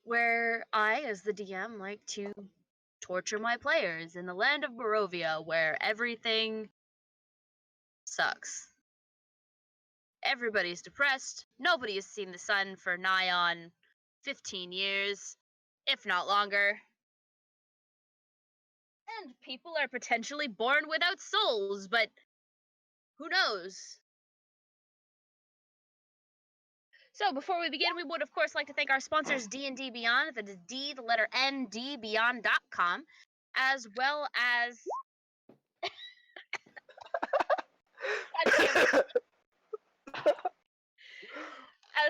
where I, as the DM, like to torture my players in the land of Barovia, where everything sucks. Everybody's depressed. Nobody has seen the sun for nigh on 15 years, if not longer. And people are potentially born without souls, but who knows? So before we begin, we would of course like to thank our sponsors D&D Beyond, that is D, the letter N, D, Beyond.com, as well as God damn it.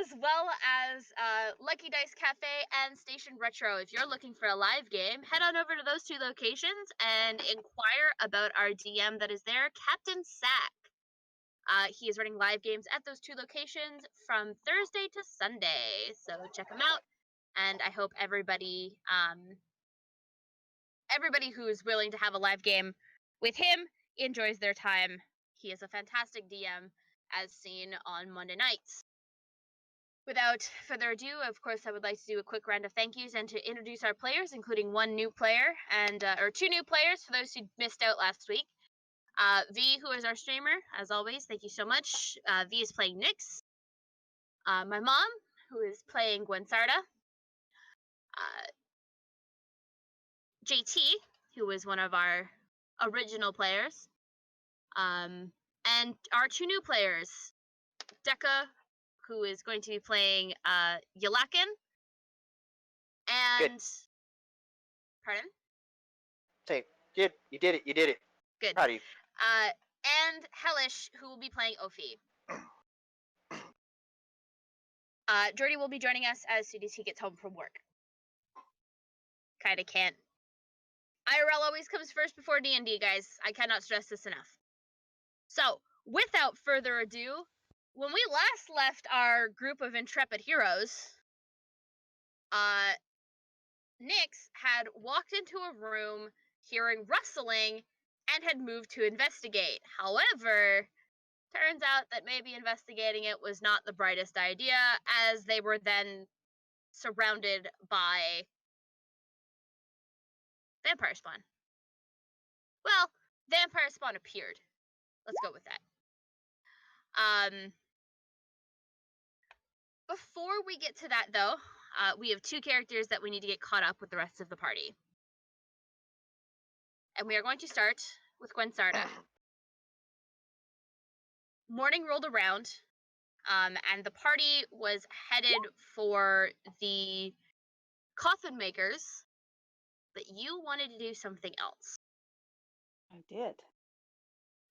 As well as Lucky Dice Cafe and Station Retro. If you're looking for a live game, head on over to those two locations and inquire about our DM that is there, Captain Sack. He is running live games at those two locations from Thursday to Sunday, so check him out. And I hope everybody who is willing to have a live game with him enjoys their time. He is a fantastic DM, as seen on Monday nights. Without further ado, of course, I would like to do a quick round of thank yous and to introduce our players, including one new player and or two new players for those who missed out last week. V, who is our streamer, as always, thank you so much. V is playing Nyx. My mom, who is playing Gwensarda. JT, who is one of our original players. And our two new players, Deka, who is going to be playing Yalakin. And Good. Pardon? Say, you did it. Good. Proud of you. And Hellish, who will be playing Ophi. Jordy will be joining us as soon as he gets home from work. Kinda can't. IRL always comes first before D&D, guys. I cannot stress this enough. So, without further ado, when we last left our group of intrepid heroes, Nyx had walked into a room hearing rustling and had moved to investigate. However, turns out that maybe investigating it was not the brightest idea, as they were then surrounded by vampire spawn. Well, vampire spawn appeared. Let's go with that. Before we get to that, though, we have two characters that we need to get caught up with the rest of the party. And we are going to start with Gwensarda. Morning rolled around, and the party was headed for the coffin makers, but you wanted to do something else. I did.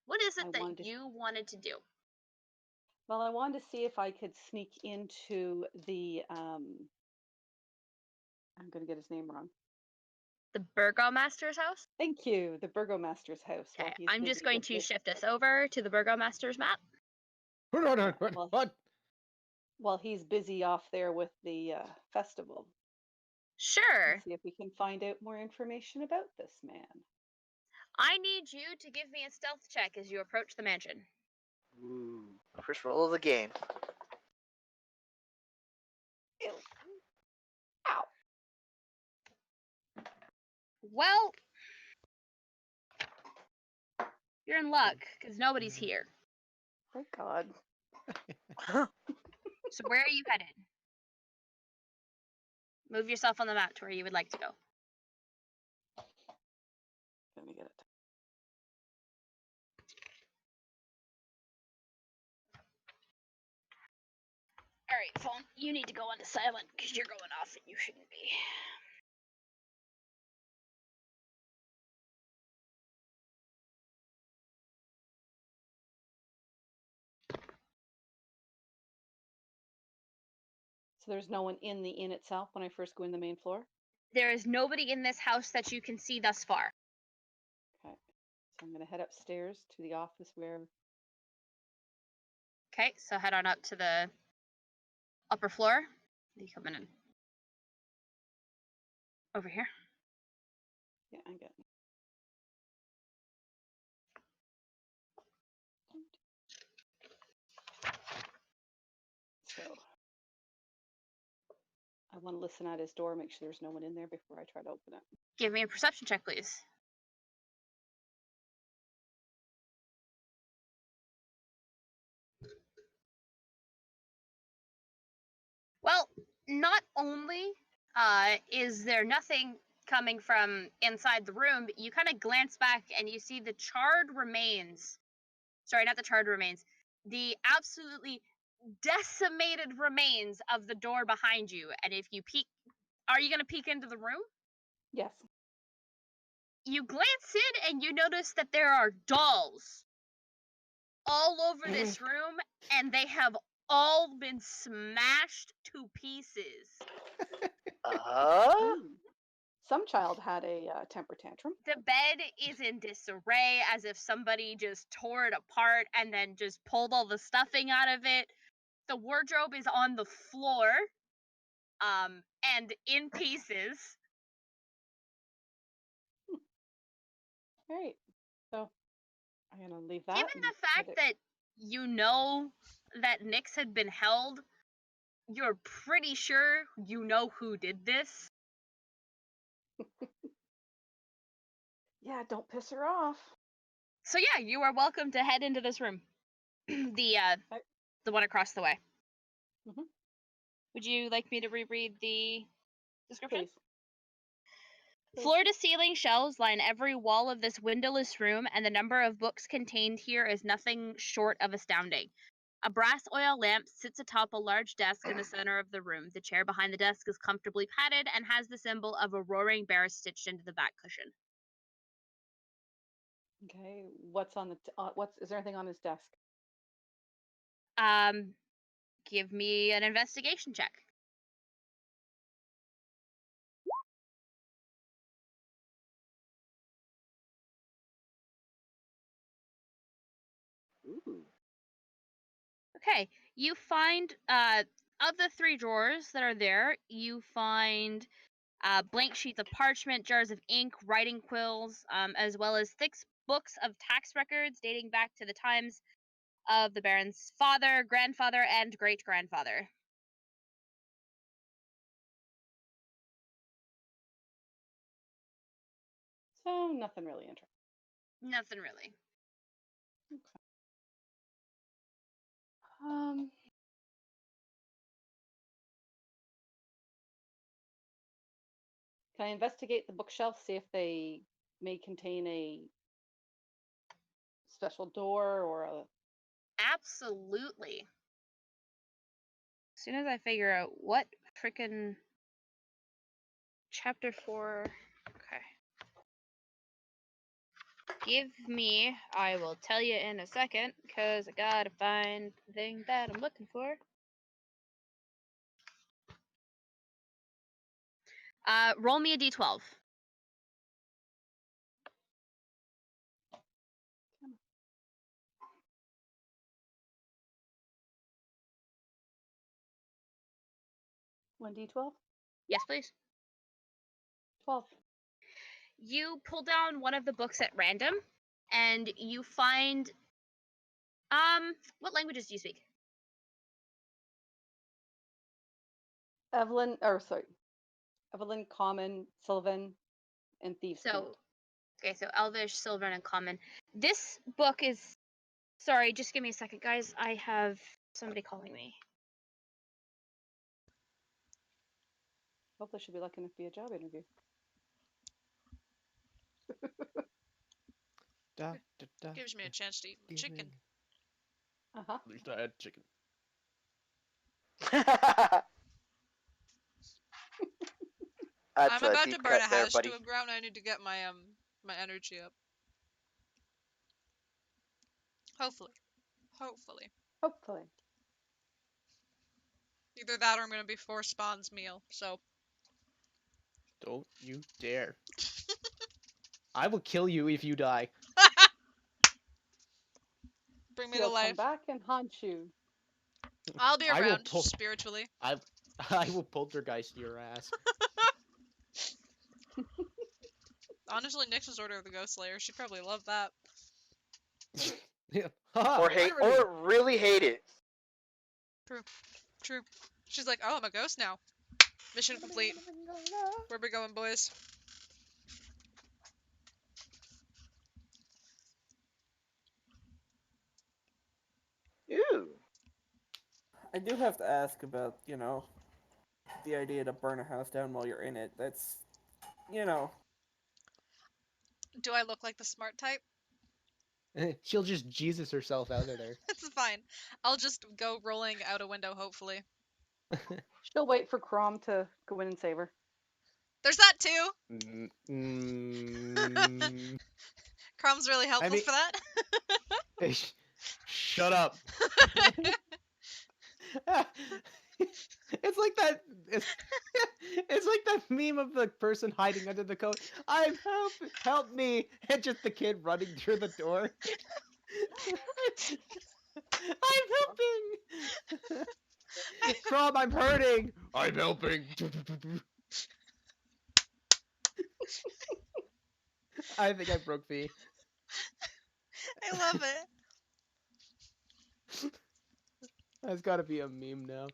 What is it that you wanted to do? Well, I wanted to see if I could sneak into the, I'm going to get his name wrong. The Burgomaster's house? Thank you, the Burgomaster's house. Okay, I'm just going to shift us over to the Burgomaster's map. What? Well, he's busy off there with the festival. Sure. Let's see if we can find out more information about this man. I need you to give me a stealth check as you approach the mansion. Ooh, first roll of the game. Ew. Ow. Well, you're in luck, because nobody's here. Thank God. So where are you headed? Move yourself on the map to where you would like to go. Let me get it. Alright, phone, you need to go onto silent, because you're going off and you shouldn't be. So there's no one in the inn itself when I first go in the main floor? There is nobody in this house that you can see thus far. Okay. So I'm going to head upstairs to the office where... Okay, so head on up to the upper floor. You coming in? Over here. Yeah, I'm getting it. So I want to listen at his door, make sure there's no one in there before I try to open it. Give me a perception check, please. Well, not only is there nothing coming from inside the room, but you kind of glance back and you see the charred remains. Sorry, not the charred remains. The absolutely decimated remains of the door behind you. And if you peek, are you going to peek into the room? Yes. You glance in and you notice that there are dolls all over this room, and they have all been smashed to pieces. Ooh. Some child had a temper tantrum. The bed is in disarray, as if somebody just tore it apart and then just pulled all the stuffing out of it. The wardrobe is on the floor, and in pieces. All right. So I'm going to leave that. Given the fact that you know that Nyx had been held, you're pretty sure you know who did this. Yeah, don't piss her off. So yeah, you are welcome to head into this room. The one across the way. Mhm. Would you like me to reread the description? Please. Floor to ceiling shelves line every wall of this windowless room, and the number of books contained here is nothing short of astounding. A brass oil lamp sits atop a large desk in the center of the room. The chair behind the desk is comfortably padded and has the symbol of a roaring bear stitched into the back cushion. Okay, what's on the is there anything on his desk? Give me an investigation check. Ooh. Okay, you find of the 3 drawers that are there, you find blank sheets of parchment, jars of ink, writing quills, as well as thick books of tax records dating back to the times of the Baron's father, grandfather, and great-grandfather. So nothing really interesting. Nothing really. Okay. Can I investigate the bookshelf, see if they may contain a special door or a... Absolutely. As soon as I figure out what frickin' chapter 4... Okay. Give me, I will tell you in a second, because I gotta find the thing that I'm looking for. Roll me a d12. One D12? Yes, please. 12. You pull down one of the books at random, and you find, what languages do you speak? Evelyn, Common, Sylvan, and Thieves' Cant. So Elvish, Sylvan, and Common. This book is, sorry, just give me a second, guys. I have somebody calling me. Hopefully she'll be lucky enough to be a job interview. Gives me a chance to eat my chicken. Uh-huh. At least I had chicken. That's I'm about deep to burn a cut there, hash buddy. to a ground. I need to get my my energy up. Hopefully. Hopefully. Either that or I'm gonna be forced Spawn's meal, so. Don't you dare. I will kill you if you die. Bring me He'll to come life. back and haunt you. I'll be I will around, pull- spiritually. I will poltergeist your ass. Honestly, Nyx's Order of the Ghost Slayer, she'd probably love that. Yeah. Haha, Or hate, irony. or really hate it. True. She's like, oh, I'm a ghost now. Mission complete. Where we going, boys? Ooh. I do have to ask about, the idea to burn a house down while you're in it. That's, you know. Do I look like the smart type? She'll just Jesus herself out of there. It's fine. I'll just go rolling out a window, hopefully. She'll wait for Crom to go in and save her. There's that too! Mm, mm, Crom's really helpful mean- for that. Shut up. It's like that. It's like that meme of the person hiding under the coat. Help me, and just the kid running through the door. I'm helping. Crom, I'm hurting. I'm helping. I think I broke V. I love it. That's got to be a meme now.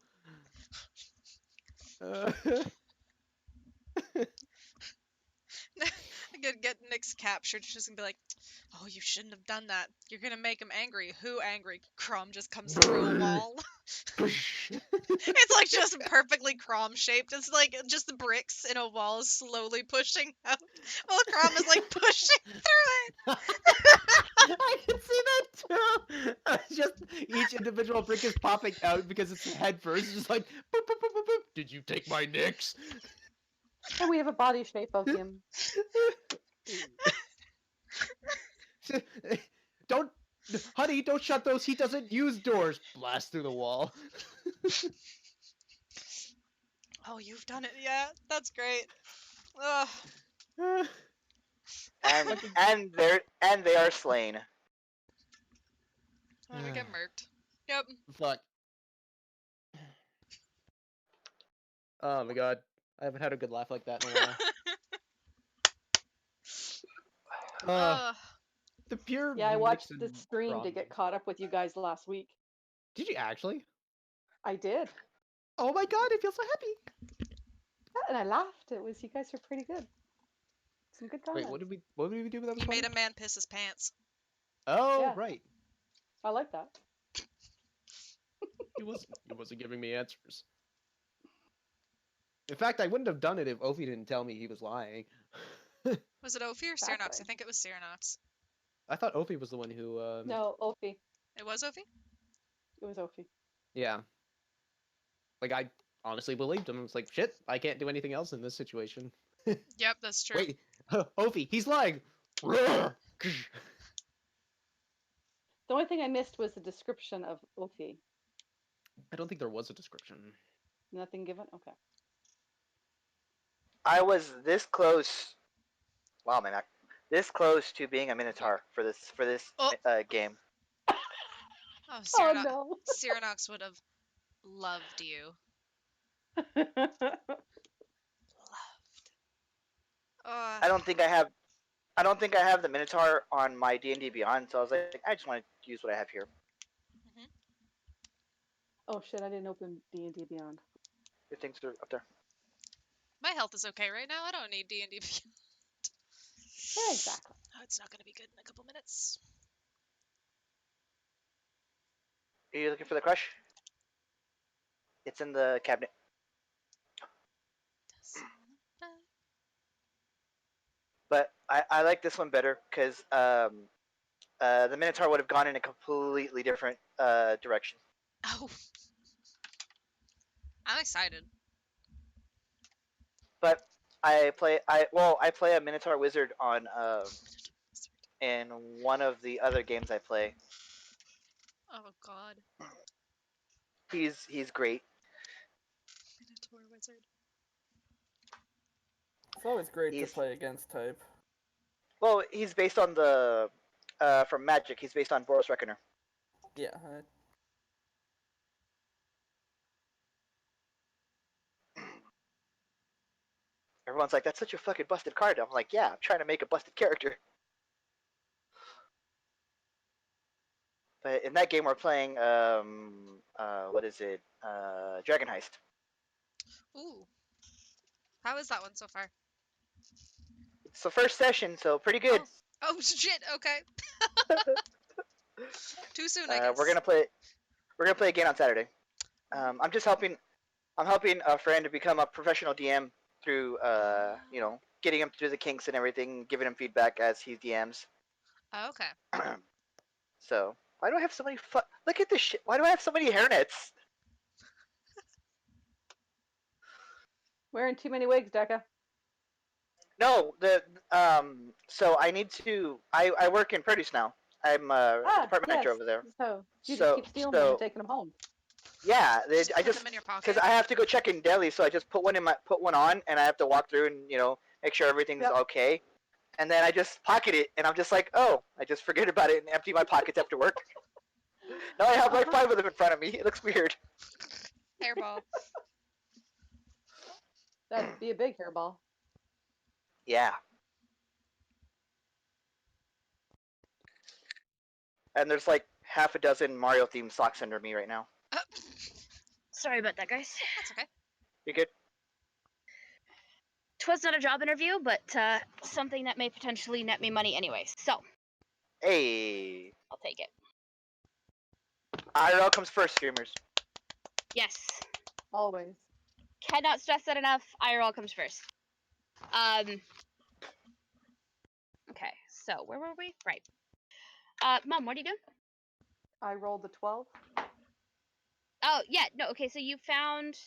I'm gonna get Nick's captured. She's gonna be like, "Oh, you shouldn't have done that. You're gonna make him angry." Who angry? Crom just comes through a wall. It's like just perfectly Crom shaped. It's like just the bricks in a wall slowly pushing out, while Crom is like pushing through it. I can see that too. Just each individual brick is popping out because it's head first. It's just like, boop, boop, boop, boop, boop. Did you take my nicks? And we have a body shape of him. Don't, honey, don't shut those. He doesn't use doors. Blast through the wall. Oh, you've done it. Yeah, that's great. Ugh. And they are slain. Oh, we get murked. Yep. Fuck. Oh my god. I haven't had a good laugh like that in a while. Ugh. The pure Yeah, I watched Nixon the stream to get prom. caught up with you guys last week. Did you actually? I did. Oh my god, I feel so happy. Yeah, and I laughed. You guys were pretty good. Some good comments. Wait, what did we do that was He funny? made a man piss his pants. Oh, Yeah. right. I like that. He wasn't giving me answers. In fact, I wouldn't have done it if Ophi didn't tell me he was lying. Was it Ophi or Cyranox? Exactly. I think it was Cyranox. I thought Ophi was the one who No, Ophi. It was Ophi? It was Ophi. Yeah. Like I honestly believed him. I was like, shit, I can't do anything else in this situation. Yep, that's true. Wait, Ophi, he's lying. Roar! The only thing I missed was the description of Ophi. I don't think there was a description. Nothing given? Okay. I was this close. Wow, man, this close to being a Minotaur for this Oh. game. Oh, Oh Cyranox, no. Cyranox would have loved you. Loved. I don't think I have. I don't think I have the Minotaur on my D&D Beyond, so I was like, I just want to use what I have here. Oh shit! I didn't open D&D Beyond. Your things are up there. My health is okay right now. I don't need D&D. Yeah, exactly. Oh, it's not gonna be good in a couple minutes. Are you looking for the crush? It's in the cabinet. But I like this one better because the Minotaur would have gone in a completely different direction. Oh. I'm excited. But I play a Minotaur wizard on in one of the other games I play. Oh god. He's great. Minotaur wizard. It's always great He's- to play against type. Well, he's based on the from Magic. He's based on Boros Reckoner. Yeah, Everyone's like, "That's such a fucking busted card." I'm like, "Yeah, I'm trying to make a busted character." But in that game, we're playing what is it? Dragon Heist. Ooh. How is that one so far? It's the first session, so pretty good. Oh shit. Okay. Too soon, I guess. We're gonna play. We're gonna play again on Saturday. I'm just helping. I'm helping a friend to become a professional DM through, getting him through the kinks and everything, giving him feedback as he DMs. Oh, okay. So why do I have so many? Look at this shit. Why do I have so many hairnets? Wearing too many wigs, Decca. No, So I need to. I work in produce now. I'm a department manager over there. So you just So keep stealing them and taking them home. yeah, Just I put just them in your because pocket. I have to go check in deli, so I just put one on, and I have to walk through and make sure everything's Yep. okay, and then I just pocket it, and I'm just like, oh, I just forget about it and empty my pockets after work. Now I have like 5 of them in front of me. It looks weird. Hairball. That'd be a big hairball. Yeah. And there's like half a dozen Mario themed socks under me right now. Sorry about that, guys. That's okay. You good? 'Twas not a job interview, but something that may potentially net me money anyway. So Hey. I'll take it. IRL comes first, streamers. Yes. Always. Cannot stress that enough. IRL comes first. Okay, so where were we? Right. Mom, what are you doing? I rolled the 12. Oh, yeah, no, okay, so you found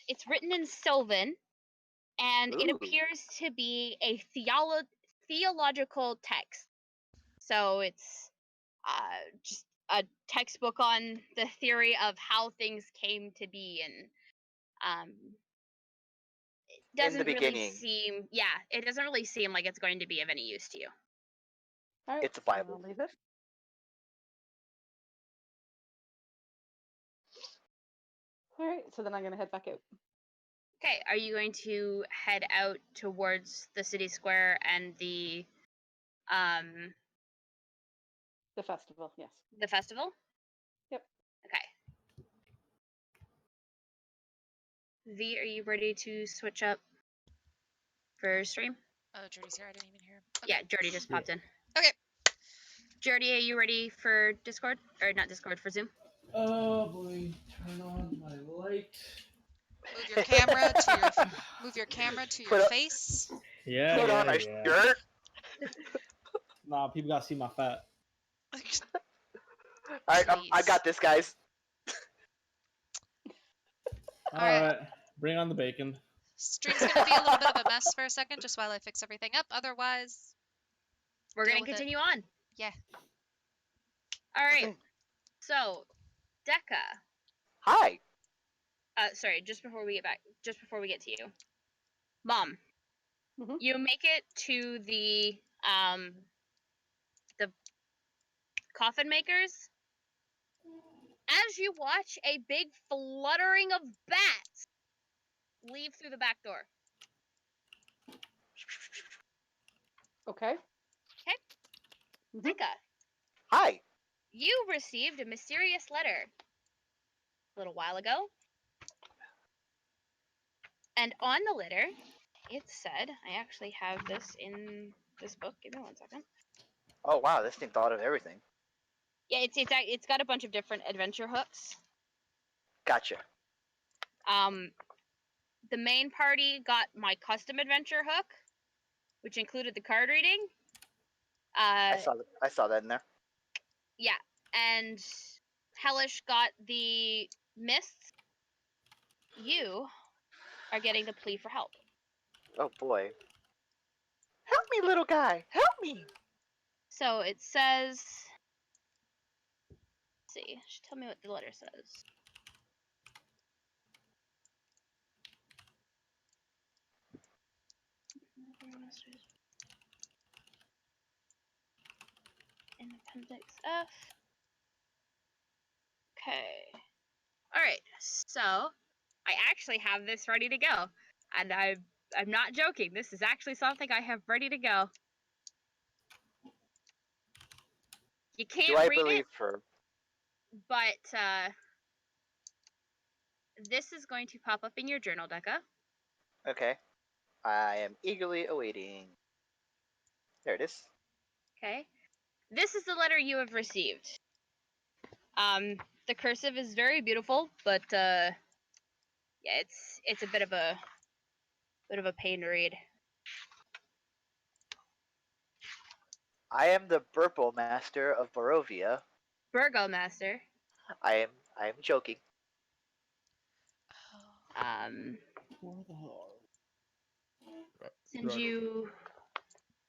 it's written in Sylvan, and it Ooh. appears to be a theological text. So it's just a textbook on the theory of how things came to be, and it In the doesn't really beginning. seem, it doesn't really seem like it's going to be of any use to you. All right, It's a so Bible. I'll leave it. All right, so then I'm gonna head back out. Okay, are you going to head out towards the city square and the festival, yes. festival? Yep. Okay. V, are you ready to switch up for stream? Oh, Jordy's here. I didn't even hear him. Okay. Yeah, Jordy just popped in. Okay. Jordy, are you ready for Discord? Or not Discord, for Zoom? Oh boy, turn on my light. Move your camera to your Put up- face. Yeah, Put on yeah, a yeah. shirt. Nah, people gotta see my fat. Alright, I Please. got this, guys. Alright, bring on the bacon. Stream's gonna be a little bit of a mess for a second, just while I fix everything up. Otherwise, We're Deal going with to it. continue on. Yeah. All right. So, Decca. Hi. Sorry, just before we get to you. Mom, Mhm. you make it to the coffin makers. As you watch a big fluttering of bats leave through the back door. Okay. Okay. Mhm. Decca, Hi. you received a mysterious letter a little while ago. And on the letter, it said, I actually have this in this book. Give me 1 second. Oh wow, this thing thought of everything. Yeah, it's got a bunch of different adventure hooks. Gotcha. The main party got my custom adventure hook, which included the card reading. I saw that in there. Yeah, and Hellish got the mists. You are getting the plea for help. Oh boy. Help me, little guy. Help me. So it says, let's see, tell me what the letter says. In Appendix F. Okay. Alright, so I actually have this ready to go. And I'm not joking. This is actually something I have ready to go. You can't Do I read believe it, her? but this is going to pop up in your journal, Decca. Okay. I am eagerly awaiting. There it is. Okay. This is the letter you have received. The cursive is very beautiful, but yeah, it's a bit of a pain to read. I am the Burple-master of Barovia. Burgomaster. I am joking. Um, Where the hell send you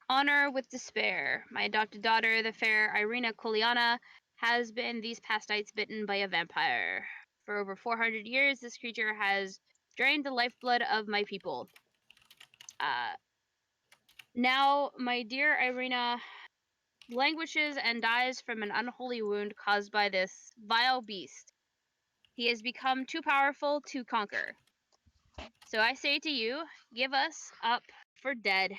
honor with despair. My adopted daughter, the fair Irina Koliana, has been these past nights bitten by a vampire. For over 400 years, this creature has drained the lifeblood of my people. Now, my dear Irina languishes and dies from an unholy wound caused by this vile beast. He has become too powerful to conquer. So I say to you, give us up for dead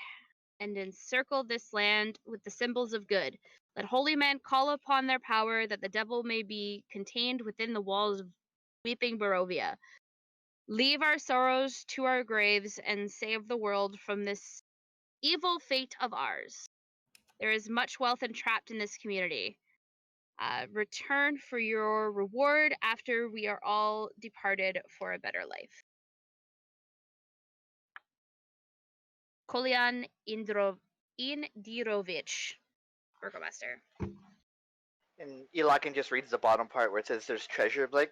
and encircle this land with the symbols of good. Let holy men call upon their power that the devil may be contained within the walls of weeping Barovia. Leave our sorrows to our graves and save the world from this evil fate of ours. There is much wealth entrapped in this community. Return for your reward after we are all departed for a better life. Kolyan Indirovich, Burgomaster. And Elakin just reads the bottom part where it says there's treasure. Like,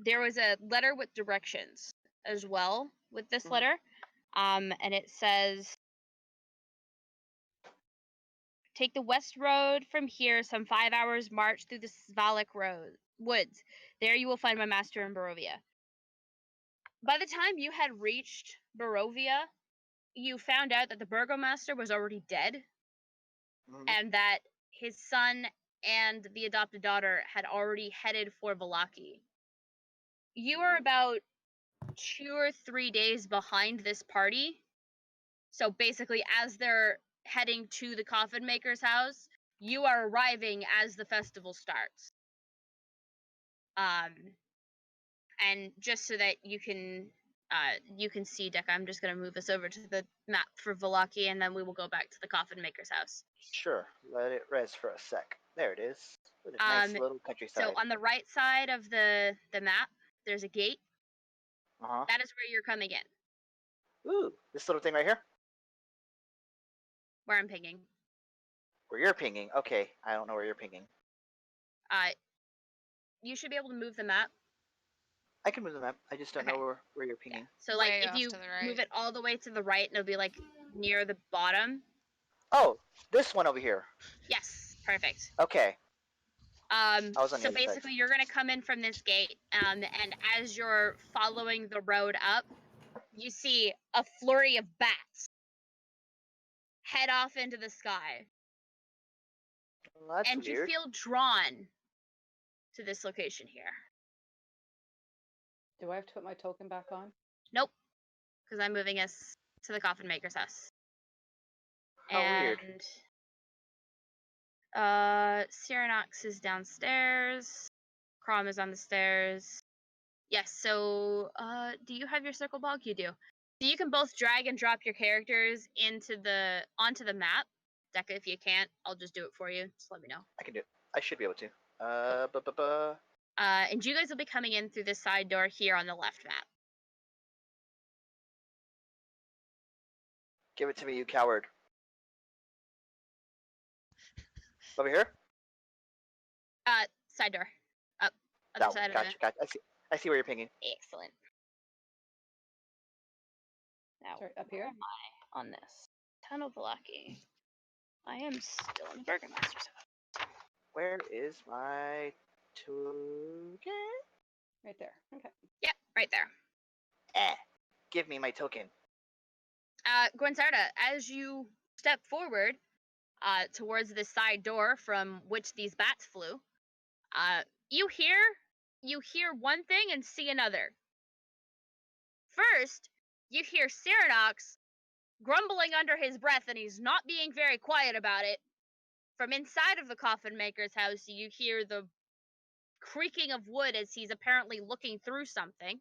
There was a letter with directions as well with this Mhm. letter. And it says, take the west road from here, some 5 hours march through the Svalak woods. There you will find my master in Barovia. By the time you had reached Barovia, you found out that the burgomaster was already dead, and that his son and the adopted daughter had already headed for Valaki. You are about 2 or 3 days behind this party. So basically, as they're heading to the coffin maker's house, you are arriving as the festival starts. And just so that you can see, Decca, I'm just gonna move us over to the map for Valaki, and then we will go back to the coffin maker's house. Sure. Let it rest for a sec. There it is. With a nice little countryside. So on the right side of the map, there's a gate. Uh-huh. That is where you're coming in. Ooh, this little thing right here? Where I'm pinging. Where you're pinging. Okay, I don't know where you're pinging. You should be able to move the map. I can move the map. I just don't Okay. know where you're pinging. Yeah. So like Way if off you to the right. move it all the way to the right, and it'll be like near the bottom. Oh, this one over here. Yes, perfect. Okay. was on the So other side. basically, you're gonna come in from this gate, and as you're following the road up, you see a flurry of bats head off into the sky, Well, that's and weird. you feel drawn to this location here. Do I have to put my token back on? Nope, because I'm moving us to the coffin maker's house. How weird. Cyranox is downstairs. Crom is on the stairs. Yes, so do you have your circle block? You do. So you can both drag and drop your characters onto the map. Decca, if you can't, I'll just do it for you. Just let me know. I can do it. I should be able to. And you guys will be coming in through this side door here on the left map. Give it to me, you coward. Over here? Side door. Up. Other That one. side of Gotcha, gotcha. I see where you're pinging. Excellent. Now, Sorry, up here? where am I on this? Town of Valaki. I am still in the Burgomaster's house. Where is my token? Right there. Okay. Yeah, right there. Give me my token. Gwensarda, as you step forward towards the side door from which these bats flew, you hear one thing and see another. First, you hear Cyranox grumbling under his breath, and he's not being very quiet about it. From inside of the coffin maker's house, you hear the creaking of wood as he's apparently looking through something.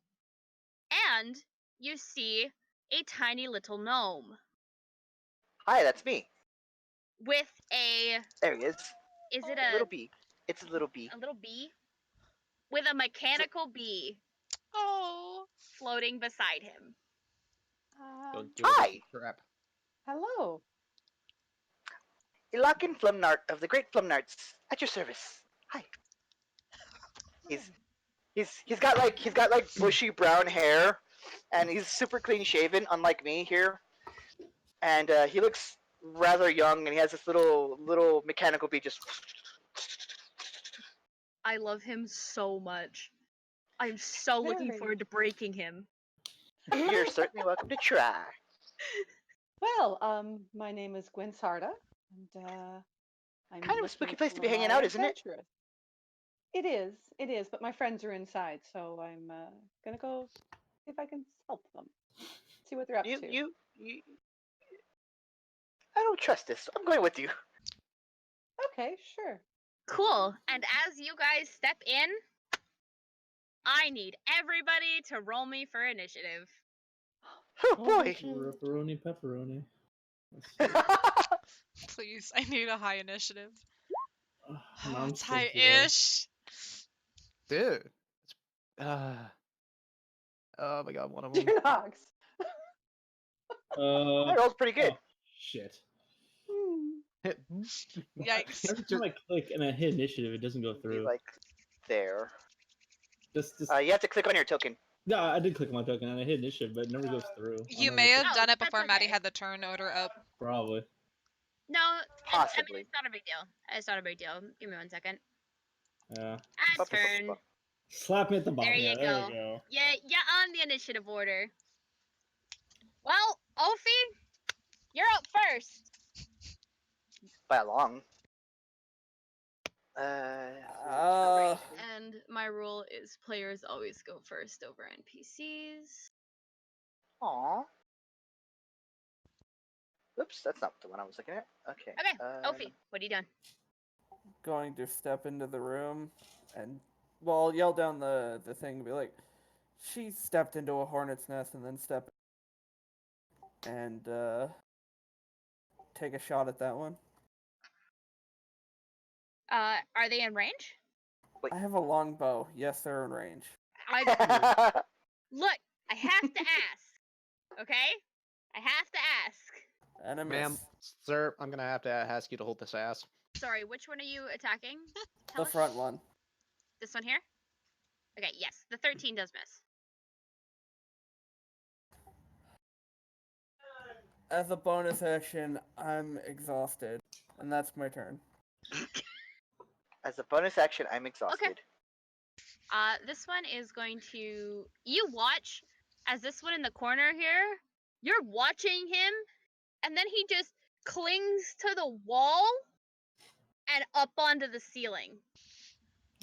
And you see a tiny little gnome Hi, that's me. with a, There he is. is it Little bee. It's a little bee. a little bee? With a mechanical bee Oh. floating beside him. Don't do it. Hi. It's a trap. Hello. Ilakin Flumnart of the Great Flumnarts at your service. Hi. He's got like bushy brown hair, and he's super clean shaven, unlike me here. And he looks rather young, and he has this little mechanical bee just. I love him so much. I'm so looking Very. forward to breaking him. You're certainly welcome to try. Well, my name is Gwen Sarda, and I'm Kind of a looking spooky place to for be hanging my out, isn't it? adventuress. It is, but my friends are inside, so I'm gonna go see if I can help them. See what they're up to. You. I don't trust this. So I'm going with you. Okay, sure. Cool. And as you guys step in, I need everybody to roll me for initiative. Oh boy. Ripperoni pepperoni. Let's see. Please, I need a high initiative. Mom's It's stinky, high-ish. Dude. Oh my god, one of them. Dear Knox. though. That rolls pretty good. Oh, shit. Yikes. Every time I click and I hit initiative, it doesn't go Be through. like there. Just, You have to click on your token. no, I did click on my token and I hit initiative, but it never goes through. You I'll may never have Oh, done it that's before Maddie okay. had the turn order up. Probably. No, I Possibly. mean, it's not a big deal. It's not a big deal. Give me 1 second. Yeah. And turn. Slap me at the bottom. There you Yeah, go. there we go. Yeah, on the initiative order. Well, Ophi, you're up first. By a long. And my rule is players always go first over NPCs. Aw. Oops, that's not the one I was looking at. Okay. Okay, Ophi, what are you doing? Going to step into the room and, well, yell down the thing and be like, she stepped into a hornet's nest, and then step and take a shot at that one. Are they in range? Wait. I have a long bow. Yes, they're in range. Look, I have to ask. Okay? I have to ask. And a miss. Ma'am, sir, I'm gonna have to ask you to hold this ass. Sorry, which one are you attacking? The front one. This one here? Okay, yes, the 13 does miss. As a bonus action, I'm exhausted. And that's my turn. As a bonus action, I'm exhausted. This one is going to... You watch as this one in the corner here, you're watching him, and then he just clings to the wall and up onto the ceiling.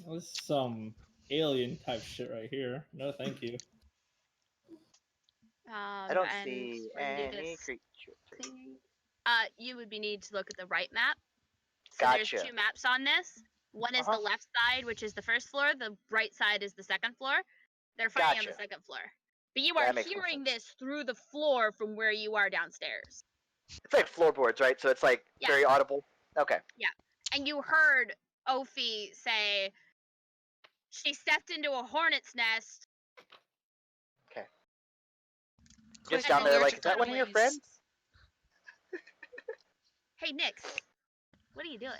Well, this is some alien type shit right here. No, thank you. I don't and see we're gonna do any this creature. cleaning. You would need to look at the right map. So Gotcha. there's 2 maps on this. One is the left side, which is the first floor. The right side is the second floor. They're fighting on the Gotcha. second floor. But you are That makes more hearing sense. this through the floor from where you are downstairs. It's like floorboards, right? So it's like Yeah. very audible. Okay. And you heard Ophi say, she stepped into a hornet's nest. Just Click down there, like, allergic is that one of your please. friends? Hey, Nix, what are you doing?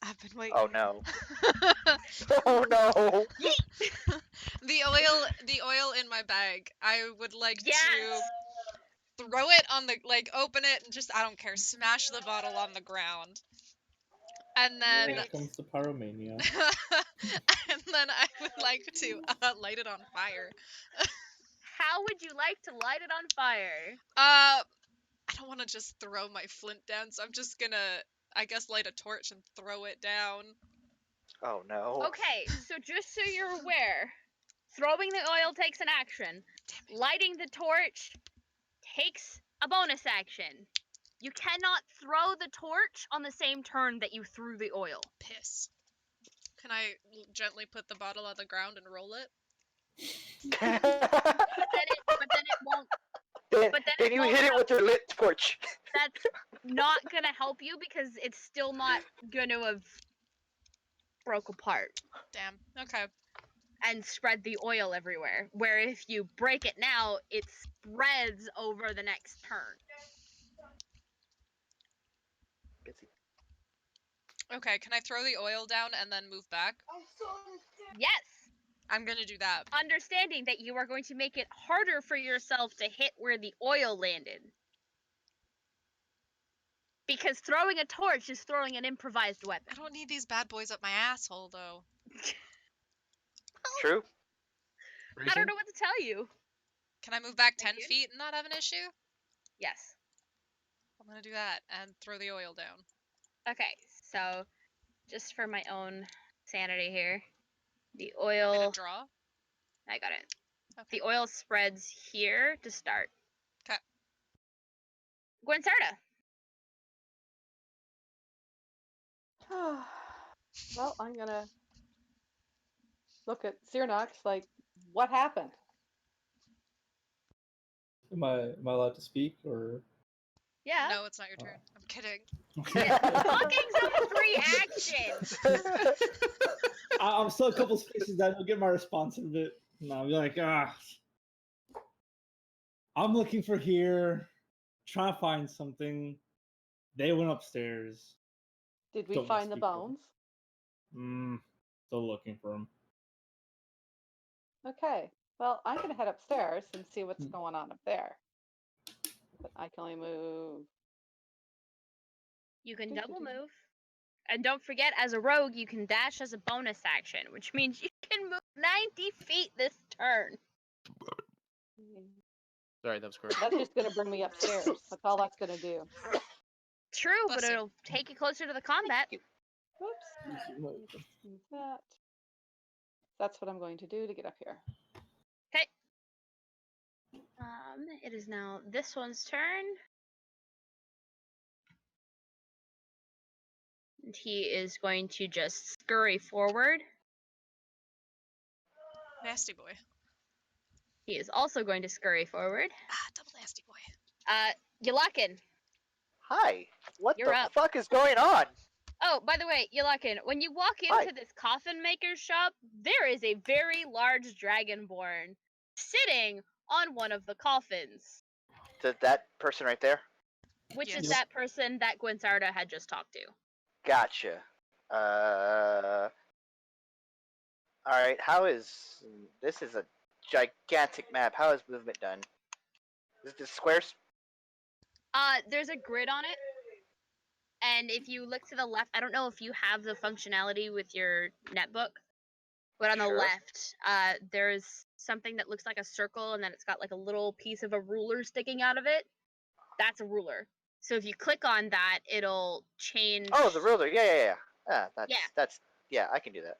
I've been waiting. Oh no. Oh no. The oil in my bag. I would like to throw it on the, like, open it and just, I don't care, smash the bottle on the ground. And then Here comes the pyromania. and then I would like to light it on fire. How would you like to light it on fire? I don't want to just throw my flint down, so I'm just gonna, I guess, light a torch and throw it down. Oh no. Okay, so just so you're aware, throwing the oil takes an action. Lighting the torch takes a bonus action. You cannot throw the torch on the same turn that you threw the oil. Piss. Can I gently put the bottle on the ground and roll it? But then it won't. then, But then then it you won't hit it help. with your lit torch. That's not gonna help you because it's still not gonna have broke apart Damn. Okay. and spread the oil everywhere. Where if you break it now, it spreads over the next turn. Okay, can I throw the oil down and then move back? Yes. I'm gonna do that. Understanding that you are going to make it harder for yourself to hit where the oil landed. Because throwing a torch is throwing an improvised I weapon. don't need these bad boys up my asshole, though. True. I don't know what to tell you. Can I move back 10 Thank you. feet and not have an issue? Yes. I'm gonna do that and throw the oil down. Okay, so just for my own sanity here, the Want me to oil. draw? I got it. Okay. The oil spreads here to start. 'Kay. Gwensarda. Well, I'm gonna look at Cyrnox like, what happened? Am I allowed to speak or? Yeah. No, it's not your turn. I'm kidding. Talking's a free action. I'm still a couple spaces down. I'll get my response in a bit. And I'll be like, I'm looking for here, trying to find something. They went upstairs. Did we Don't find the speak of bones? Still looking for them. Okay. Well, I'm gonna head upstairs and see what's Hmm. going on up there. But I can only move. You can double move. And don't forget, as a rogue, you can dash as a bonus action, which means you can move 90 feet this turn. Sorry, that was correct. That's just gonna bring me upstairs. That's all that's gonna do. True, but Bless you. it'll take you closer to the combat. Whoops. Move that. That's what I'm going to do to get up here. Okay. It is now this one's turn. And he is going to just scurry forward. Nasty boy. He is also going to scurry forward. Double nasty boy. Yulakin, Hi. What You're the up. fuck is going on? Oh, by the way, Yulakin, when you walk Hi. into this coffin maker's shop, there is a very large dragonborn sitting on one of the coffins, That person right there? which Yes. is that person that Gwensarda had just talked to. Gotcha. Alright, this is a gigantic map. How is movement done? Is this squares? There's a grid on it, and if you look to the left, I don't know if you have the functionality with your netbook, but on the Sure. left, there's something that looks like a circle, and then it's got like a little piece of a ruler sticking out of it. That's a ruler. So if you click on that, it'll change. Oh, the ruler. Yeah. Yeah. That's yeah, I can do that.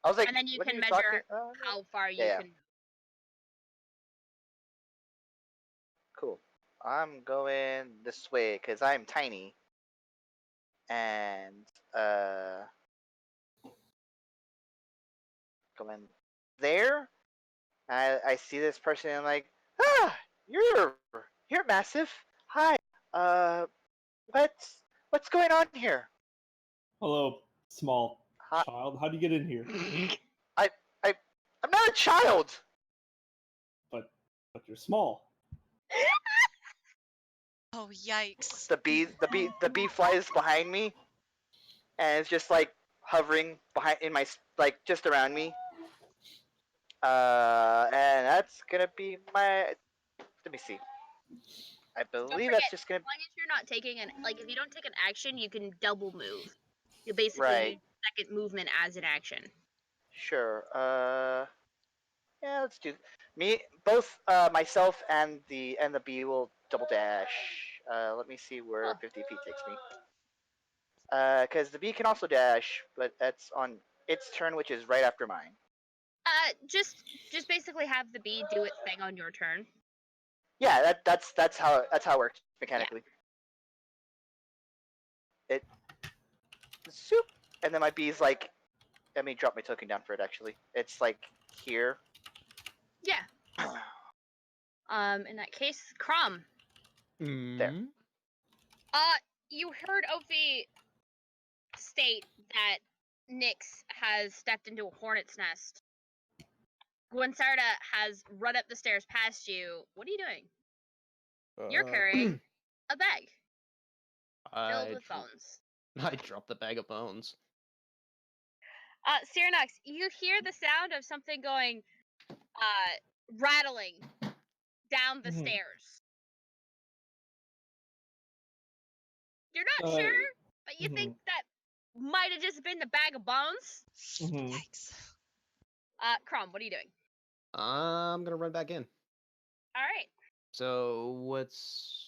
I was like, And then you what are can you measure talking? how far you Yeah. can move. Cool. I'm going this way because I'm tiny. And going there. I see this person and I'm like, you're massive. Hi. Uh, what's going on here? Hello, small Hi. child. How do you get in here? I'm not a child. But you're small. Oh, yikes. The bee flies behind me, and it's just like hovering behind in my like just around me. And that's gonna be my. Let me see. I Don't believe forget, that's just gonna. as long as you're not taking an if you don't take an action, you can double move. You basically Right. use second movement as an action. Sure. Yeah, let's do both myself and the bee will double dash. Let me see where Cool. 50 feet takes me. Because the bee can also dash, but that's on its turn, which is right after mine. Just basically have the bee do its thing on your turn. Yeah, that's how it works mechanically. It soup, and then my bee's like Let me drop my token down for it. Actually, it's like here. Yeah. In that case, Crumb. There. You heard Ophi state that Nyx has stepped into a hornet's nest. Gwensarda has run up the stairs past you. What are you doing? You're carrying a bag filled with bones. I dropped the bag of bones. Cyranox, you hear the sound of something going, rattling down the stairs. You're not sure, but you think that might have just been the bag of bones. Yikes. Crom, what are you doing? I'm gonna run back in. All right. So what's...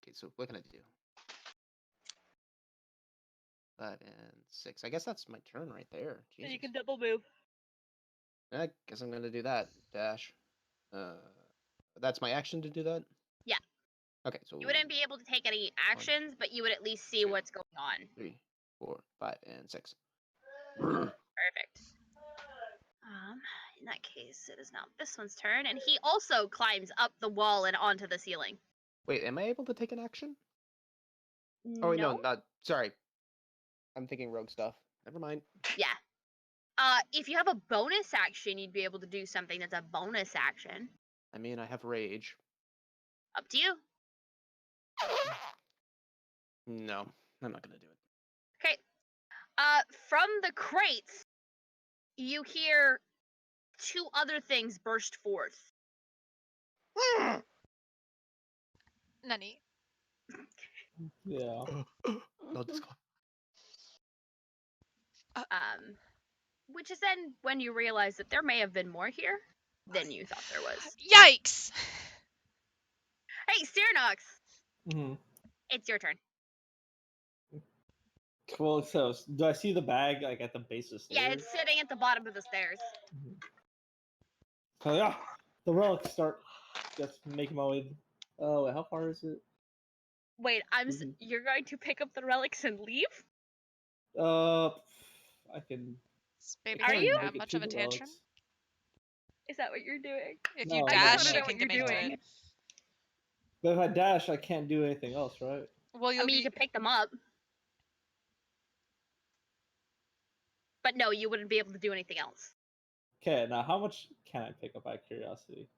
Okay, so what can I do? 5 and 6. I guess that's my turn right there. So you Jesus. can double move. I guess I'm gonna do that. Dash. That's my action to do that? Yeah. Okay, so You wouldn't be able to take any actions, but you would at least see what's going on. 3, 4, 5, and 6. Perfect. In that case, it is now this one's turn, and he also climbs up the wall and onto the ceiling. Wait, am I able to take an action? Oh wait, no, not. Sorry, I'm thinking rogue stuff. Never mind. Yeah. If you have a bonus action, you'd be able to do something that's a bonus action. I mean, I have rage. Up to you. No, I'm not gonna do it. Okay. From the crates, you hear two other things burst forth. Nani? Yeah. No, this call. Which is then when you realize that there may have been more here than you thought there was. Yikes! Hey, Cyranox! Mm-hmm. It's your turn. Well, so do I see the bag like at the base of the stairs? Yeah, it's sitting at the bottom of the stairs. So yeah, the relics start just making my way. Oh, wait, how far is it? Wait, you're going to pick up the relics and leave? I can. Is baby Are throwing you? that much of a tantrum? Is that what you're doing? If No, you I I dash, just don't want to you know can what you're get into doing. it. But if I dash, I can't do anything else, right? Well, I you'll mean, you be. can pick them up. But no, you wouldn't be able to do anything else. Okay, now how much can I pick up out of curiosity?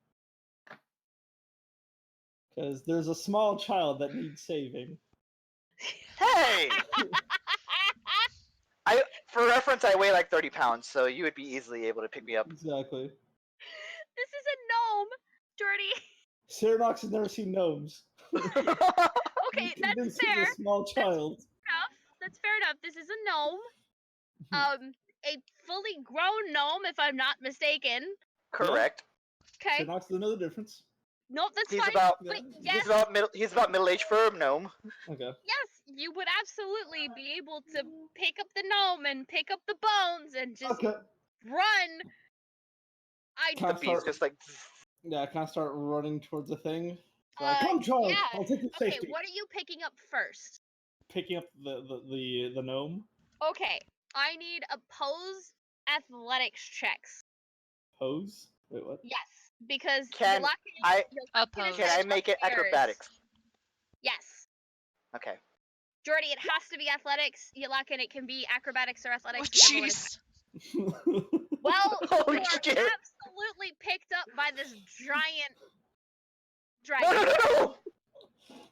Because there's a small child that needs saving. Hey! For reference, I weigh like 30 pounds, so you would be easily able to pick me up. Exactly. This is a gnome, Jordy. Cyranox has never seen gnomes. Okay, This that's is fair. a small child. That's fair enough. This is a gnome. A fully grown gnome, if I'm not mistaken. Correct. Okay. Cyranox doesn't know the difference. Nope, that's He's fine. about But he's yes, about middle-aged for a gnome. Okay. yes, you would absolutely be able to pick up the gnome and pick up the bones and just Okay. run. Can I The bee's start? just like. Yeah, can I start running towards the thing? Like, come, child. Yeah. I'll take you to Okay, safety. what are you picking up first? Picking up the gnome. Okay, I need opposed athletics checks. Pose. Wait, what? Yes, because Can I Opposed. can I make it acrobatics? Yes. Okay. Jordy, it has to be athletics. Yalakin, it can be acrobatics or Oh, athletics. whichever one is- jeez. Well, Holy you're shit. absolutely picked up by this giant No, dragon. no, no, no!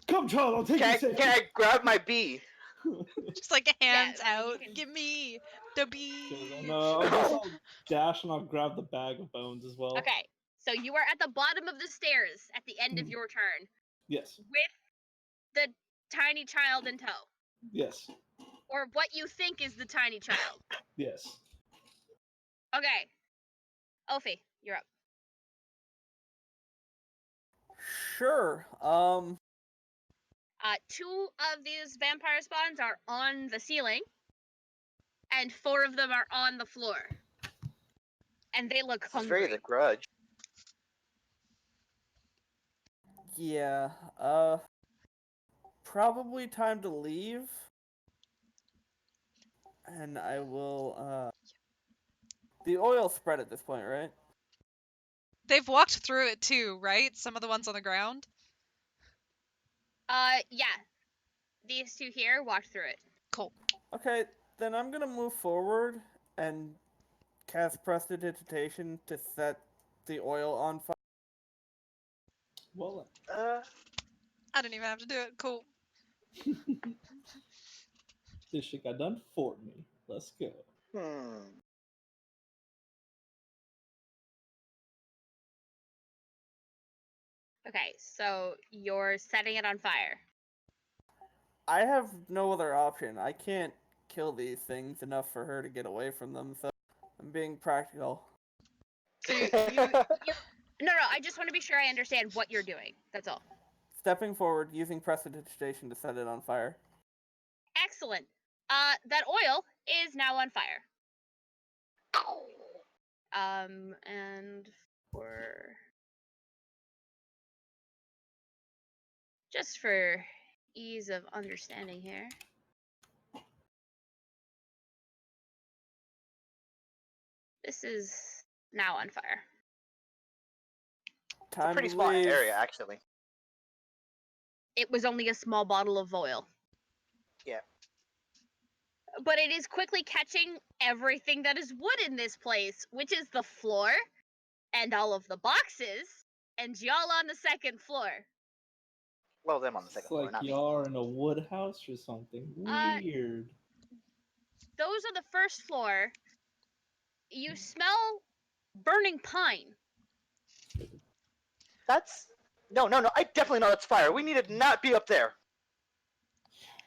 Come, child. I'll take you to safety. Can I grab my bee? Just like hands Yeah, you out. can- Give me the bee. No, I guess I'll dash and I'll grab the bag of bones as well. Okay, so you are at the bottom of the stairs at the end of your turn Yes. with the tiny child in tow. Yes. Or what you think is the tiny child. Yes. Okay. Ophi, you're up. Sure. Two of these vampire spawns are on the ceiling, and 4 of them are on the floor. And they look This is very hungry. The Grudge. Yeah. Probably time to leave. And I will. The oil spread at this point, right? They've walked through it too, right? Some of the ones on the ground. Yeah. These two here walked through it. Cool. Okay, then I'm gonna move forward and cast Prestidigitation to set the oil on fire. Well, I didn't even have to do it. Cool. this shit got done for me. Let's go. Okay, so you're setting it on fire. I have no other option. I can't kill these things enough for her to get away from them, so I'm being practical. So you no, I just want to be sure I understand what you're doing. That's all. Stepping forward, using Prestidigitation to set it on fire. Excellent. That oil is now on fire. And for just for ease of understanding here. This is now on fire. It's a Time pretty to small leave. area, actually. It was only a small bottle of oil. Yeah. But it is quickly catching everything that is wood in this place, which is the floor and all of the boxes, and y'all on the second floor. Well, them on the second It's floor, like not me. y'all are in a wood house or something. Weird. Those are the first floor. You smell burning pine. That's no. I definitely know that's fire. We need to not be up there.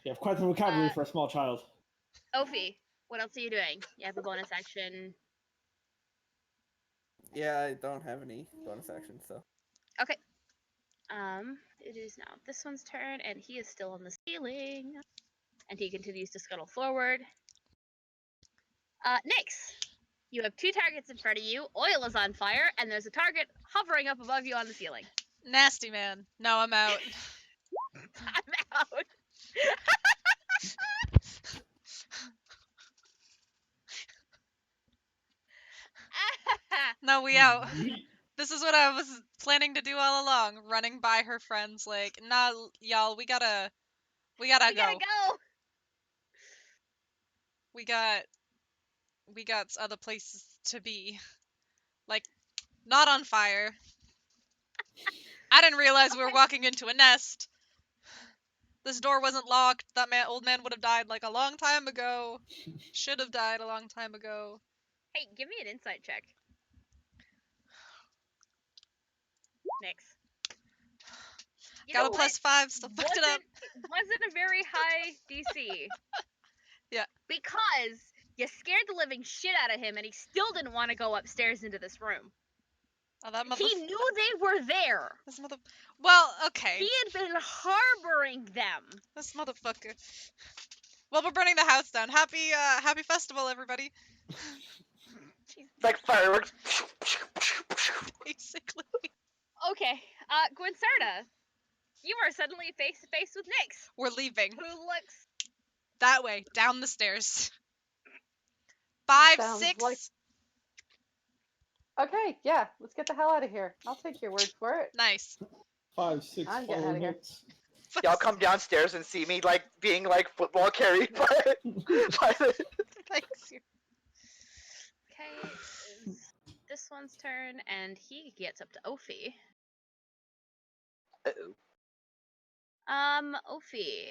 You have quite the vocabulary for a small child. Ophi, what else are you doing? You have a bonus action. Yeah, I don't have any bonus actions, so. Okay. It is now this one's turn, and he is still on the ceiling. And he continues to scuttle forward. Nyx, you have two targets in front of you. Oil is on fire, and there's a target hovering up above you on the ceiling. Nasty man. No, I'm out. I'm out. No, we out. This is what I was planning to do all along. Running by her friends, like, nah, y'all, we gotta We go. gotta go. We got other places to be. Like, not on fire. I didn't realize we were walking into a nest. This door wasn't locked. That old man would have died like a long time ago. Should have died a long time ago. Hey, give me an insight check. Nyx. You Got know a plus what? 5, still fucked it up. Wasn't a very high DC. Yeah. Because you scared the living shit out of him, and he still didn't want to go upstairs into this room. Oh, that He knew they were there. This Well, okay. He had been harboring them. This motherfucker. Well, we're burning the house down. Happy festival, everybody. It's like fireworks. Basically. Okay, Gwinsarda, you are suddenly face to face with Nyx, We're leaving. who looks That way, down the stairs. 5, Sounds 6. like- Okay, yeah, let's get the hell out of here. I'll take your word for it. Nice. 5, 6, I'm getting follow outta here. notes. Y'all come downstairs and see me like being like football carried by the... Thanks. okay. It's this one's turn, and he gets up to Ophi. Uh-oh. Ophi.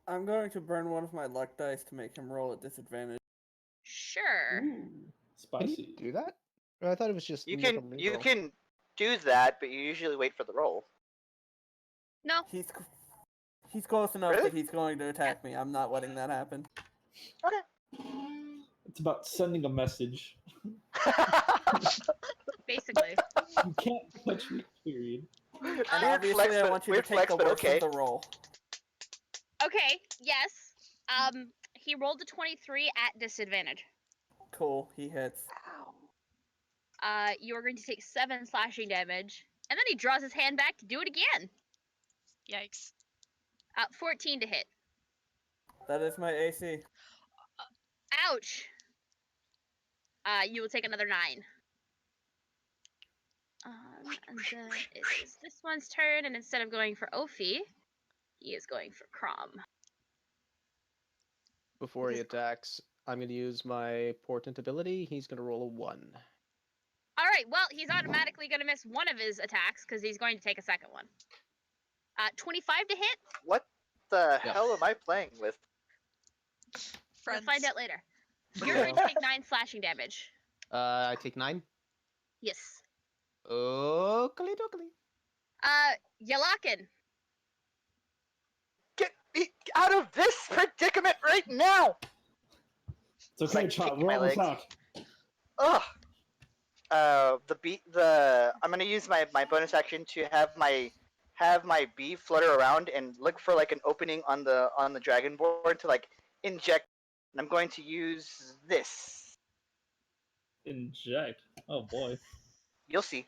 I'm going to burn one of my luck dice to make him roll at disadvantage. Sure. Ooh, Can spicy. you do that? Or I thought it was just You make can him you reroll. can do that, but you usually wait for the roll. No. He's close enough Really? that he's going to attack me. I'm not letting that happen. It's about sending a message. Basically. You can't touch me, period. And Weird obviously, flex, I but- want you to weird take flex, the but worst okay. of the roll. Okay. Yes. He rolled a 23 at disadvantage. Cool, he hits. You are going to take 7 slashing damage, and then he draws his hand back to do it again. Yikes. 14 to hit. That is my AC. Ouch. You will take another 9. And then it is this one's turn, and instead of going for Ophi, he is going for Crom. Before he Just- attacks, I'm going to use my portent ability. He's going to roll a 1. All right, well, he's automatically going to miss one of his attacks because he's going to take a second one. 25 to hit? What the Yeah. hell am I playing with? We'll Friends. find out later. You're going to take 9 slashing damage. I take 9. Yes. Oakley dokley. Yalakin. Get me out of this predicament right now! It's okay, Like, child. kicking We're my almost legs. out. Ugh. I'm gonna use my bonus action to have my bee flutter around and look for like an opening on the dragonborn to like inject. And I'm going to use this. Inject. Oh boy. You'll see.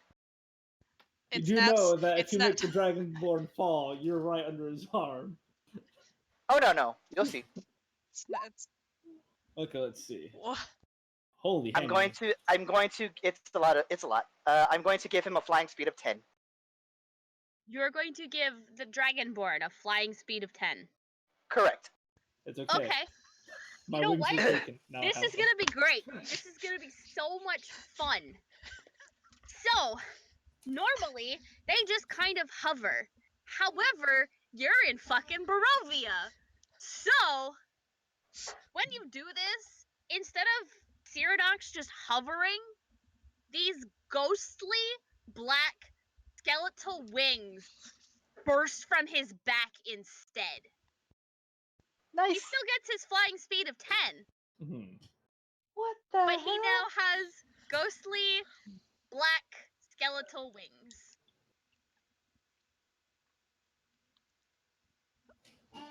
You It's do naps. know that if It's you nap make the dragonborn fall, you're right under his arm. Oh no, you'll see. it's Okay, let's see. wha- Holy I'm going to. It's a lot. I'm going to give him a flying speed of 10. You're going to give the Dragonborn a flying speed of 10. Correct. It's okay. Okay. My You know wings what? were taken. Now I This have is them. gonna be great. This is gonna be so much fun. So, normally, they just kind of hover. However, you're in fucking Barovia. So, when you do this, instead of Cyranox just hovering, these ghostly black skeletal wings burst from his back instead. He Nice. still gets his flying speed of 10. Mhm. What the But hell? he now has ghostly black skeletal wings.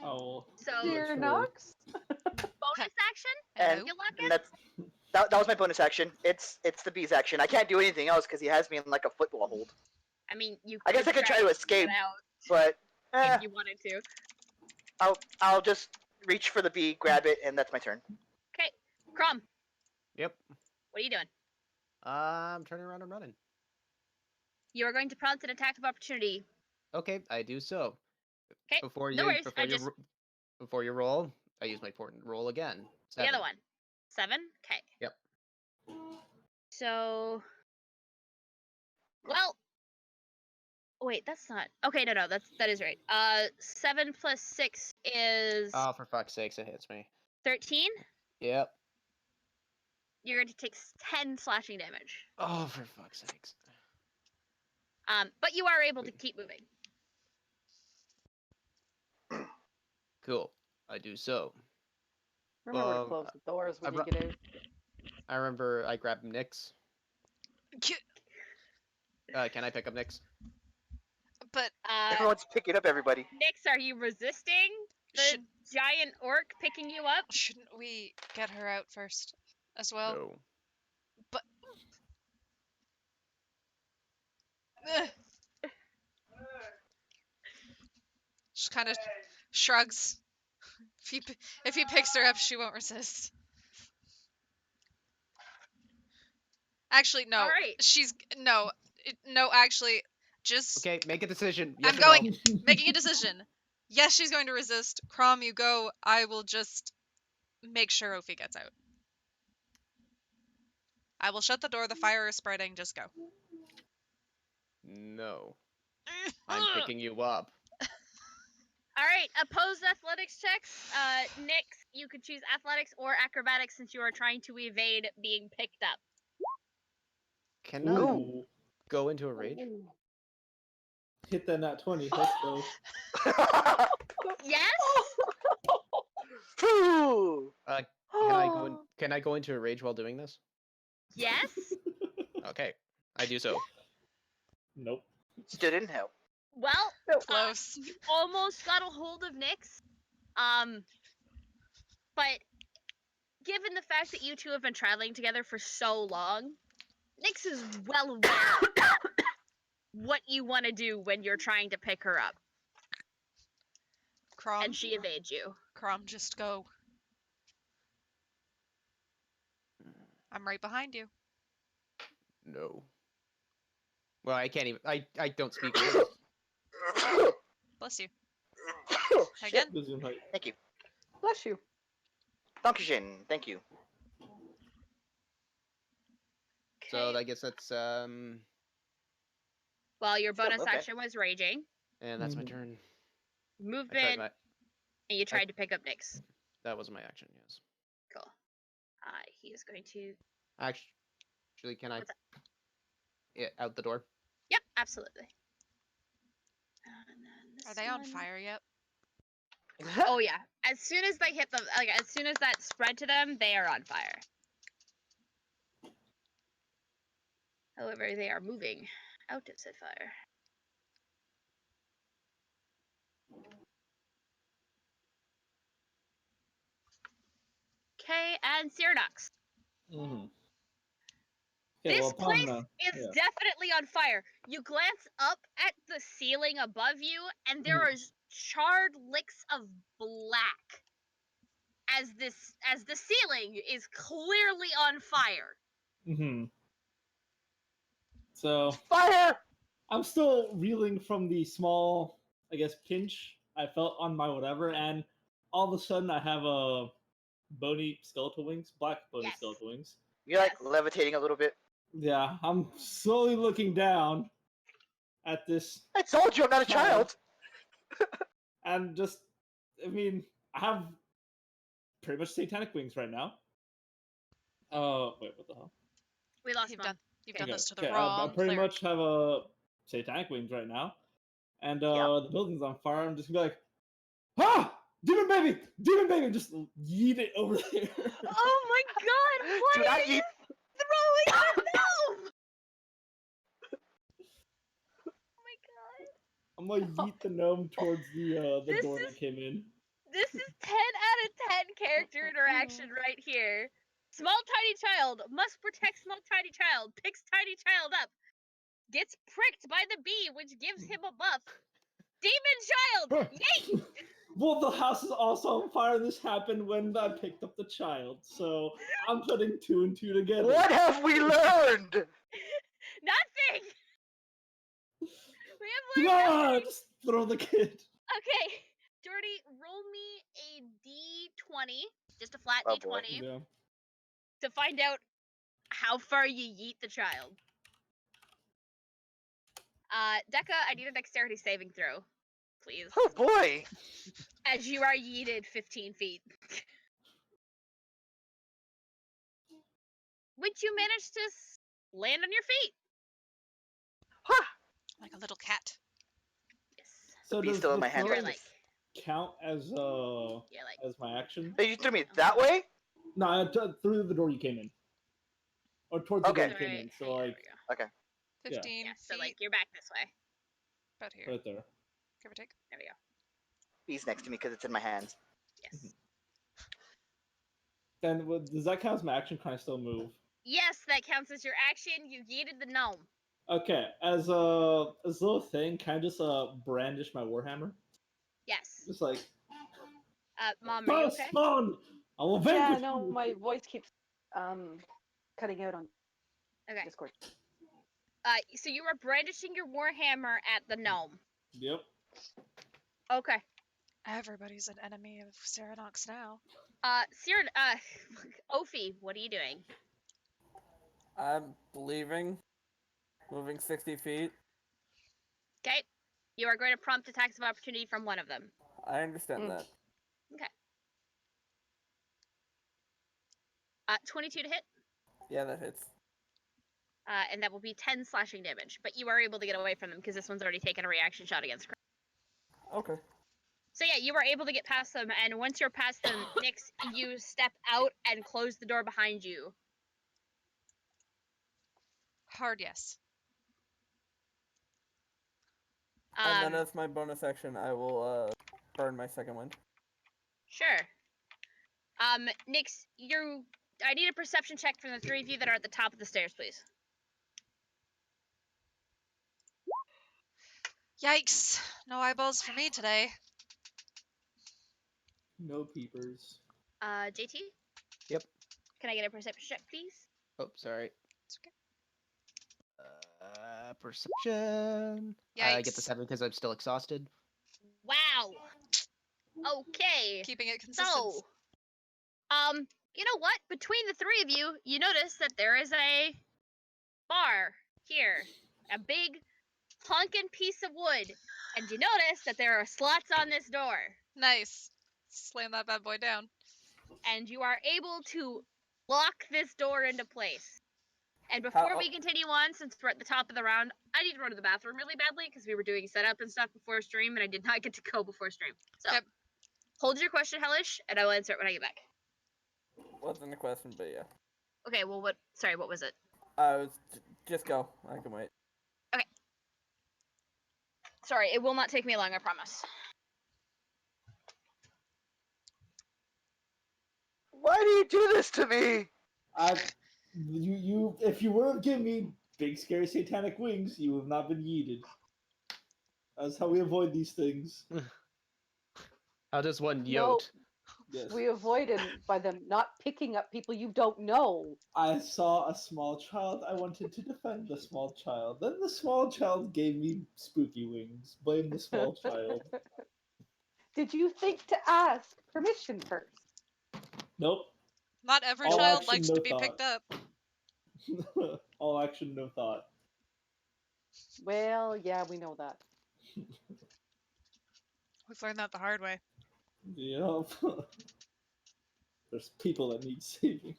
Oh. So Dear Sure. Nox? bonus action, And, you like and it? that was my bonus action. It's the bee's action. I can't do anything else because he has me in like a football hold. I mean, you. I guess I could try to get escape, out but if you wanted to. I'll just reach for the bee, grab it, and that's my turn. Okay, Crom, Yep. what are you doing? I'm turning around and running. You are going to prompt an attack of opportunity. Okay, I do so. Okay, Before no you worries, before I you just- ro- before you roll, I use my portent roll again. The other 7. one. 7. Okay. Yep. So. Well. Wait, that's not. Okay, no, that is right. 7 plus 6 is Oh, for fuck's sakes, it hits me. 13. Yep. You're going to take 10 slashing damage. Oh, for fuck's sakes. But you are able to keep moving. Cool. I do so. Remember to Um, close the doors when I you ru- get out. I remember I grabbed Nyx. Can I pick up Nyx? But Everyone's picking up everybody. Nyx, are you resisting the Should- giant orc picking you up? shouldn't we get her out first, as well? No. But Ugh. Just kind of shrugs. If he picks her up, she won't resist. Actually, no. All right. She's no, no. Actually, just Okay, make a decision. Yes I'm or going. No. Making a decision. Yes, she's going to resist. Crom, you go. I will just make sure Ophi gets out. I will shut the door. The fire is spreading. Just go. No. I'm picking you up. All right, opposed athletics checks. Nyx, you could choose athletics or acrobatics since you are trying to evade being picked up. Can I Ooh. go into a rage? Hit that nat 20. Let's go. Yes. Phew. Can I go into a rage while doing this? Yes. Okay, I do so. Nope. Still didn't help. Well, Close. you almost got a hold of Nyx. But given the fact that you two have been traveling together for so long, Nyx is well aware what you want to do when you're trying to pick her up, Crom, and she evades you. Crom, just go. I'm right behind you. No. Well, I can't even. I don't speak words. Bless you. Shit. Again? Gesundheit. Thank you. Bless you. Dankeschön. Thank you. So Okay. I guess that's Well, your Still bonus moving. action was raging, and that's my Mhm. turn. I tried movement, my. and you tried to pick up Nyx. That was my action. Yes. Cool. He is going to. Actually, can I? What's that? Yeah, out the door. Yep, absolutely. And then this Are they on one. fire yet? Oh yeah. As soon as they hit them, like as soon as that spread to them, they are on fire. However, they are moving out of said fire. Okay, and Cyranox. Mm-hmm. This place is yeah. definitely on fire. You glance up at the ceiling above you, and there are charred licks of black as the ceiling is clearly on fire. Mm-hmm. So Fire! I'm still reeling from the small, I guess, pinch I felt on my whatever, and all of a sudden I have a bony skeletal wings, black bony Yes. skeletal wings. You're like Yes. levitating a little bit. Yeah, I'm slowly looking down at this I told you I'm not a child. and just, I mean, I have pretty much satanic wings right now. Wait, what the hell? We lost You've Mom. done you've done Okay, this to the okay, I wrong pretty cleric. much have a satanic wings right now, and Yep. the building's on fire. I'm just gonna be like, ah, demon baby, just yeet it over there. Oh my god! Why Do not are you eat. throwing the gnome? Oh my god! I'm gonna yeet the gnome towards the This door is- that came in. This is 10 out of 10 character interaction right here. Small tiny child must protect small tiny child. Picks tiny child up. Gets pricked by the bee, which gives him a buff. Demon child! Yay! Well, the house is also on fire. This happened when I picked up the child, so I'm putting two and two together. What have we learned? Nothing! We have learned Ah, nothing! just throw the kid. Okay, Jordy, roll me a d20, just a flat Oh, d20, boy. Yeah. to find out how far you yeet the child. Decca, I need a dexterity saving throw, please. Oh boy. As you are yeeted 15 feet. Which you managed to land on your feet. Huh. Like a little cat. Yes. So Bee's does still in the my hand, You're throwing right? like, count as you're like, as my action? Hey, you threw me that way? No, through the door you came in, or towards the Okay. door you came sorry, in. So hang on, like there we go. 15 Yeah, feet. so like you're back this way. About here. right there. Give or take. There we go. Bee's next to me because it's in my hands. Yes. Then does that count as my action? Can I still move? Yes, that counts as your action. You yeeted the gnome. Okay, as a little thing, can I just brandish my warhammer? Yes. Just like Mom, are you okay? spawn! I will Yeah, vanquish no, you! my voice keeps cutting out on Okay. Discord. So you are brandishing your warhammer at the gnome. Yep. Okay. Everybody's an enemy of Cyranox now. Siren, Ophi, what are you doing? I'm leaving. Moving 60 feet. Okay. You are going to prompt attacks of opportunity from one of them. I understand that. Okay. 22 to hit. Yeah, that hits. And that will be 10 slashing damage. But you are able to get away from them because this one's already taken a reaction shot against Crit. Okay. So yeah, you were able to get past them, and once you're past them, Nyx, you step out and close the door behind you. Hard yes. And then as my bonus action, I will burn my second wind. Sure. Nyx, I need a perception check from the three of you that are at the top of the stairs, please. Yikes! No eyeballs for me today. No peepers. JT? Yep. Can I get a perception check, please? Oh, sorry. It's okay. Perception. I get the Yikes. 7 because I'm still exhausted. Wow. Okay. Keeping it consistent. So, you know what? Between the three of you, you notice that there is a bar here, a big honkin' piece of wood, and you notice that there are slots on this door, Nice. Slam that bad boy down. and you are able to lock this door into place. And before we continue on, since we're at the top of the round, I need to run to the bathroom really badly because we were doing setup and stuff before stream, and I did not get to go before stream. So, Okay. hold your question, Hellish, and I will answer it when I get back. Wasn't a question, but yeah. Okay, well, what? Sorry, what was it? I was just go. I can wait. Sorry, it will not take me long, I promise. Why do you do this to me? If you would have given me big scary satanic wings, you would have not been yeeted. That's how we avoid these things. How does one No, yote? Yes. we avoided by them not picking up people you don't know. I saw a small child. I wanted to defend the small child. Then the small child gave me spooky wings. Blame the small child. Did you think to ask permission first? Nope. Not every All child action, likes no to be thought. picked up. All action, no thought. Well, yeah, we know that. We've learned that the hard way. Yep. There's people that need saving.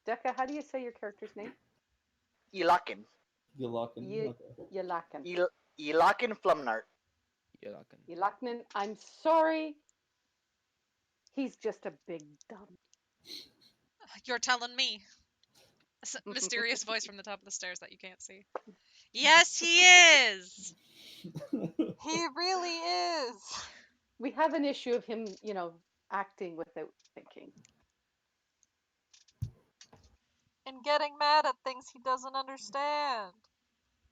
Decca, how do you say your character's name? Elakin. You lock in. Ye- Okay. Yelakin. Elakin Flumnart. Yelaknin, I'm sorry. He's just a big dumb. You're telling me. Mysterious voice from the top of the stairs that you can't see. Yes, he is. He really is. We have an issue of him, acting without thinking. And getting mad at things he doesn't understand.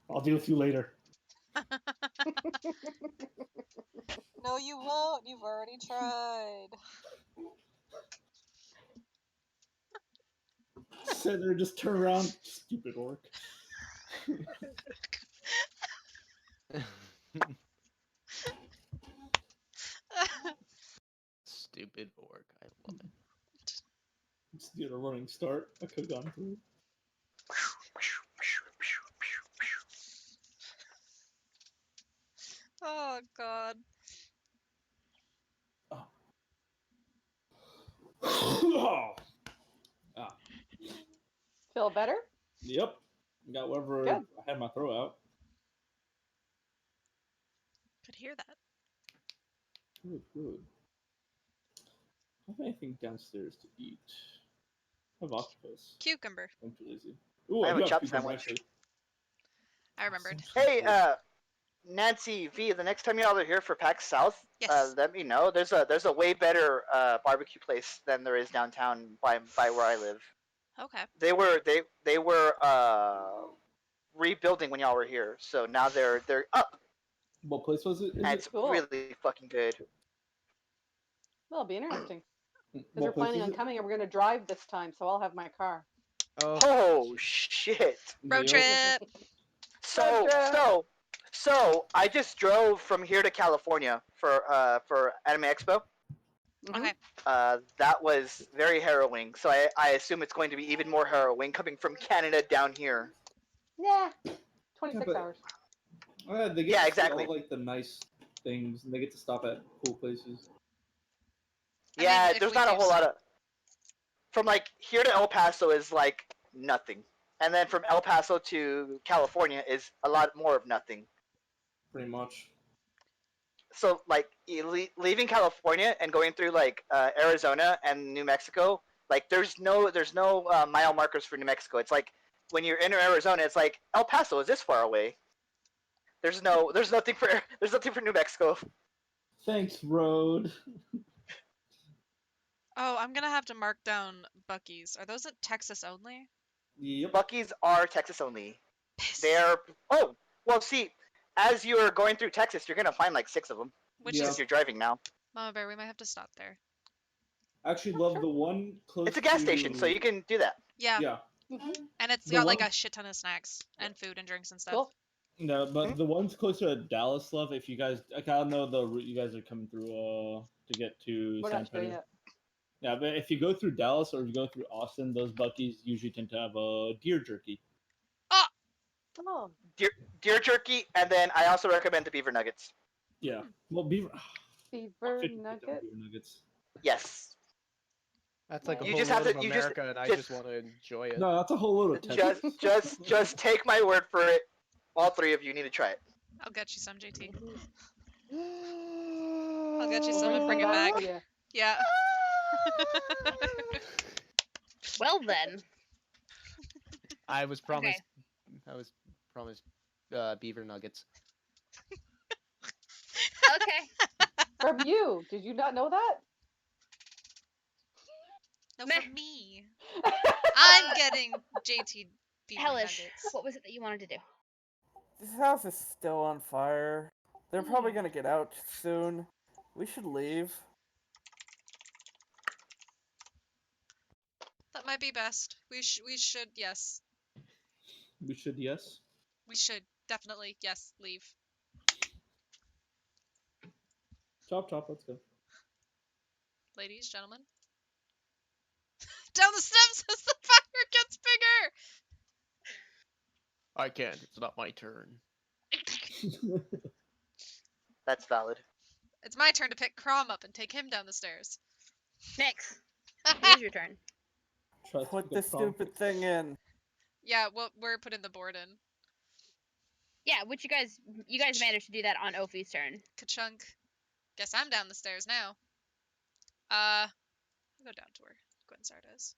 I'll deal with you later. No, you won't. You've already tried. Sit there, just turn around. Stupid orc. Stupid orc. I love it. Just get a running start. I could have gone through. Oh, God. Oh. Feel better? Yep. Got whatever Good. I had my throat out. Could hear that. Good, good. I have anything downstairs to eat. I have octopus. Cucumber. I'm too lazy. Ooh, I have do a chop cucumber, sandwich. actually. I remembered. Hey, Nancy V, the next time y'all are here for PAX South, Yes. let me know. There's a way better barbecue place than there is downtown by where I live. Okay. They were rebuilding when y'all were here, so now they're up, What place was it? and it's Cool. really fucking good. That'll be interesting. Because we're What place planning is on it? coming and we're going to drive this time, so I'll have my car. Oh, Oh shit! Road trip. So Road so I just drove from here to California for Anime Expo. Mhm. Okay. That was very harrowing. So I assume it's going to be even more harrowing coming from Canada down here. Yeah. 26 but- hours. They get Yeah, to exactly. see all like the nice things, and they get to stop at cool places. I Yeah, mean, if there's we not a do whole so. lot of. From like here to El Paso is like nothing, and then from El Paso to California is a lot more of nothing. Pretty much. So like leaving California and going through like Arizona and New Mexico, like there's no mile markers for New Mexico. It's like when you're in Arizona, it's like El Paso is this far away. There's nothing for New Mexico. Thanks, road. Oh, I'm gonna have to mark down Buc-ee's. Are those at Texas only? Yep. Buc-ee's are Texas only. Piss. They're see, as you're going through Texas, you're gonna find like 6 of them Which Yeah. because is you're driving now. Mama Bear. We might have to stop there. I actually love the one close It's a gas to... station, so you can do that. Yeah. Yeah. And it's The got like one- a shit ton of snacks and food and drinks and stuff. Cool. No, but the ones closer to Dallas, love. If you guys, I don't know the route you guys are coming through to get to We're San not sure Pedro. yet. Yeah, but if you go through Dallas or if you go through Austin, those Buckies usually tend to have a deer jerky. Oh, Deer jerky, and then I also recommend the beaver nuggets. Yeah. Well, beaver. beaver 50% nugget. beaver nuggets. Yes. That's like a You whole just have load to- of you just- America, and I just- just want to enjoy it. No, that's a whole load of Texas. Just take my word for it. All three of you need to try it. I'll get you some, JT. We'll I'll get you bring some and bring it back. to you. Yeah. Well then. I was promised. I was promised beaver nuggets. Okay. From you. Did you not know that? No, Meh. for me. I'm getting JT beaver Hellish, nuggets. what was it that you wanted to do? This house is still on fire. They're probably Hmm. gonna get out soon. We should leave. That might be best. We should, yes. We should, yes. We should definitely, yes, leave. Chop, chop, let's go. Ladies, gentlemen. Down the steps as the fire gets bigger! I can't. It's not my turn. That's valid. It's my turn to pick Crom up and take him down the stairs. Nix, it is your turn. Try to Put pick the up Crom. stupid thing in. Yeah, well, we're putting the board in. Yeah, which you guys managed to do that on Ophi's turn. Ka-chunk. Guess I'm down the stairs now. I'll go down to where Gwensard is.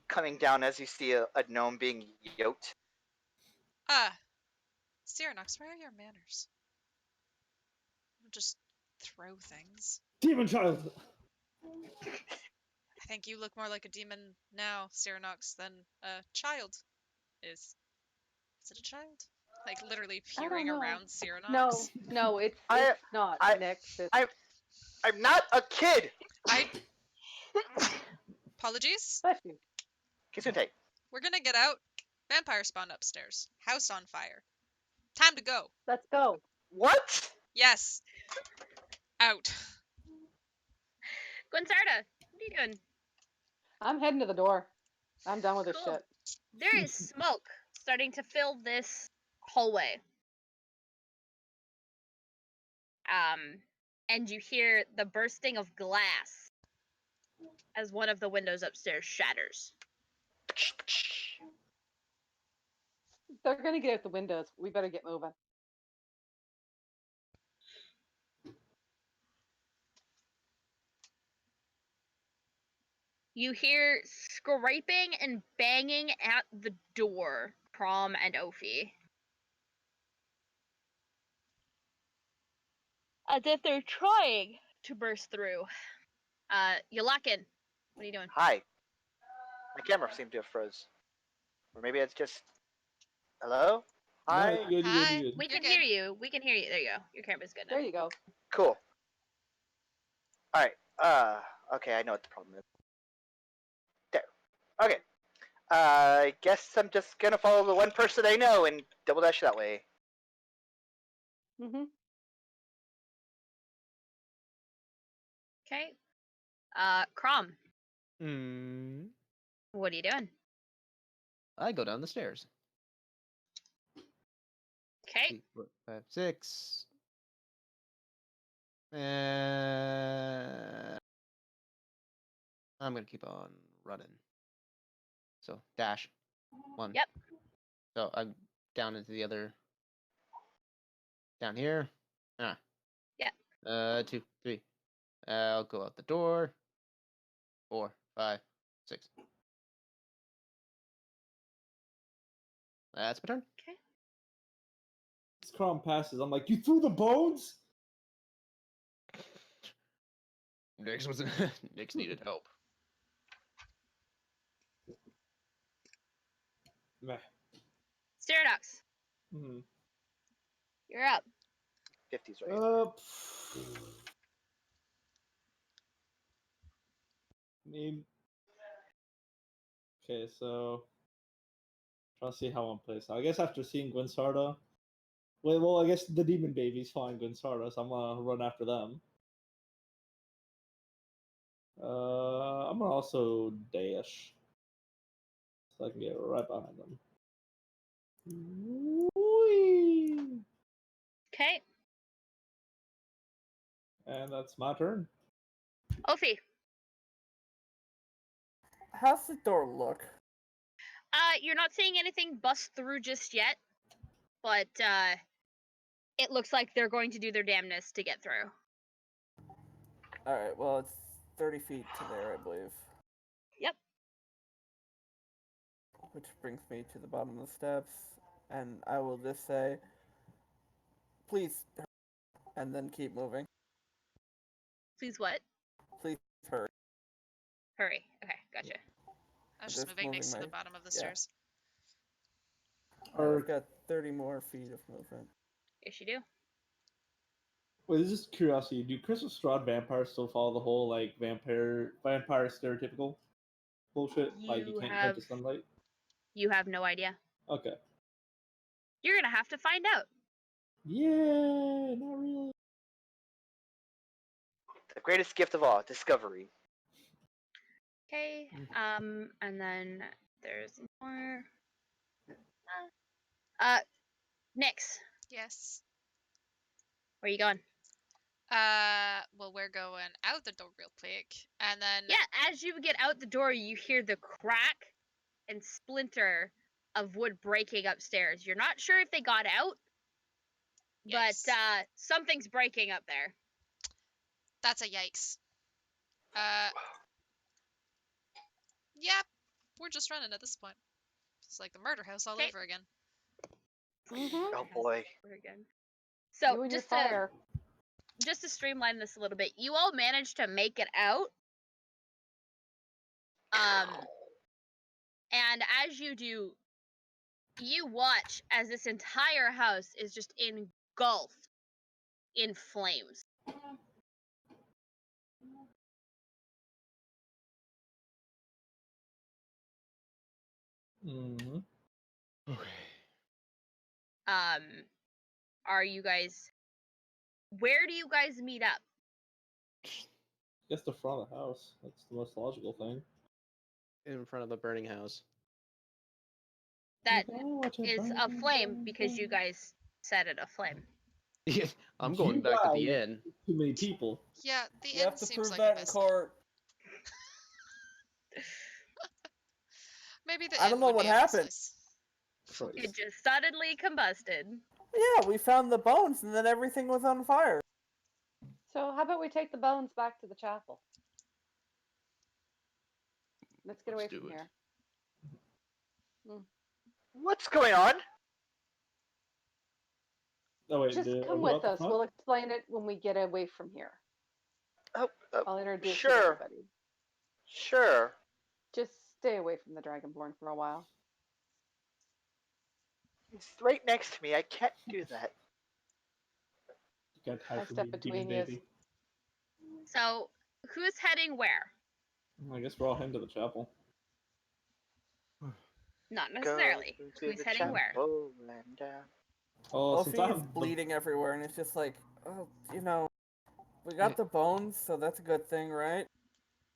Coming down as you see a gnome being yoked. Cyranox, where are your manners? Don't just throw things. Demon child! I think you look more like a demon now, Cyranox, than a child is. Is it a child? Like literally I don't peering know. around Cyranox? No, it's I- not, I- Nix. It's, I'm not a kid. Apologies. bless you. Kisute. We're gonna get out. Vampire spawned upstairs. House on fire. Time to go. Let's go. What? Yes. Out. Gwensarda, what are you doing? I'm heading to the door. I'm done with this Cool. shit. There is smoke starting to fill this hallway. And you hear the bursting of glass as one of the windows upstairs shatters. They're gonna get out the windows. We better get moving. You hear scraping and banging at the door, Prom and Ophi. As if they're trying to burst through. Yulakin, what are you doing? Hi. My camera seemed to have froze. Or maybe it's just. Hello? Hi? No, you good, you good, Hi. you good. We can You're hear good. you. We can hear you. There you go. Your camera's good now. There you go. Cool. Alright. Okay, I know what the problem is. There. Okay. I guess I'm just gonna follow the one person I know and double dash that way. Mm-hmm. Okay. Crom, Hmm. what are you doing? I go down the stairs. Okay. 3, 4, 5, 6. And I'm gonna keep on running. So dash. 1. Yep. So I'm down into the other. Down here. Ah. Yeah. 2, 3. I'll go out the door. 4, 5, 6. That's my turn. Okay. This Crom passes. I'm like, you threw the bones? Nix was Nix needed help. Meh. Styradox, Mm-hmm. you're up. 50s right. I mean, Okay, so trying to see how one plays. I guess after seeing Gwinsarda, well, I guess the demon baby's following Gwinsarda, so I'm gonna run after them. I'm gonna also dash, so I can get right behind them. Whee! Okay, And that's my turn. Ophi. How's the door look? You're not seeing anything bust through just yet, but it looks like they're going to do their damnness to get through. Alright, well, it's 30 feet to there, I believe. Yep. Which brings me to the bottom of the steps, and I will just say, please, hurry," and then keep moving. Please what? Please hurry. Hurry. Okay, gotcha. I was Just just moving next to moving the my- bottom of the yeah. stairs. Alright, I've got 30 more feet of movement. Yes, you do. Wait, this is curiosity. Do Crystal Strahd vampires still follow the whole like vampire stereotypical bullshit? Like you You can't go have into sunlight. you have no idea. Okay. You're gonna have to find out. Yeah, not really. The greatest gift of all, discovery. Okay. And then there's more. Nyx, Yes. where you going? Well, we're going out the door real quick, and then Yeah, as you get out the door, you hear the crack and splinter of wood breaking upstairs. You're not sure if they got out, but Yikes. something's breaking up there. That's a yikes. Yep, we're just running at this point. It's like the murder house all Okay. over again. Mm-hmm. Oh boy. Again. So You and your just to fire. streamline this a little bit, you all managed to make it out. And as you do, you watch as this entire house is just engulfed in flames. Mm-hmm. Okay. Are you guys? Where do you guys meet up? Guess the front of the house. That's the most logical thing. In front of the burning house. That Okay, watch it is burn, a burn, flame burn, because you burn. guys set it aflame. Yeah, I'm You going back to the guys- inn. Too many people. Yeah, the You inn have to seems prove like a that in best. court. Maybe the I inn don't know would what be a nice happened. place. It Christ. just suddenly combusted. Yeah, we found the bones, and then everything was on fire. So how about we take the bones back to the chapel? Let's get away Let's from do it. here. What's going on? Oh wait, Just are come we out with the us. front? We'll explain it when we get away from here. Oh, I'll introduce you to sure, everybody. sure. Just stay away from the Dragonborn for a while. It's right next to me. I can't do that. You can't hide I'll from step me, demon between yous. baby. So, who's heading where? I guess we're all heading to the chapel. Not Go necessarily. to Who's the heading where? chapel and Oh, since I Ophi have is the bleeding everywhere, and it's just like, oh, we got the bones, so that's a good thing, right?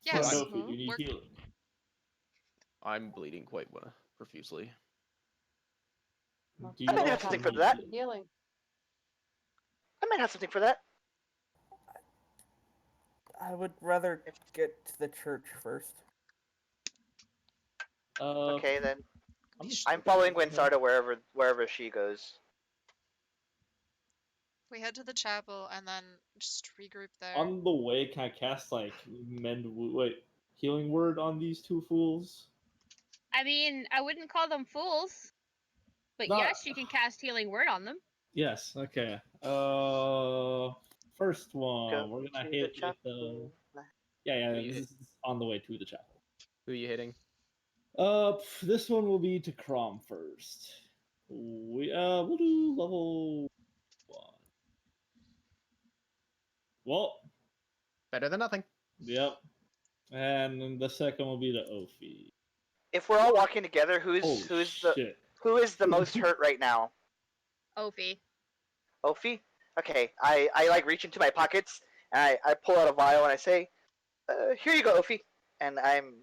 Yes. no food, you need We're- healing. I'm bleeding quite profusely. Well, Do I you might have also something for need that. healing? Healing. I might have something for that. I would rather get to the church first. Okay, then. I'm, I'm following Gwinsarda wherever she goes. We head to the chapel and then just regroup there. On the way, can I cast like healing word on these two fools? I mean, I wouldn't call them fools, but Not- yes, you can cast healing word on them. Yes. Okay. First one, Go we're gonna to hit the with the. chapel. Yeah, Who you this is on the way to the chapel. Who are you hitting? This one will be to Crom first. We'll do level 1. Well, Better than nothing. yep. And then the second will be to Ophi. if we're all walking together, Oh shit! who is the most hurt right now? Ophi. Ophi? Okay, I like reach into my pockets and I pull out a vial and I say, here you go, Ophi. And I'm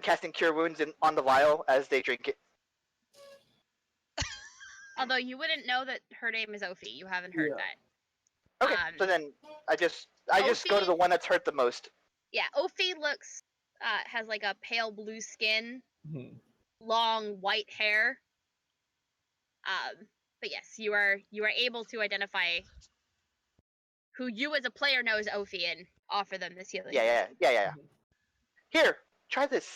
casting Cure Wounds on the vial as they drink it. Although you wouldn't know that her name is Ophi. You haven't heard Yeah. that. Okay, so then I just go to the Ophi- one that's hurt the most. Yeah, Ophi looks has like a pale blue skin, Hmm. long white hair. But yes, you are able to identify who you as a player know as Ophi and offer them this healing. Yeah. Here, try this.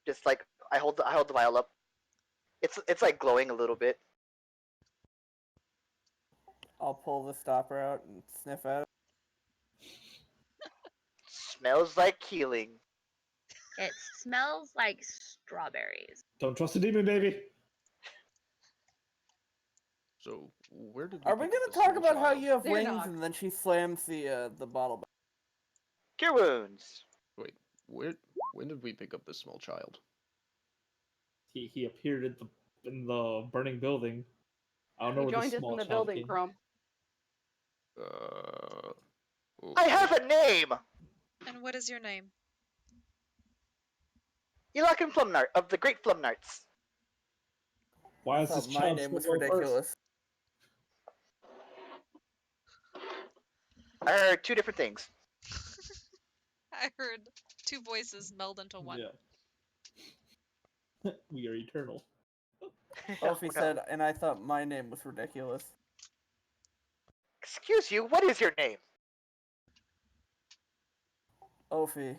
Just like I hold the vial up. It's like glowing a little bit. I'll pull the stopper out and sniff at it. Smells like healing. It smells like strawberries. Don't trust the demon, baby. So where did Are we pick up gonna this talk little about how child? you have They're wings not. and then she slams the bottle back? Cure Wounds. Wait, when did we pick up this small child? He appeared in the burning building. I don't know He where the joined us small in the child building, came. Chrome. I have a name. And what is your name? Elakin Flumnart of the Great Flumnarts. Why I is this thought my child name so was well versed? ridiculous. I heard two different things. I heard two voices meld into one. Yeah. We are eternal. Ophi no. said, and I thought my name was ridiculous. Excuse you, what is your name? Ophi.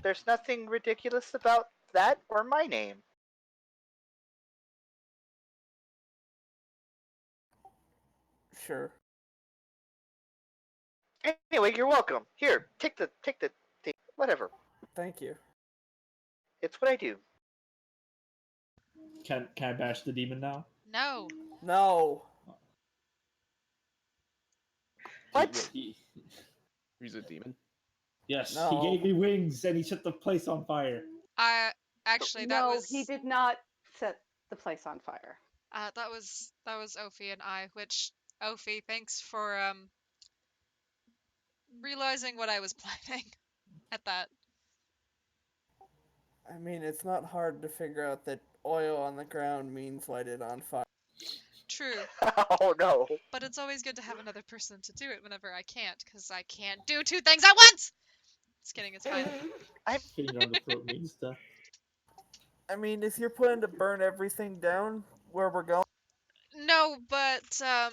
There's nothing ridiculous about that or my name. Sure. Anyway, you're welcome. Here, take the thing. Whatever. Thank you. It's what I do. Can I bash the demon now? No. No. What? He's a demon. Yes, No. he gave me wings and he set the place on fire. Actually, No, he did not set the place on fire. that was Ophi and I. Which Ophi, thanks for realizing what I was planning at that. I mean, it's not hard to figure out that oil on the ground means light it on fire. True, Oh no. but it's always good to have another person to do it whenever I can't, because I can't do two things at once. Just kidding, it's fine. Finger on the throat means death. I mean, is your plan to burn everything down where we're going? No, but I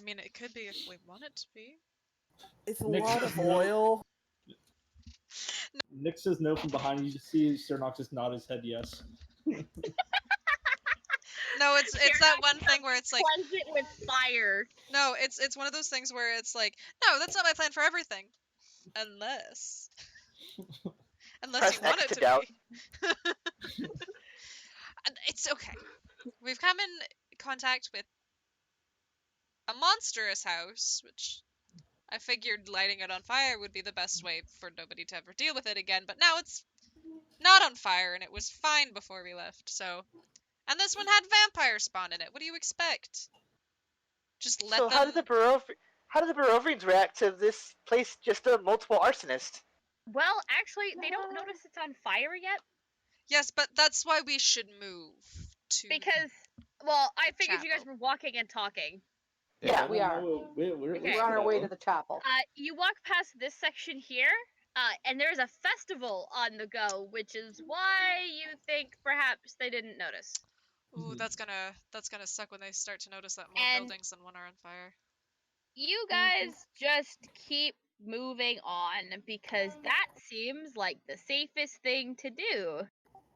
mean, it could be if we want it to be. It's a Nick lot says of no. oil. Nick says no from behind. You just see Sir Nox just nod his head yes. No, it's that one thing where it's like, Cleanse it with fire. no, it's one of those things where it's like, no, that's not my plan for everything, unless Press you want X it to to doubt. be. And it's okay. We've come in contact with a monstrous house, which I figured lighting it on fire would be the best way for nobody to ever deal with it again, but now it's not on fire, and it was fine before we left, so... And this one had vampire spawn in it. What do you expect? Just let So them... how did the Barovians react to this place just a multiple arsonist? Well, actually, they don't notice it's on fire yet Yes, but that's why we should move to... because, well, I figured you guys Chapel. were walking and talking. Yeah, we are. We're Okay. We're on our way to the chapel. You walk past this section here, and there's a festival on the go, which is why you think perhaps they didn't notice. Ooh, that's gonna suck when they start to notice that more And- buildings than one are on fire. You guys just keep moving on because that seems like the safest thing to do.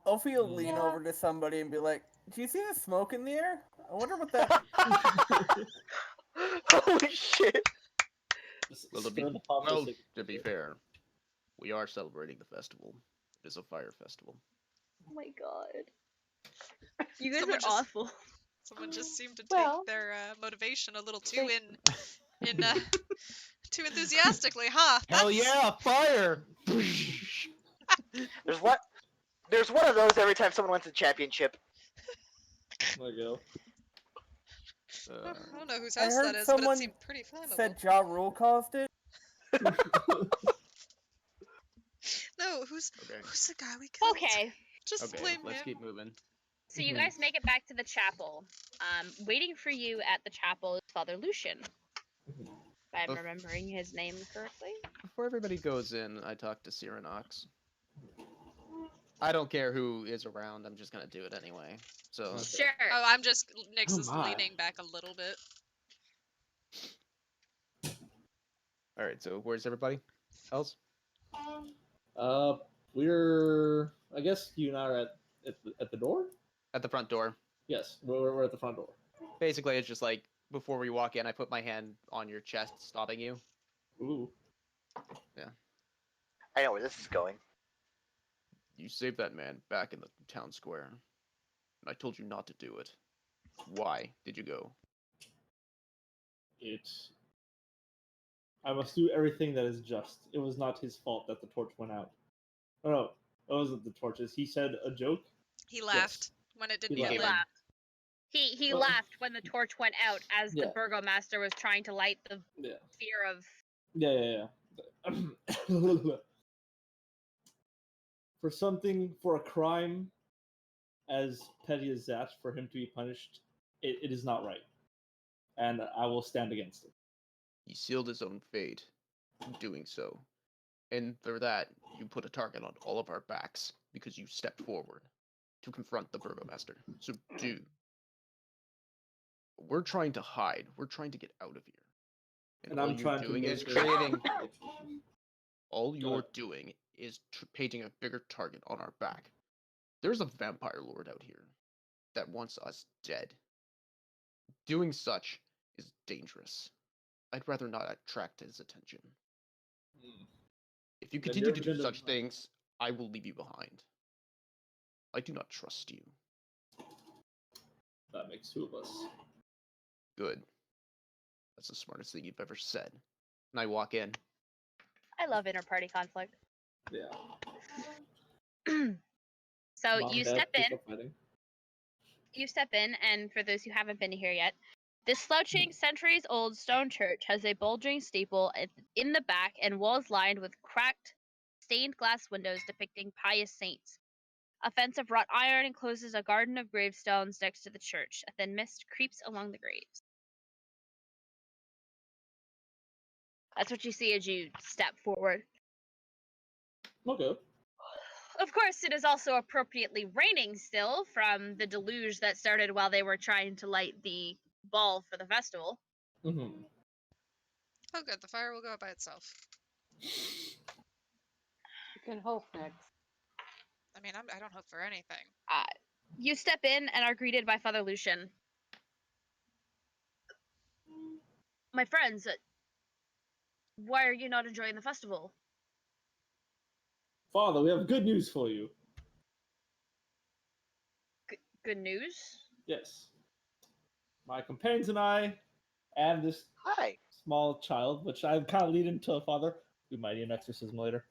Ophi will lean Yeah. over to somebody and be like, "Do you see the smoke in the air? I wonder what that." Holy shit! Well, to be fair, we are celebrating the festival. It is a fire festival. Oh my god. You guys Someone are just- awful. Someone just seemed to take Well- their motivation a little too Too enthusiastically, huh? Hell That's- yeah, fire! There's one. There's one of those every time someone wins a championship. There you go. I don't know whose I house heard that is, but it someone seemed pretty flammable. said Ja Rule caused it. No, who's Okay. the guy we killed? Okay, Just Okay, blame let's him. keep moving. so you Mhm. guys make it back to the chapel. Waiting for you at the chapel is Father Lucian. If I'm Of- remembering his name correctly. Before everybody goes in, I talk to Cyranox. I don't care who is around, I'm just gonna do it anyway. So, Okay. Sure. Oh, I'm just Nyx Oh is my. leaning back a little bit. alright, so where's everybody else? We're. I guess you and I are at the door. At the front door. Yes, we're at the front door. Basically, it's just like, before we walk in, I put my hand on your chest, stopping you. Ooh. I know where this is going. You saved that man back in the town square. And I told you not to do it. Why did you go? It's. I must do everything that is just. It was not his fault that the torch went out. Oh, no, it wasn't the torches. He said a joke. He laughed when it didn't He get He lit. laughed. He Well- laughed when the torch went out as the Yeah. burgomaster was trying to light the Yeah. fear of. Yeah. For a crime as petty as that, for him to be punished, it is not right. And I will stand against it. He sealed his own fate in doing so. And for that, you put a target on all of our backs because you stepped forward to confront the burgomaster. So, dude, we're trying to hide. We're trying to get out of here. And all I'm you're trying to doing make is it- creating. Go All you're ahead. doing is painting a bigger target on our back. There's a vampire lord out here that wants us dead. Doing such is dangerous. I'd rather not attract his attention. If you Then continue you're to do gonna- such things, I will leave you behind. I do not trust you. That makes two of us. Good. That's the smartest thing you've ever said. And I walk in. I love inter-party conflict. Yeah. So Mom, you Dad, step please in. stop fighting. You step in, and for those who haven't been here yet, this slouching, centuries-old stone church has a bulging steeple in the back and walls lined with cracked, stained glass windows depicting pious saints. A fence of wrought iron encloses a garden of gravestones next to the church. A thin mist creeps along the graves. That's what you see as you step forward. Okay. Of course, it is also appropriately raining still from the deluge that started while they were trying to light the ball for the festival. Mm-hmm. Oh, good. The fire will go out by itself. You can hope next. I mean, I don't hope for anything. You step in and are greeted by Father Lucian. My friends, why are you not enjoying the festival? Father, we have good news for you. Good news? Yes. My companions and I, and this Hi. small child, which I kind of lead into Father. We might need an exorcism later.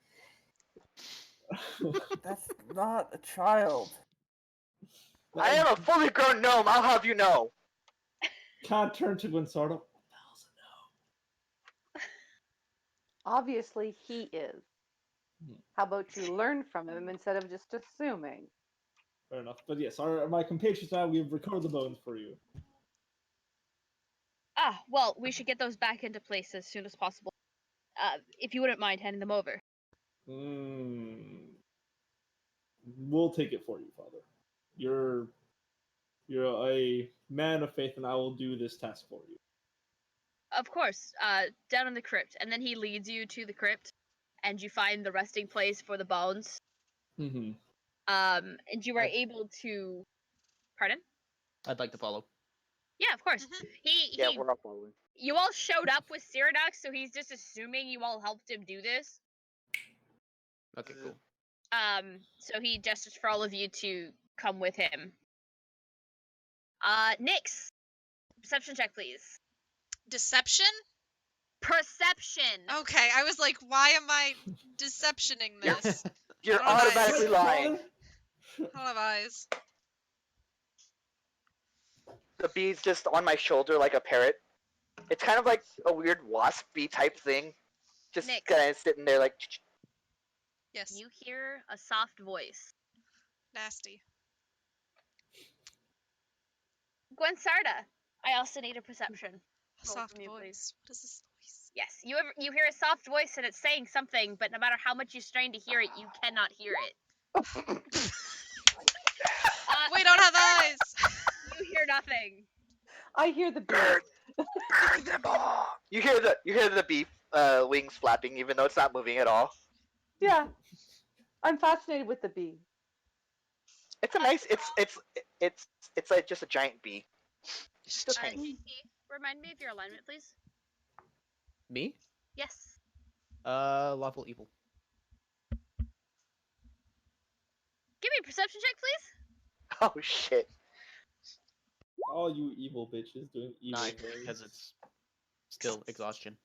That's not a child. I am a fully grown gnome. I'll have you know. Can't turn to Gwinsardo. Obviously, he is. Hmm. How about you learn from him instead of just assuming? Fair enough. But yes, my compatriots and I, we've recovered the bones for you. Well, we should get those back into place as soon as possible. If you wouldn't mind handing them over. We'll take it for you, Father. You're a man of faith, and I will do this task for you. Of course, down in the crypt. And then he leads you to the crypt, and you find the resting place for the bones. Mm-hmm. And you are able to... Pardon? I'd like to follow. Yeah, of course. Yeah, we're not following. You all showed up with Cyranox, so he's just assuming you all helped him do this. Okay, cool. So he gestures for all of you to come with him. Nyx, perception check, please. Deception? Perception. Okay, I was like, why am I deceptioning You're- this? You're I don't have automatically eyes. lying. I don't have eyes. The bee's just on my shoulder like a parrot. It's kind of like a weird wasp bee type thing. Just Nick. kind of sitting there like. Yes. You hear a soft voice. Nasty. Gwen Sarda, I also need a perception. Roll Soft from you, voice. please. What is this voice? Yes, you hear a soft voice and it's saying something, but no matter how much you strain to hear it, you cannot hear it. We don't have eyes. You hear nothing. I hear the bee. Burn them all. You hear the bee wings flapping, even though it's not moving at all. Yeah. I'm fascinated with the bee. It's a nice. It's like just a giant bee. Still tiny. JT, remind me of your alignment, please. Me? Yes. Lawful evil. Give me a perception check, please. Oh shit. All you evil bitches doing evil 9, things. because it's still exhaustion.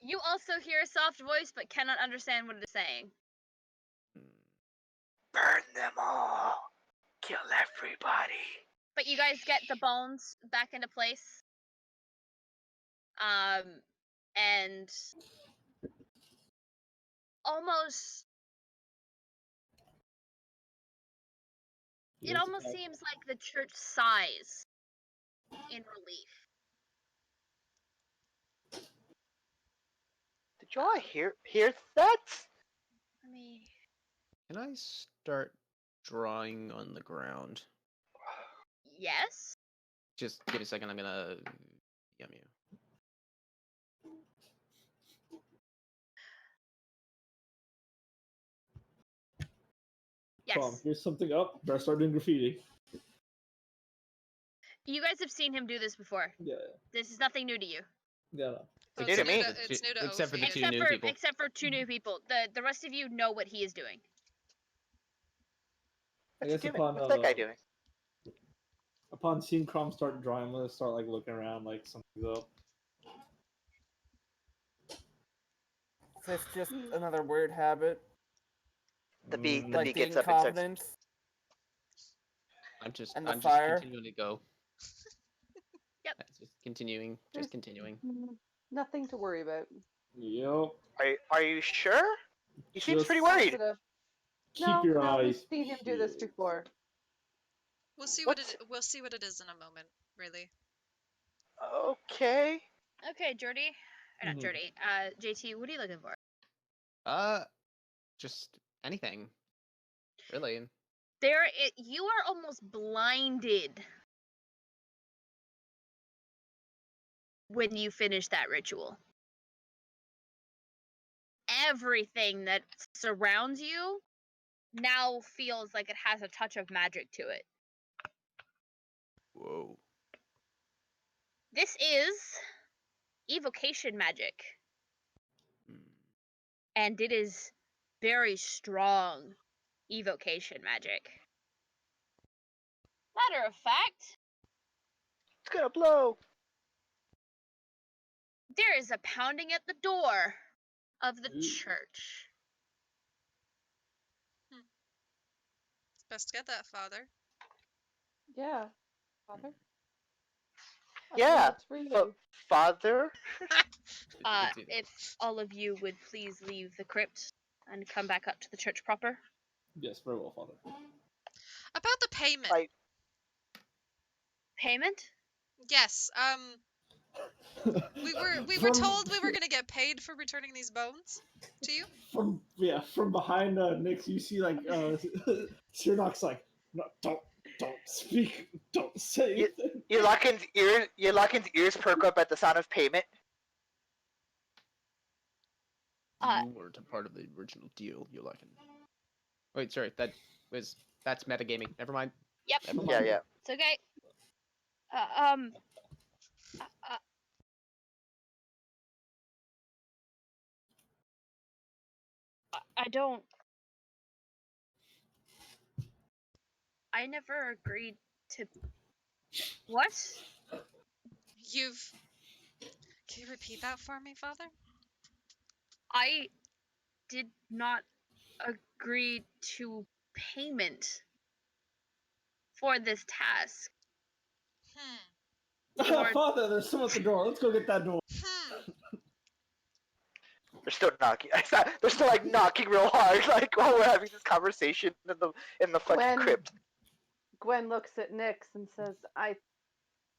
You also hear a soft voice, but cannot understand what it is saying. Burn them all. Kill everybody. But you guys get the bones back into place. And almost it Here's almost the- seems like the church sighs in relief. Did y'all hear that? Let me. Can I start drawing on the ground? Yes. Just give me a second. I'm gonna yum you. Yes. Tom, here's something up. Better start doing graffiti. You guys have seen him do this before. Yeah, This is nothing new to you. yeah. No. Oh, New to me. It's new to Except for the Ophi. two new people. Except for two new people. The rest of you know what he is doing. I What's, guess what's that guy doing? upon seeing Crom start drawing, I'm gonna start like looking around like something's up. Is this just another weird habit? The bee Like the gets up and starts. incompetence? I'm just And the I'm fire? just continuing to go. Yep. Just continuing. There's- Just continuing. Nothing to worry about. Yep. Are you sure? He seems pretty Just worried. Positive. Keep No, your no, we've eyes seen him do this peeled. before. We'll see What's- we'll see what it is in a moment, really. Okay. Okay, Jordy. Or not Mhm. Jordy. JT, what are you looking for? Just anything. Really. You are almost blinded when you finish that ritual. Everything that surrounds you now feels like it has a touch of magic to it. Whoa. This is evocation magic, Hmm. and it is very strong evocation magic. Matter of fact, It's gonna blow. there is a pounding at the door of the Ooh. church. It's best to get that, Father. Yeah. Father? I Yeah, believe it's for you. Father. If all of you would please leave the crypt and come back up to the church proper. Yes, very well, Father. About the payment. I- Payment? Yes. We were told we were gonna get paid for returning these bones to you. from behind Nix, you see like Sirnock's like, no, don't speak, don't say You- anything. Larkin's ears perk up at the sound of payment. Uh, You weren't a part of the original deal, you like. Wait, sorry. That's metagaming. Never mind. Yep, Never Yeah, mind. yeah. it's okay. I don't. I never agreed to. What? Can you repeat that for me, Father? I did not agree to payment for this task. Or- Father, there's someone at the door. Let's go get that door. They're still knocking. They're still like knocking real hard, like while we're having this conversation in the fucking Gwen, crypt. Gwen looks at Nyx and says, I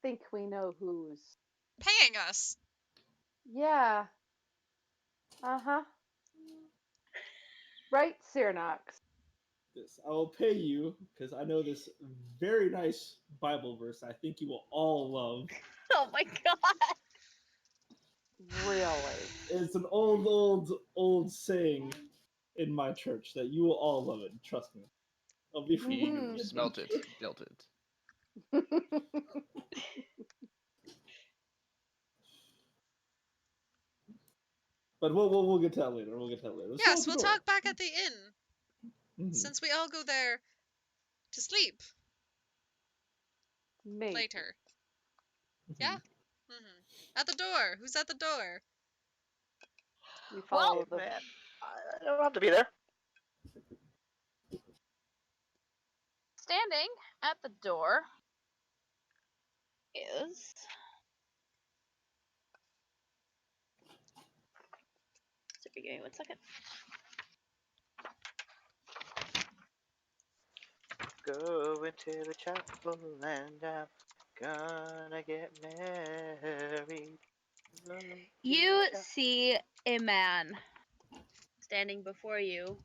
think we know who's. Paying us. Yeah. Uh-huh. Right, Cyrnox? This I will pay you because I know this very nice Bible verse. I think you will all love. Oh my god. Really? It's an old saying in my church that you will all love it. Trust me. I'll be He Mhm. who smelt it, dealt it. But we'll get to that later. We'll get to that later. Let's go Yes, out the we'll door. talk back at the inn, Mhm. since we all go there to sleep Maybe. later. Mhm. Yeah? At the door. Who's at the door? We follow Hey, the. man, I don't have to be there. Standing at the door is give me 1 second. Go into the chapel and I'm gonna get married. You see a man standing before you.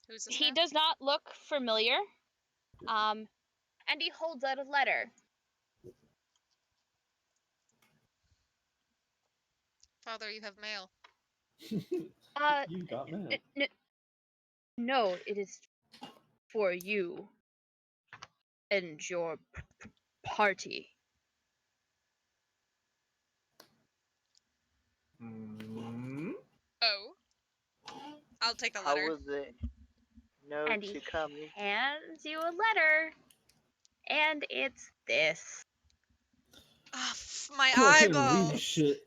Who's this He man? does not look familiar. And he holds out a letter. Father, you have mail. You got mad. No, it is for you and your party. Mm. Oh. I'll take the How letter. was it? No And to he come. hands you a letter. And it's this. Ah, my Fucking read eyeballs. shit.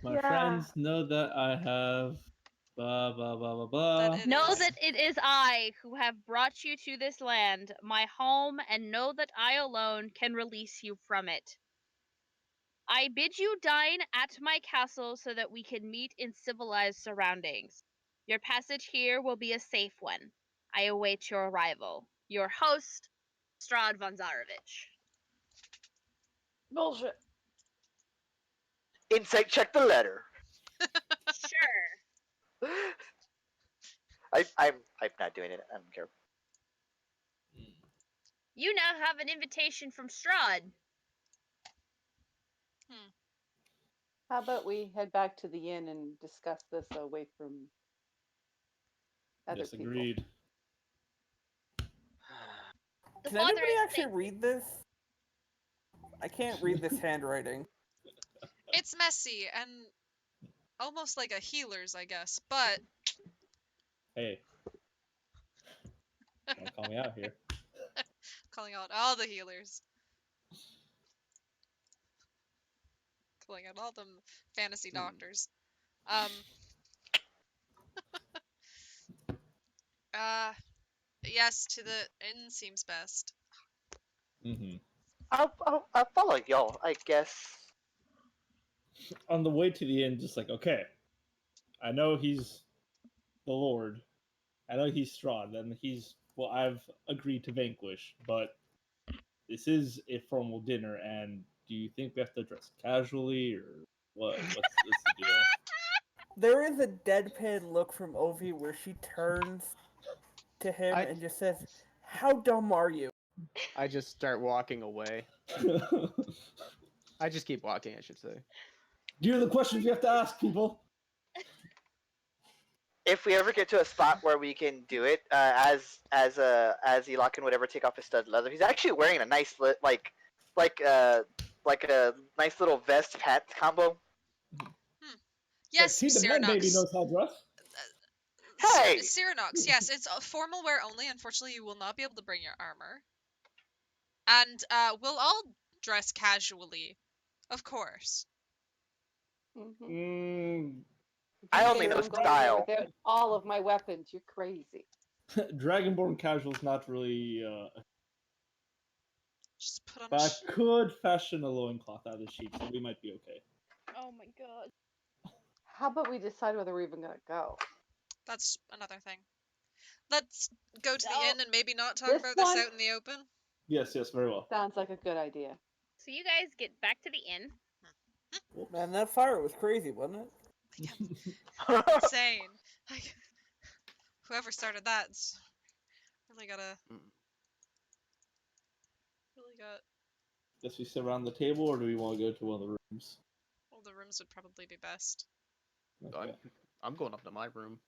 My Yeah. friends know that I have blah blah blah blah blah. That it Know is. that it is I who have brought you to this land, my home, and know that I alone can release you from it. I bid you dine at my castle so that we can meet in civilized surroundings. Your passage here will be a safe one. I await your arrival. Your host, Strahd von Zarovich. Bullshit. Insight check the letter. Sure. I'm not doing it. I don't care. You now have an invitation from Strahd. How about we head back to the inn and discuss this away from other Yes, people? agreed. The Can father anybody is actually read this? I can't read this handwriting. It's messy and almost like a healer's, I guess. But Hey, don't call me out here. calling out all the healers. Calling out all the fantasy doctors. Yes, to the inn seems best. Mm-hmm. I'll follow y'all, I guess. On the way to the end, just like, okay, I know he's the Lord. I know he's Strahd, and he's well, I've agreed to vanquish, but this is a formal dinner, and do you think we have to dress casually or what? What's the deal? There is a deadpan look from Ovi where she turns to him I- and just says, "How dumb are you?" I just start walking away. I just keep walking, I should say. These are the questions you have to ask people. If we ever get to a spot where we can do it, as Elakin would ever take off his stud leather, he's actually wearing a nice like a nice little vest pants combo. Yes, See, the man baby Cyranox. knows how to dress. Hey! Cyranox, yes, it's formal wear only. Unfortunately, you will not be able to bring your armor. And we'll all dress casually. Of course. I only know I'm going there style. without all of my weapons. You're crazy. Dragonborn casual's not really. Just put on a But I could fashion a loincloth out of sheep, so we might be okay. Oh my god. How about we decide whether we're even going to go? That's another thing. Let's go to the So- inn and maybe not talk This about this one- out in the open. Yes, very well. Sounds like a good idea. So you guys get back to the inn. Man, that fire was crazy, wasn't it? Insane. Like, whoever started that's really gotta. Mm. Really got. Guess we sit around the table, or do we want to go to one of the rooms? Well, the rooms would probably be best. Okay. I'm going up to my room.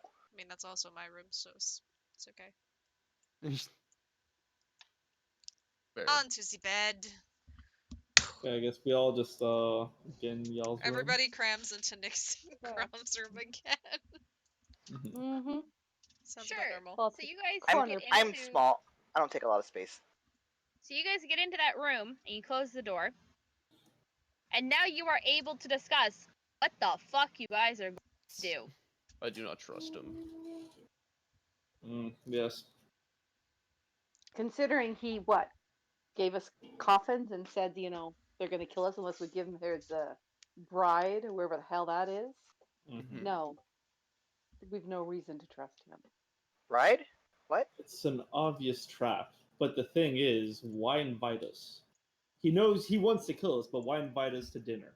I mean, that's also my room, so it's okay. Fair. Onto the bed. Okay, I guess we all just get in y'all's room. Everybody crams into Nick's and Yeah. Crom's room again. Mm-hmm. Sounds Sure. about normal. Well, So you guys I'm get I'm into. small. I don't take a lot of space. So you guys get into that room and you close the door. And now you are able to discuss what the fuck you guys are going to do. I do not trust him. Yes. Considering he, what, gave us coffins and said, they're going to kill us unless we give him his bride, or wherever the hell that is. Mhm. No. We've no reason to trust him. Right? What? It's an obvious trap. But the thing is, why invite us? He knows he wants to kill us, but why invite us to dinner?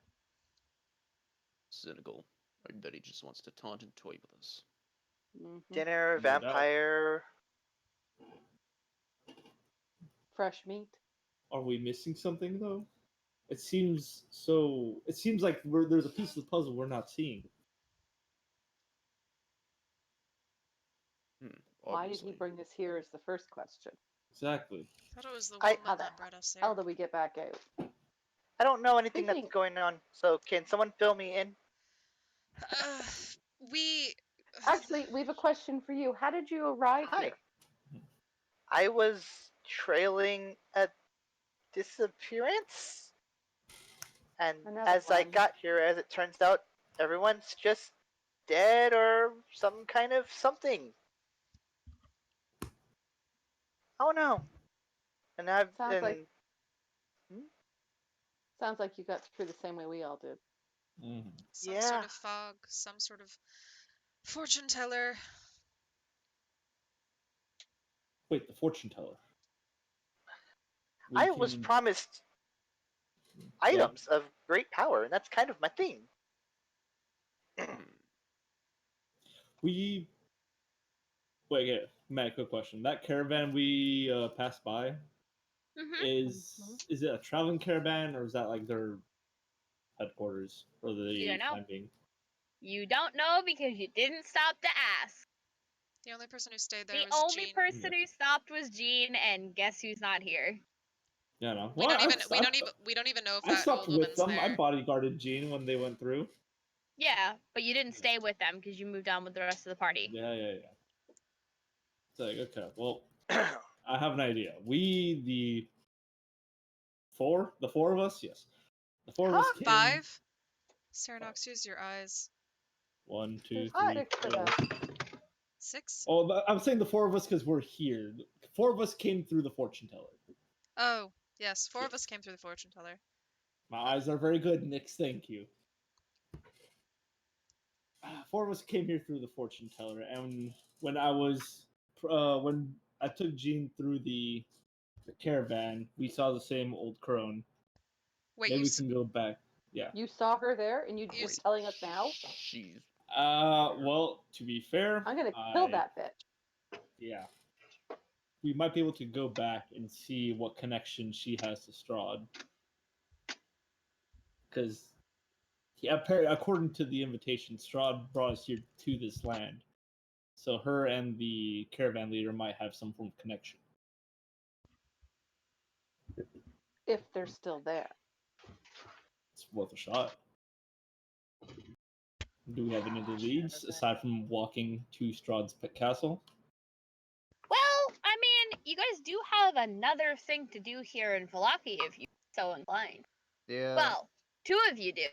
Cynical. I bet he just wants to taunt and toy with us. Mm-hmm. Dinner, No doubt. vampire. Fresh meat. Are we missing something though? It seems like there's a piece of the puzzle we're not seeing. Why did Obviously. he bring us here is the first question. Exactly. I thought it was the I- woman that brought us How there. do we get back out? I don't know anything Speaking- that's going on. So can someone fill me in? We. Actually, we have a question for you. How did you arrive Hi. here? I was trailing a disappearance, and Another as I one. got here, as it turns out, everyone's just dead or some kind of something. Oh no! And I've Sounds been. like- Sounds like you got through the same way we all did. Some Yeah. sort of fog, some sort of fortune teller. Wait, the fortune teller. I was promised items of great power, and that's kind of my theme. We. Wait, okay, Matt, quick question. That caravan we passed by Mm-hmm. is it a traveling caravan or is that like their headquarters for the You don't know. time being? You don't know because you didn't stop to ask. The only person who stayed there The was only Jean. person who stopped was Jean, and guess who's not here? Yeah, no. We Well, don't even know if I that stopped old with woman's them. I there. bodyguarded Jean when they went through. Yeah, but you didn't stay with them because you moved on with the rest of the party. Yeah. It's like, okay, well, I have an idea. The four of us, yes. The four of us came. 5? Serenox, use your eyes. 1, 2, Hi, 3, for 4. that. 6? Oh, but I'm saying the four of us because we're here. The four of us came through the fortune teller. Oh, yes. 4 of Yes. us came through the fortune teller. My eyes are very good, Nix. Thank you. 4 of us came here through the fortune teller, and when I took Jean through the caravan, we saw the same old crone. Wait, Maybe you we can go back. Yeah. You saw her there, and you're just telling us now? She's Well, to be fair, I'm gonna kill that bitch. Yeah. We might be able to go back and see what connection she has to Strahd. Because, according to the invitation, Strahd brought us here to this land. So her and the caravan leader might have some form of connection. If they're still there. It's worth a shot. Do we have any other leads aside from walking to Strahd's pet castle? Well, I mean, you guys do have another thing to do here in Valaki if you're so inclined. Yeah. Well, 2 of you do.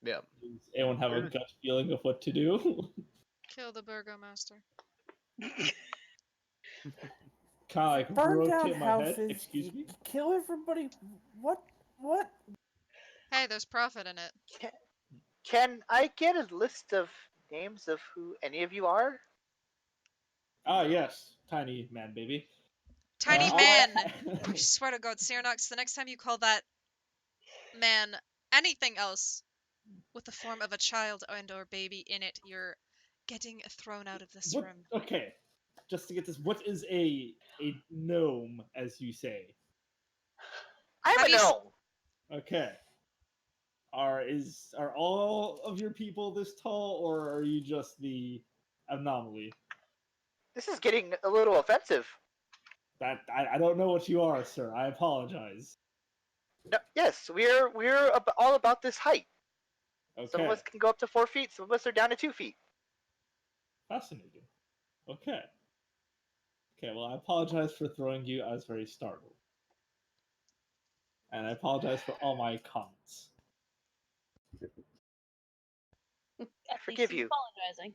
Yeah. Does anyone have a gut feeling of what to do? Kill the burgomaster. Kind of like Burn down rotate my head. houses. Excuse you me. kill everybody. What? Hey, there's profit in it. Can I get a list of names of who any of you are? Ah, yes, tiny man, baby. Tiny Uh, man! I- I swear to God, Cyanox, the next time you call that man anything else with the form of a child and or baby in it, you're getting thrown out of this What? room. Okay, just to get this, what is a gnome, as you say? I'm Have a you s- gnome. Okay. Are all of your people this tall, or are you just the anomaly? This is getting a little offensive. That I don't know what you are, sir. I apologize. No, yes, we're all about this height. Some of Okay, us can go up to 4 feet. Some of us are down to 2 feet. fascinating. Okay. Okay, well, I apologize for throwing you. I was very startled. And I apologize for all my comments. I forgive you. Apologizing.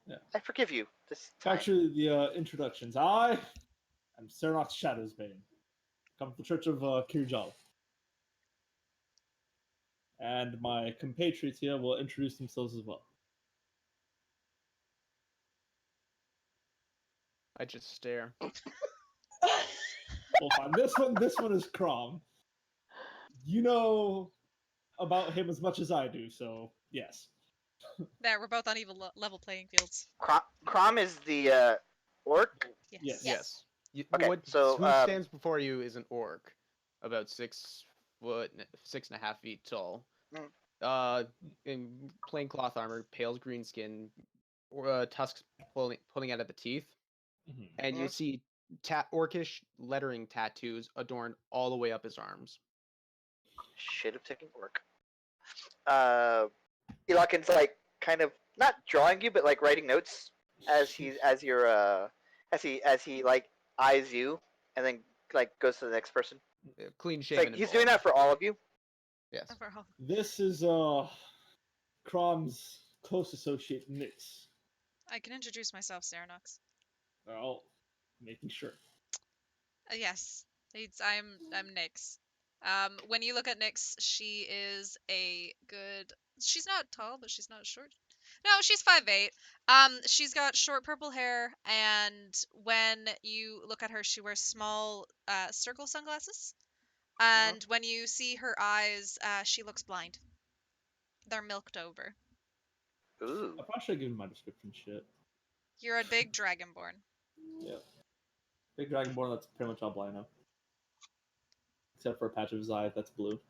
Yeah. I forgive you this Back time. to the introductions. I am Seronox Shadowsbane. Come from the Church of Kirjal. And my compatriots here will introduce themselves as well. I just stare. Well, fine. This one is Crom. You know about him as much as I do, so yes. There, we're both on even level playing fields. Crom is the orc. Yes. Yes. Yes. Okay, What? so, Who stands before you is an orc, about 6'6.5" tall. Mm. In plain cloth armor, pale green skin, tusks pulling out of the teeth, Mhm. and you see orcish lettering tattoos adorn all the way up his arms. Should have taken orc. Elakin's like kind of not drawing you, but like writing notes as he like eyes you, and then like goes to the next person. Clean It's shaven. like and he's doing bald. that for all of you. Yes. Overall. This is Crom's close associate Nix. I can introduce myself, Cyanox. Well, making sure. Yes, I'm Nyx. When you look at Nyx, she is a good. She's not tall, but she's not short. No, she's 5'8". She's got short purple hair, and when you look at her, she wears small circle sunglasses. And when you see her eyes, she looks blind. They're milked over. Ooh. I probably should give him my description shit. You're a big dragonborn. Yeah. Big Dragonborn, that's pretty much all Blino. Except for a patch of his eye that's blue.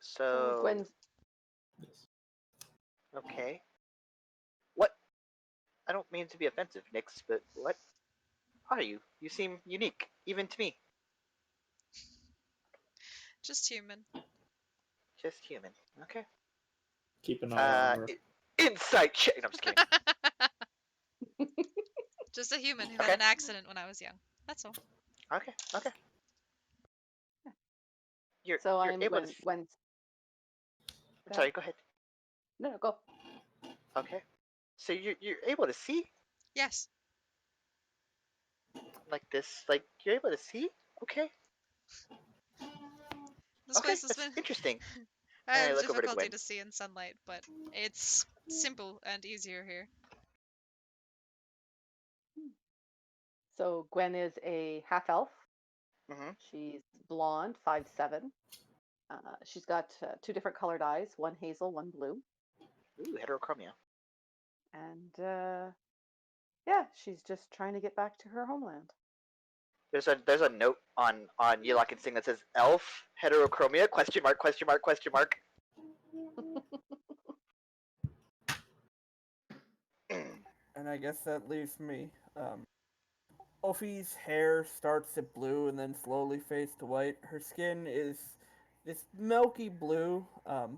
So So Gwen's Yes. okay. What? I don't mean to be offensive, Nix, but what are you? You seem unique, even to me. Just human. Just human. Okay. Keep an eye on her. Insight check. No, I'm just kidding. Just a human who had Okay. an accident when I was young. That's all. Okay. Okay. You're so you're I'm able to. Gwen's. I'm sorry. Go ahead. No, go. Okay. So you're able to see Yes. like this. Like you're able to see. Okay. This Okay. place has That's been interesting. I And I have look over to difficulty Gwen. to see in sunlight, but it's simple and easier here. So Gwen is a half elf. Mm-hmm. She's blonde, 5'7". She's got 2 different colored eyes, one hazel, one blue. Ooh, heterochromia. And yeah, she's just trying to get back to her homeland. There's a note on Yelakin's thing that says elf heterochromia question mark question mark question mark. And I guess that leaves me. Ophi's hair starts at blue and then slowly fades to white. Her skin is this milky blue,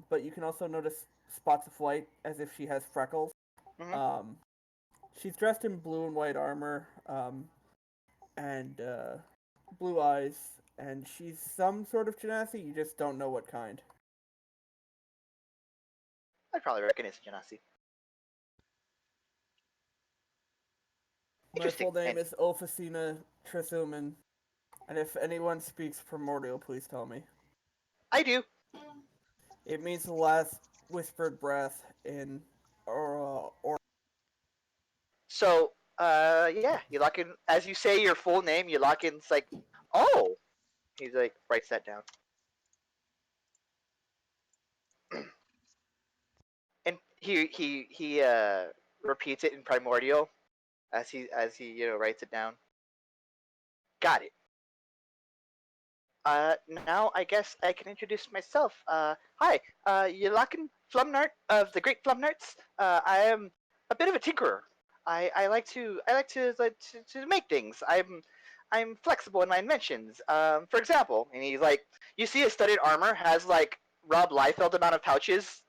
but you can also notice spots of white as if she has freckles. Mhm. She's dressed in blue and white armor. and blue eyes, and she's some sort of genasi. You just don't know what kind. I'd probably recognize Genasi. My Interesting. full name And is Ophacina Trisuman, and if anyone speaks primordial, please tell me. I do. It means the last whispered breath in or So, yeah, you lock in as you say your full name. You lock in. It's like, oh, he's like writes that down, and he repeats it in primordial as he writes it down. Got it. Now I guess I can introduce myself. Hi, Yelakin Flumnart of the Great Flumnarts. I am a bit of a tinkerer. I like to make things. I'm flexible in my inventions. For example, and he's like, you see, his studded armor has like Rob Liefeld amount of pouches.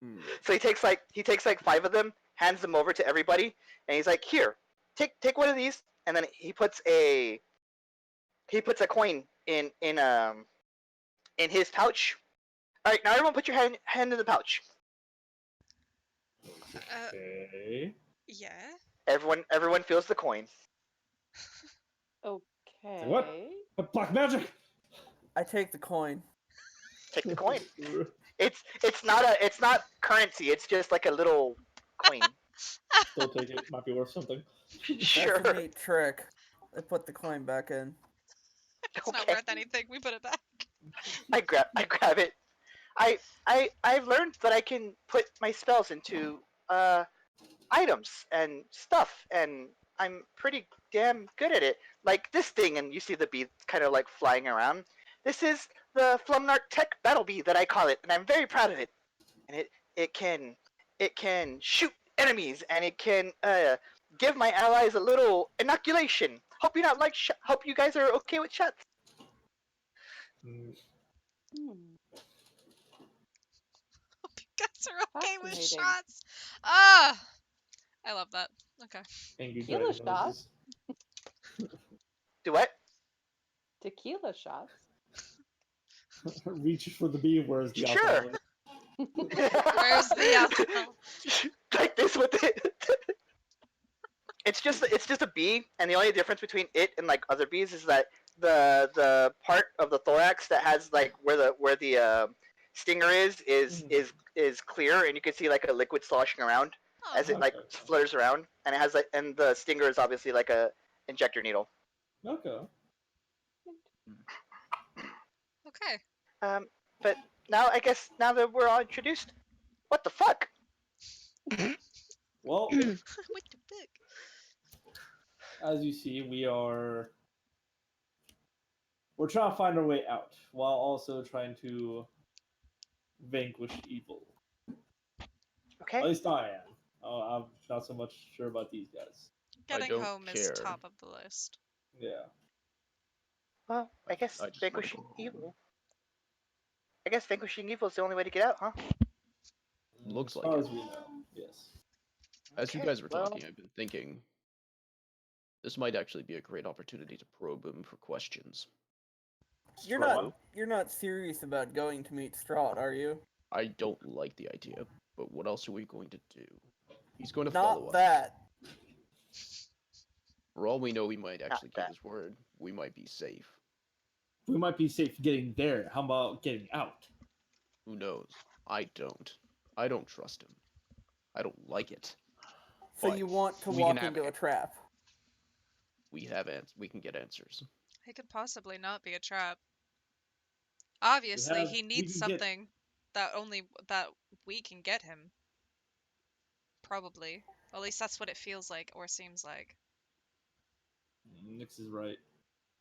Hmm. So he takes like 5 of them, hands them over to everybody, and he's like, here, take one of these, and then he puts a coin in his pouch. All right, now everyone put your hand in the pouch. Okay. Yeah. Everyone feels the coin. Okay. What? Black magic. I take the coin. Take the coin. It's not currency. It's just like a little coin. Still take it. Might be worth something. Sure. That's a neat trick. I put the coin back in. It's not Okay. worth anything. We put it back. I grab it. I've learned that I can put my spells into items and stuff, and I'm pretty damn good at it. Like this thing, and you see the bee kind of like flying around. This is the Flumnark Tech Battle Bee that I call it, and I'm very proud of it. And it can shoot enemies, and it can give my allies a little inoculation. Hope you guys are okay with shots. Mm, Hmm. Hope you guys are okay with Fascinating. shots. Ah, I love that. Okay. angry Tequila dragon shot. noises. Do what? Tequila shots. Reaches for the bee. Where's the Sure. alcohol? Where's the alcohol? Like this with it. It's just a bee, and the only difference between it and like other bees is that the part of the thorax that has like where the stinger is clear, and you can see like a liquid sloshing around Oh, as it like Okay. flutters around, and it has like and the stinger is obviously like a injector needle. Okay. okay. Um, but now I guess now that we're all introduced, what the fuck? Well, What the fuck? as you see, we're trying to find our way out while also trying to vanquish evil. Okay. At least I am. I'm not so much sure about these guys. Getting don't home is care. top of the list. Yeah. Well, I guess I just wanna vanquishing go home. evil. I guess vanquishing evil is the only way to get out, huh? Looks As like far it. as we know, yes. As you Okay, guys were well, talking, I've been thinking this might actually be a great opportunity to probe him for questions. You're Strahd? not serious about going to meet Strahd, are you? I don't like the idea, but what else are we going to do? He's going to follow Not us. that. For all we know, he might Not actually keep that. his word. We might be safe. We might be safe getting there. How about getting out? Who knows? I don't. I don't trust him. I don't like it. So But you want to we can walk have into a trap? we can get answers. He could possibly not be a trap. Obviously, he We needs can get something that we can get him. Probably. At least that's what it feels like or seems like. Nix is right.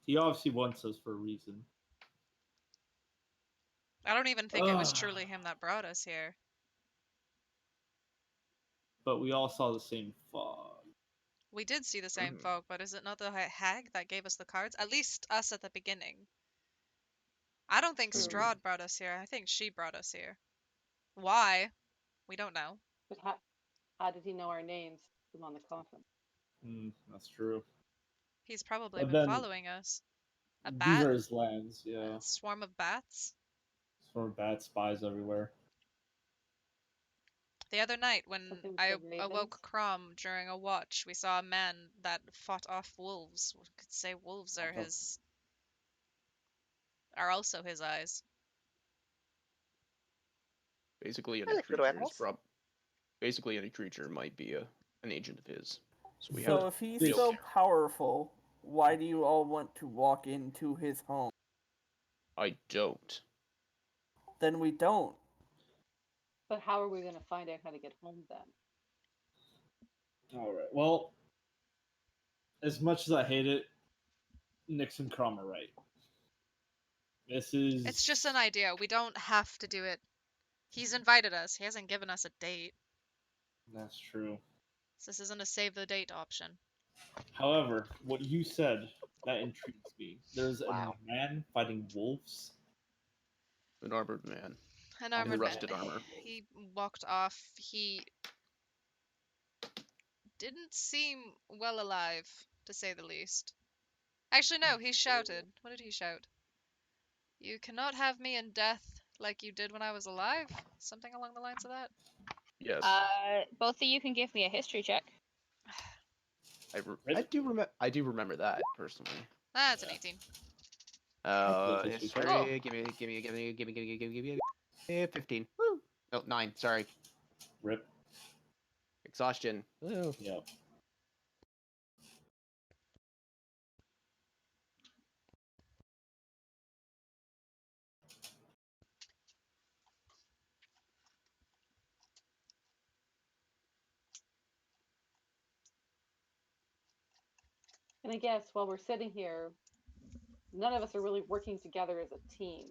He obviously wants us for a reason. I don't even think it was truly him that brought us here. But we all saw the same fog. We did see the same Mhm. folk, but is it not the hag that gave us the cards? At least us at the beginning. I don't think True. Strahd brought us here. I think she brought us here. Why? We don't know. But how did he know our names from on the coffin? That's true. He's probably But been then following us. A these bat? are his lands, yeah. A swarm of bats? Sort of bad spies everywhere. The other night, when Something with I the ravens. awoke Crom during a watch, we saw a man that fought off wolves. We could say wolves are Also- his, are also his eyes. Basically, I any like little creature is animals. basically any creature might be an agent of his. So we have So to if he's this- so powerful, why do you all want to walk into his home? I don't. Then we don't. But how are we going to find out how to get home then? All right. Well, as much as I hate it, Nix and Crom are right. This is. It's just an idea. We don't have to do it. He's invited us. He hasn't given us a date. That's true. So this isn't a save the date option. However, what you said that intrigues me. There's Wow. a man fighting wolves. An armored man. An In armored rusted man. armor. He walked off. He didn't seem well alive, to say the least. Actually, no, he shouted. What did he shout? You cannot have me in death like you did when I was alive? Something along the lines of that? Yes. Both of you can give me a history check. I do remember that personally. That's an Yeah. 18. Actually, just History. Oh. Give me 15. Woo. No, 9. Sorry. Rip. Exhaustion. Woo. Yep. And I guess while we're sitting here, none of us are really working together as a team.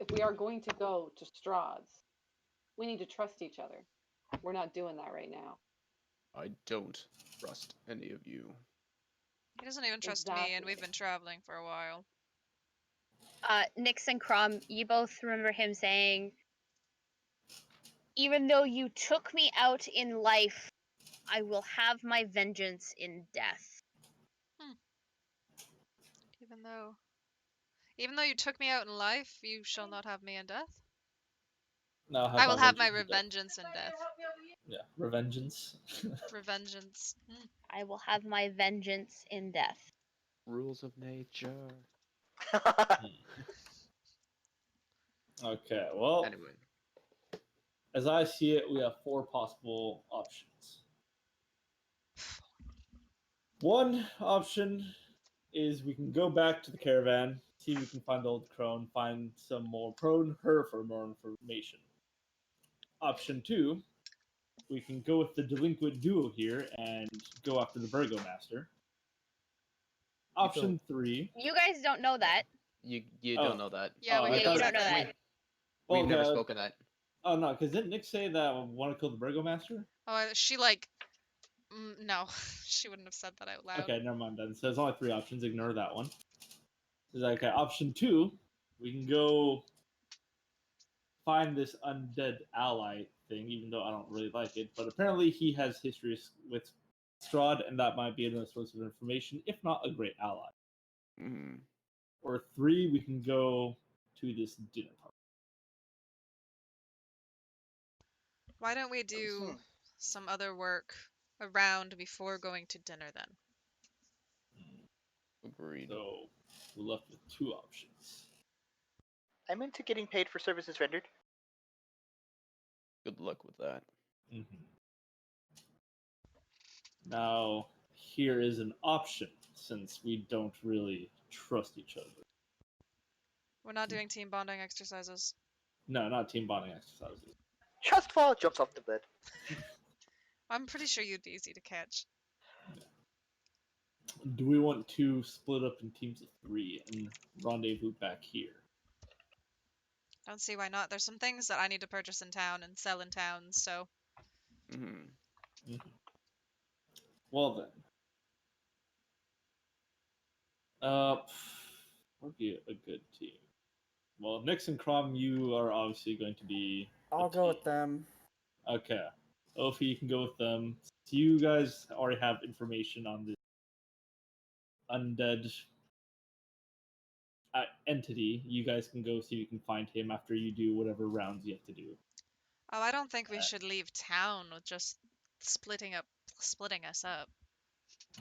If we are going to go to Strahd's, we need to trust each other. We're not doing that right now. I don't trust any of you. He doesn't even trust me, and we've Exactly. been traveling for a while. Nix and Crom, you both remember him saying, even though you took me out in life, I will have my vengeance in death. Even though you took me out in life, you shall not have me in death? Now I will have my vengeance revengeance in death. Yeah, revengeance. Revengeance. I will have my vengeance in death. Rules of nature. Okay, well, Anyway, as I see it, we have 4 possible options. One option is we can go back to the caravan, see if we can find the old crone, find some more prone her for more information. Option 2, we can go with the delinquent duo here and go after the burgomaster. Option 3. You guys don't know that. you Oh. don't know that. Yeah, Oh, we I Yeah, don't you thought- don't know exactly. that. We've never Okay. spoken that. Oh no, because didn't Nick say that I want to kill the burgomaster? Oh, she like... no, she wouldn't have said that out loud. Okay, never mind then. So there's only 3 options. Ignore that one. Is okay. Option 2, we can go find this undead ally thing, even though I don't really like it. But apparently he has history with Strahd, and that might be another source of information, if not a great ally. Mm. Or 3, we can go to this dinner party. Why don't we do Hmm. some other work around before going to dinner then? Agreed. So we're left with 2 options. I'm into getting paid for services rendered. Good luck with that. Mm-hmm. Now, here is an option, since we don't really trust each other. We're not doing team bonding exercises. No, not team bonding exercises. Trust fall jumps off the bed. I'm pretty sure you'd be easy to catch. Do we want to split up in teams of 3 and rendezvous back here? Don't see why not. There's some things that I need to purchase in town and sell in town, so... Mm. Mm-hmm. Well then. Would be a good team. Well, Nix and Crom, you are obviously going to be. I'll go with them. Okay. Ophi, you can go with them. So you guys already have information on this undead entity, you guys can go see if you can find him after you do whatever rounds you have to do. Oh, I don't think we should leave town with just splitting us up.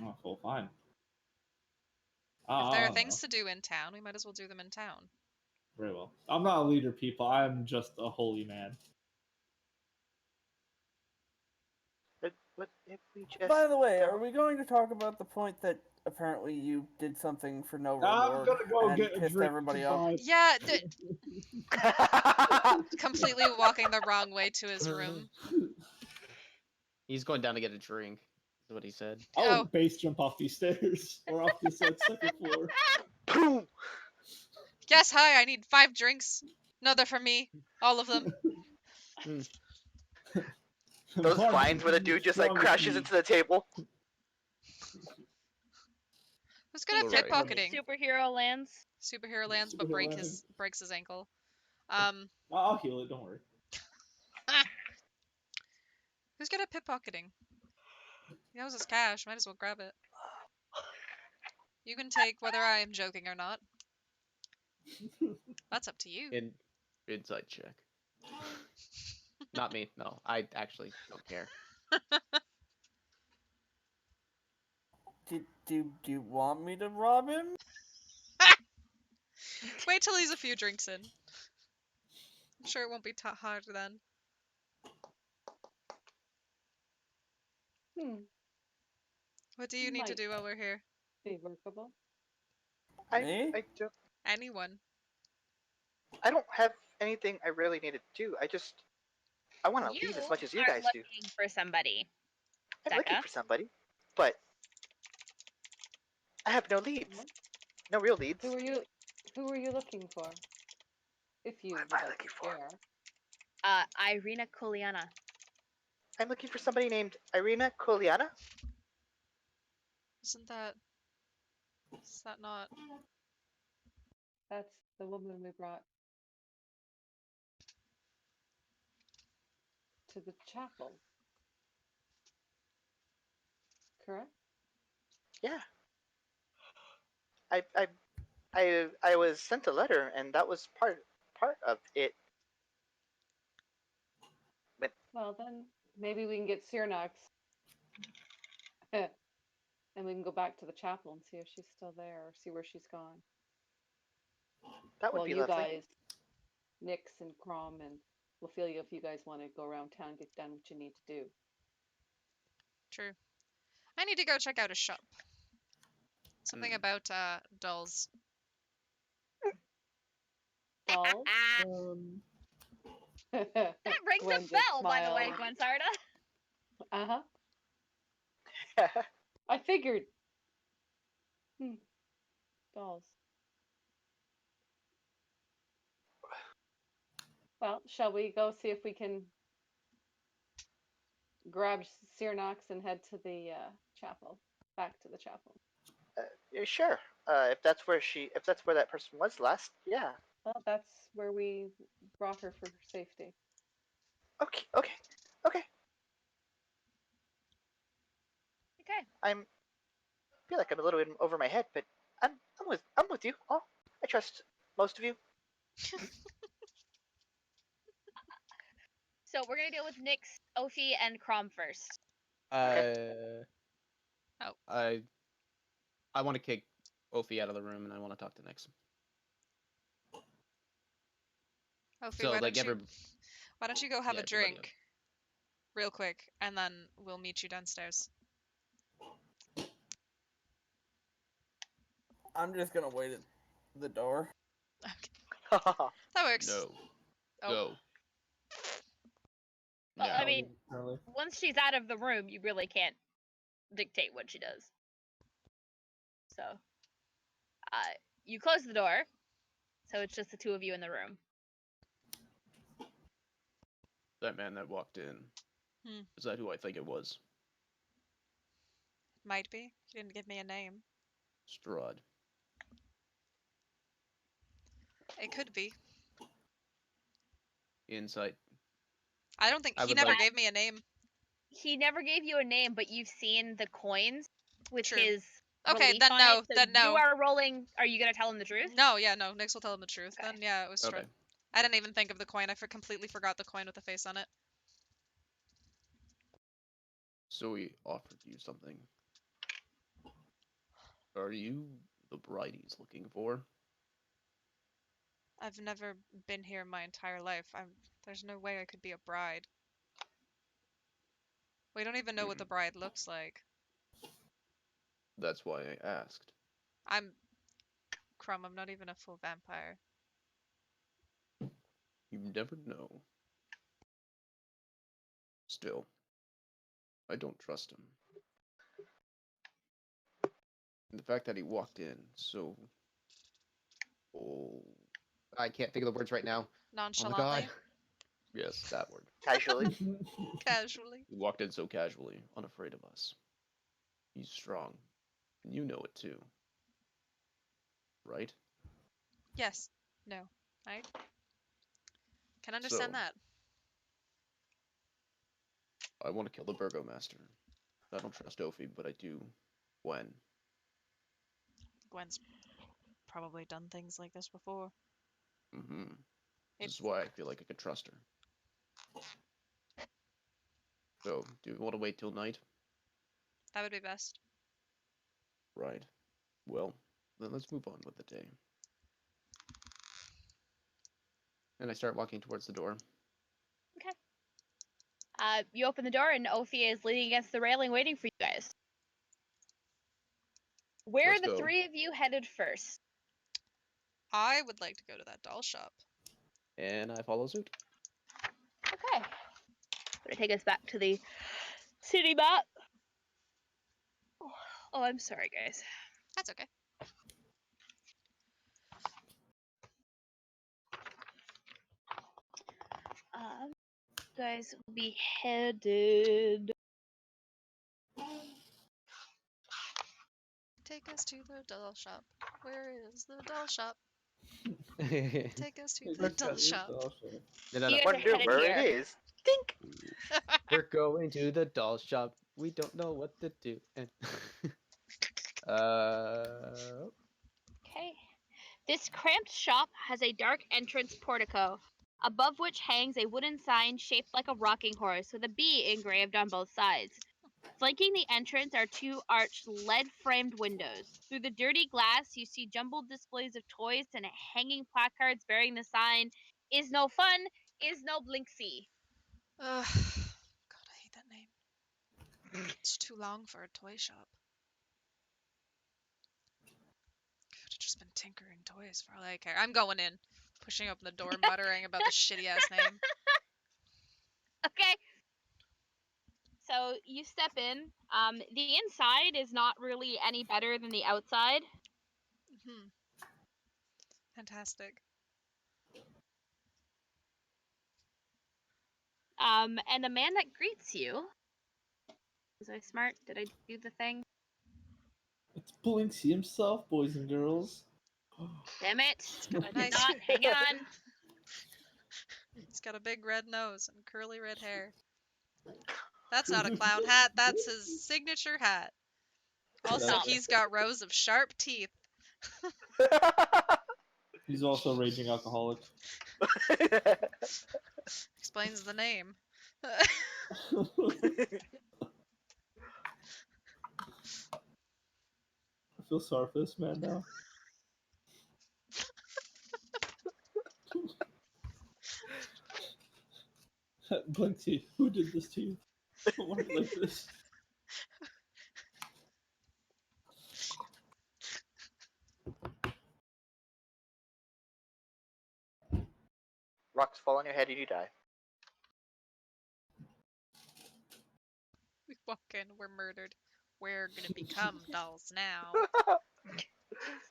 Oh, cool, fine. If there I are don't know. things to do in town, we might as well do them in town. Very well. I'm not a leader, people. I'm just a holy man. What if we just? By the way, are we going to talk about the point that apparently you did something for no I'm reward gonna go and get a pissed drink. everybody off? Bye. Yeah, completely walking the wrong way to his room. He's going down to get a drink. Is what he said. I Oh. will base jump off these stairs or off this second floor. Boom! Yes, hi, I need 5 drinks. No, they're for me. All of them. Those One vines where the dude just like strong crashes tea. into the table. Who's good He at took Alright. pickpocketing? superhero lands. Superhero lands, but Superhero lands. breaks his ankle. I'll heal it. Don't worry. Who's good at pickpocketing? He knows his cash. Might as well grab it. You can take whether I am joking or not. That's up to you. Inside check. Not me. No, I actually don't care. Do you want me to rob him? Wait till he's a few drinks in. I'm sure it won't be hard then. What do you need to Might do while we're here? be workable. Me? Anyone? I don't have anything I really need to do. I want to You leave as much as you are guys do. looking for somebody. I'm looking Becca? for somebody, but I have no leads. No real leads. Who are you looking for? If you What am would I like looking to for? share. Irina Kuliana. I'm looking for somebody named Irina Kuliana. Is that not? That's the woman we brought to the chapel. Correct? Yeah. I was sent a letter, and that was part of it. Well, then maybe we can get Cyrnox and we can go back to the chapel and see if she's still there or see where she's gone. That would Well, be you lovely. guys, Nyx and Crom and Ophelia, if you guys want to go around town, get done what you need to do. True. I need to go check out a shop. Something about dolls. Dolls? That rings Gwen a just bell, by the way, smiled. Gwen Sarda. Uh-huh. I figured. Dolls. Well, shall we go see if we can grab Cyrnox and head to the chapel, back to the chapel? Yeah, sure. If that's where that person was last, yeah. Well, that's where we brought her for safety. Okay. Okay. I feel like I'm a little bit over my head, but I'm with you. Oh, I trust most of you. So we're gonna deal with Nyx, Ophi, and Crom first. Oh. Oh. I want to kick Ophi out of the room, and I want to talk to Nyx. Ophi, So, why like, don't you go have a everybody drink real quick, and then we'll meet you downstairs. I'm just gonna wait at the door. Okay. That works. No. Oh. Go. Well, Now. I mean, once she's out of the room, you really can't dictate what she does. So, you close the door, so it's just the two of you in the room. That man that walked in. Is that who I think it was? Might be. He didn't give me a name. Strahd. It could be. Insight. I don't think I he would never like- gave me a name. He never gave you a name, but you've seen the coins with True. his Okay, relief then on no. it. So Then you no. are rolling. Are you gonna tell him the truth? No, yeah, no. Nyx will tell him the truth. Okay. Then yeah, it was Strahd. Okay. I didn't even think of the coin. I completely forgot the coin with the face on it. So he offered you something. Are you the bride he's looking for? I've never been here my entire life. There's no way I could be a bride. We don't even know what the bride looks like. That's why I asked. Crumb, I'm not even a full vampire. You never know. Still, I don't trust him. And the fact that he walked in so... Oh... I can't think of the words right now. Oh my Nonchalantly, god. Yes, that word. Casually. casually. He walked in so casually, unafraid of us. He's strong. And you know it too. Right? Yes. No. I can understand So, that. I want to kill the Burgomaster. I don't trust Ophi, but I do Gwen. Gwen's probably done things like this before. Mm-hmm. This It's is why I feel like I could trust her. So, do we want to wait till night? that would be best. Right. Well, then let's move on with the day. And I start walking towards the door. You open the door and Ophia is leaning against the railing, waiting for you guys. Where Let's are the go. three of you headed first? I would like to go to that doll shop. And I follow suit. Okay. Gonna take us back to the city map. Oh, I'm sorry, guys. That's okay. Guys will be headed. Take us to the doll shop. Where is the doll shop? No, Take us to the doll shop. You no. guys are Wonder headed where here. it is. Think. We're going to the doll shop. We don't know what to do. And Okay. This cramped shop has a dark entrance portico, above which hangs a wooden sign shaped like a rocking horse with a bee engraved on both sides. Flanking the entrance are two arched lead-framed windows. Through the dirty glass, you see jumbled displays of toys and hanging placards bearing the sign, "Is no fun, is no blinksy." Ugh. God, I hate that name. It's too long for a toy shop. Could have just been tinkering toys for all I care. I'm going in, pushing open the door, muttering about the shitty ass name. Okay. So you step in. The inside is not really any better than the outside. Hmm. Fantastic. And the man that greets you. Was I smart? Did I do the thing? It's Blinksy himself, boys and girls. Damn it! got a I did nice- not. Hang on. He's got a big red nose and curly red hair. That's not a clown hat, that's his signature hat. Also, Stop. he's got rows of sharp teeth. He's also a raging alcoholic. Explains the name. I feel sorry for this man now. Blinksy, who did this to you? Why are you like this? Rocks fall on your head and you die. We walk in, we're murdered. We're gonna become dolls now.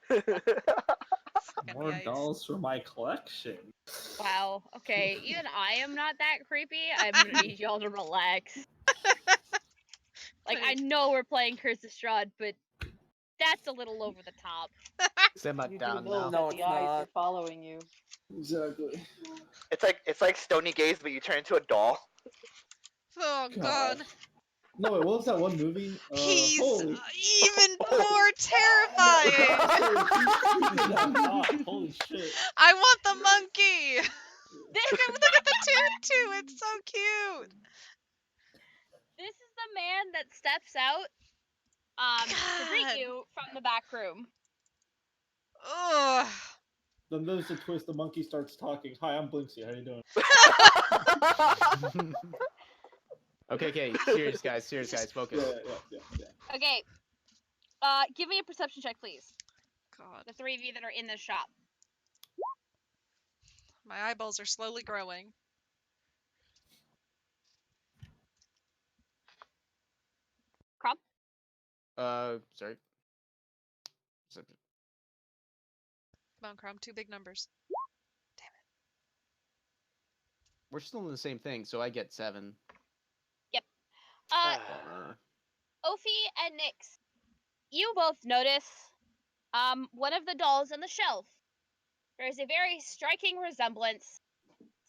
Fucking More yikes. dolls for my collection. Wow. Okay. Even I am not that creepy. I'm gonna need y'all to relax. Like, I know we're playing Curse of Strahd, but that's a little over the top. Simmer You do down know now. that No, the it's eyes not. are following you. Exactly. It's like Stony Gaze, but you turn into a doll. Oh God. god. No, wait, what was that one movie? He's Holy. even more terrifying. He's freaking hot. Holy shit. I want the monkey. Look at the tutu. It's so cute. This is the man that steps out to greet God. you from the back room. Ugh. Then there's the twist. The monkey starts talking. Hi, I'm Blinksy. How you doing? Okay, serious guys, focus. Yeah. Okay. Give me a perception check, please. God, The three of you that are in the shop. my eyeballs are slowly growing. Crump? Sorry. Come on, Crumb, 2 big numbers. We're still in the same thing, so I get 7. Ophi and Nyx, you both notice one of the dolls on the shelf. There is a very striking resemblance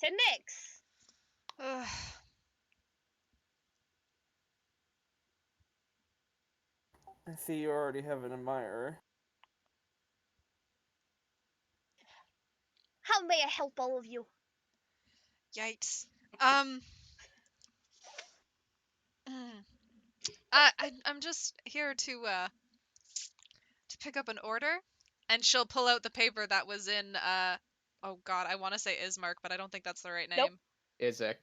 to Nyx. Ugh. I see you already have an admirer. How may I help all of you? Yikes. I'm just here to pick up an order, and she'll pull out the paper that was in oh god, I want to say Ismark, but I don't think that's the right name. Nope. Izek.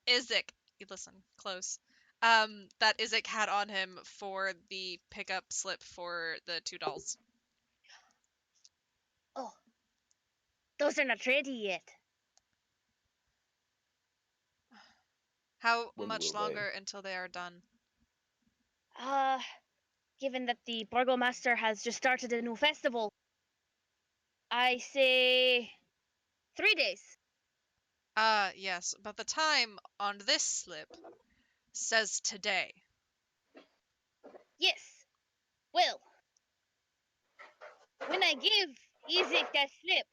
Izek. You listen close. That Izek had on him for the pickup slip for the 2 dolls. Oh, those are not ready yet. How When much will they? longer until they are done? Given that the burgomaster has just started a new festival, I say 3 days. Yes, but the time on this slip says today. Yes. Well, when I give Izek that slip,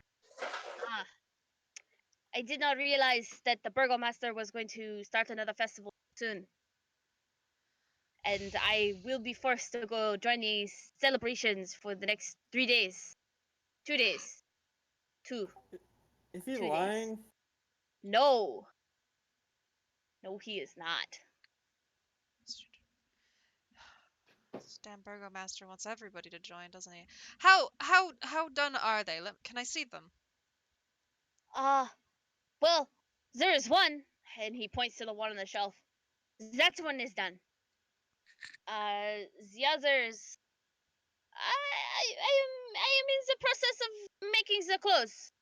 I did not realize that the burgomaster was going to start another festival soon. And I will be forced to go join these celebrations for the next 3 days. 2 days. 2. Is he 2 days. lying? No. No, he is not. This damn burgomaster wants everybody to join, doesn't he? How done are they? Can I see them? Well, there is one, and he points to the one on the shelf. That one is done. The others, I am in the process of making the clothes.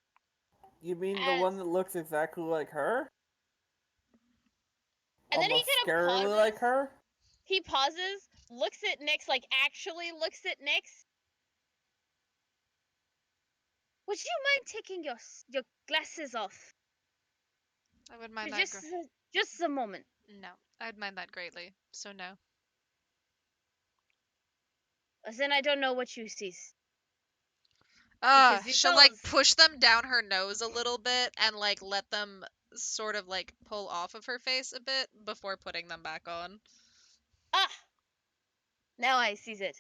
You mean the As- one that looks exactly like her? And then he Almost kind of scarily pauses. like her? He pauses, looks at Nyx, like actually looks at Nyx. Would you mind taking your glasses off? I would mind For that. Just a moment. No, I'd mind that greatly. So no. Then I don't know what you see. Because these She'll like dolls- push them down her nose a little bit and like let them sort of like pull off of her face a bit before putting them back on. Now I sees it.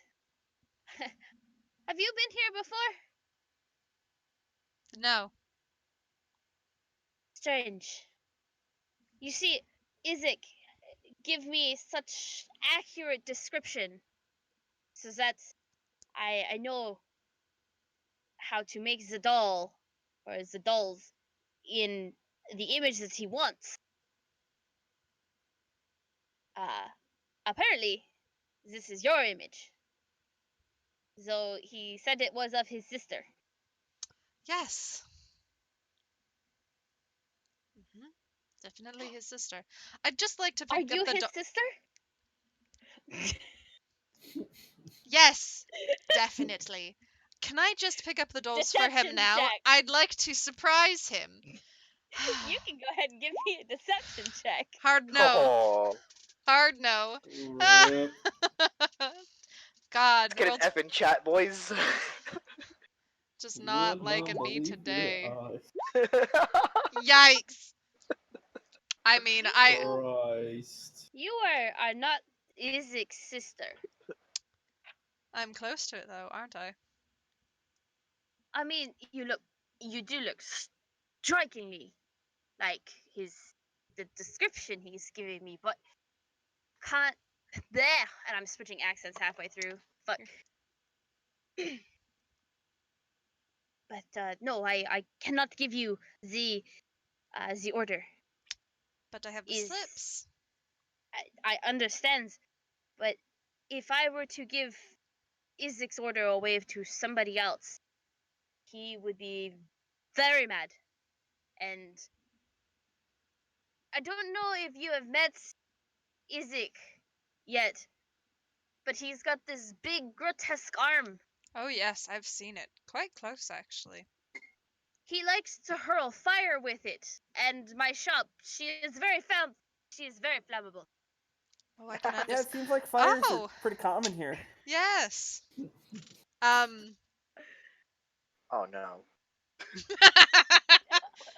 Have you been here before? No. Strange. You see, Izek give me such accurate description, so that I know how to make the doll or the dolls in the image that he wants. Apparently, this is your image. So he said it was of his sister. Yes. Definitely his sister. I'd just like to Are pick you up the his sister? Yes, definitely. Can I just pick up the dolls for him Deception now? check. I'd like to surprise him. You can go ahead and give me a deception check. Hard no. Oh, Hard no. Rip. God, let's get an world's F in chat, boys. just not Would liking not me believe today. your Yikes. I mean, eyes. Christ. You are not Isaac's sister. I'm close to it though, aren't I? I mean, you do look strikingly like the description he's giving me, but can't there. And I'm switching accents halfway through. Fuck. But no, I cannot give you the order. But I have the Is slips. I understand, but if I were to give Isaac's order away to somebody else, he would be very mad. And I don't know if you have met Isaac yet, but he's got this big grotesque arm. Oh yes, I've seen it. Quite close actually. He likes to hurl fire with it, and my shop, she is very flammable. Oh, I can Yeah, understand. it seems like fires Oh, are pretty common here. yes. Oh no.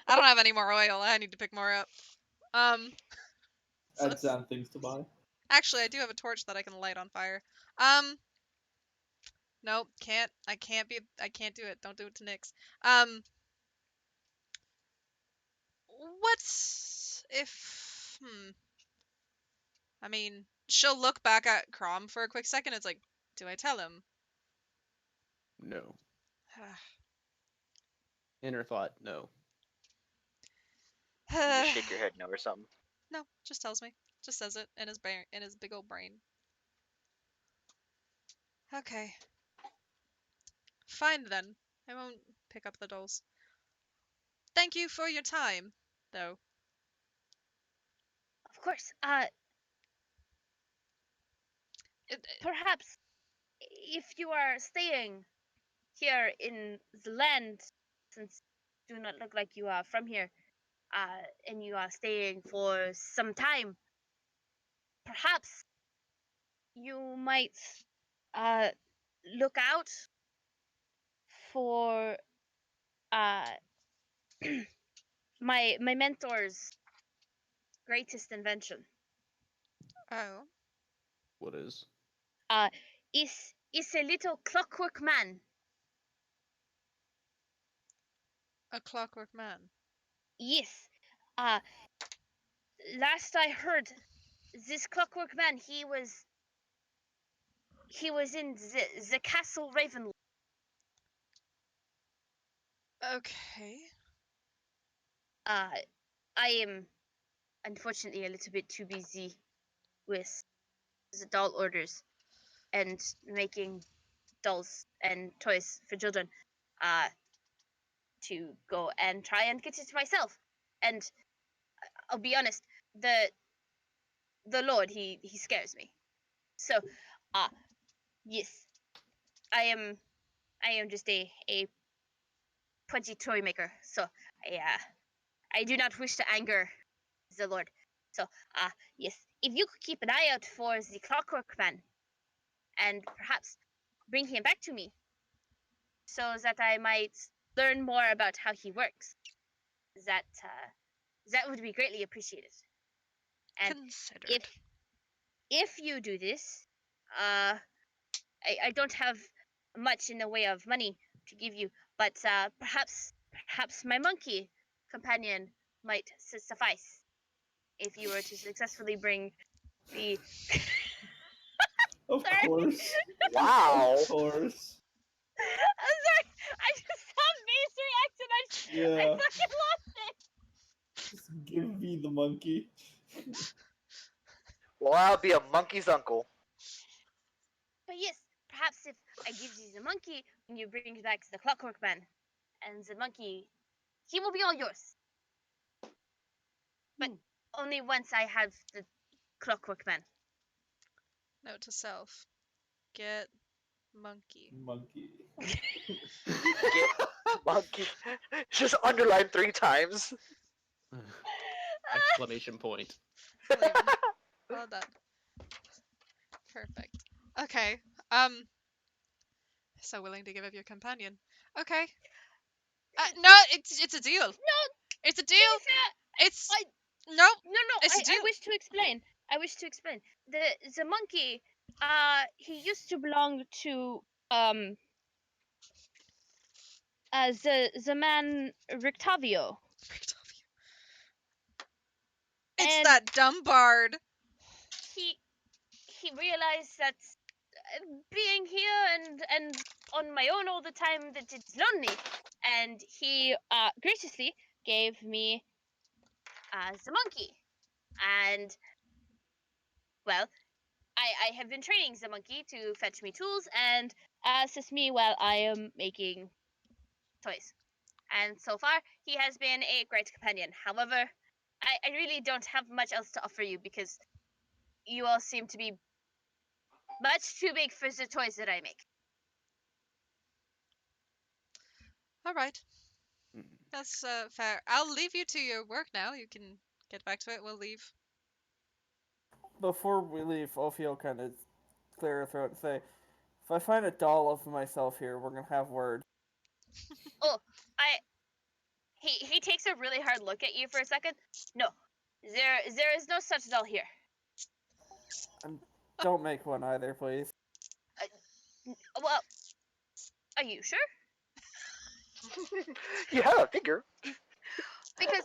I don't have any more oil. I need to pick more up. So Add some things to buy. actually, I do have a torch that I can light on fire. Nope, can't. I can't do it. Don't do it to Nyx. What if? I mean, she'll look back at Crom for a quick second. It's like, do I tell him? No. Inner thought, no. You just shake your head no or something. No, just tells me. Just says it in his brain, in his big old brain. Okay. Fine then. I won't pick up the dolls. Thank you for your time, though. Of course, It, perhaps if you are staying here in the land, since you do not look like you are from here, and you are staying for some time, perhaps you might uh, look out for uh, my mentor's greatest invention. oh, What is? Uh, is a little clockwork man. a clockwork man. Yes. Uh, last I heard, this clockwork man, he was in the castle Raven. Okay. I am unfortunately a little bit too busy with the doll orders and making dolls and toys for children uh to go and try and get it myself. And I'll be honest, the Lord, he scares me. So uh yes, I am just a pudgy toy maker. So I do not wish to anger the Lord. So yes, if you could keep an eye out for the clockwork man and perhaps bring him back to me so that I might learn more about how he works, that that would be greatly appreciated. And Considered. if you do this, uh, I don't have much in the way of money to give you, but perhaps my monkey companion might suffice if you were to successfully bring the. Of Sorry. course. Wow. Of course. I'm sorry. I just saw Mace reaction. I Yeah. fucking lost it. Just give me the monkey. Well, I'll be a monkey's uncle. But yes, perhaps if I give you the monkey and you bring back the clockwork man, and the monkey, he will be all yours. But only once I have the clockwork man. Note to self. Get monkey. Monkey. Get monkey. Just underline 3 times. Exclamation point. Like, well done. Perfect. Okay. So willing to give up your companion. Okay. No, it's a deal. No, It's a to deal. be fair, It's I no. no, It's a I deal. wish to explain. I wish to explain. The monkey, he used to belong to the man Rictavio, It's and that dumb bard. he he realized that being here and on my own all the time that it's lonely, and he graciously gave me the monkey, and well, I have been training the monkey to fetch me tools and assist me while I am making toys. And so far, he has been a great companion. However, I really don't have much else to offer you because you all seem to be much too big for the toys that I make. All right, Mhm. that's fair. I'll leave you to your work now. You can get back to it. We'll leave. Before we leave, Ophi will kind of clear her throat and say, if I find a doll of myself here, we're going to have words. Oh, he takes a really hard look at you for a second. No, there is no such doll here. And don't make one either, please. Well, are you sure? You have a figure. Because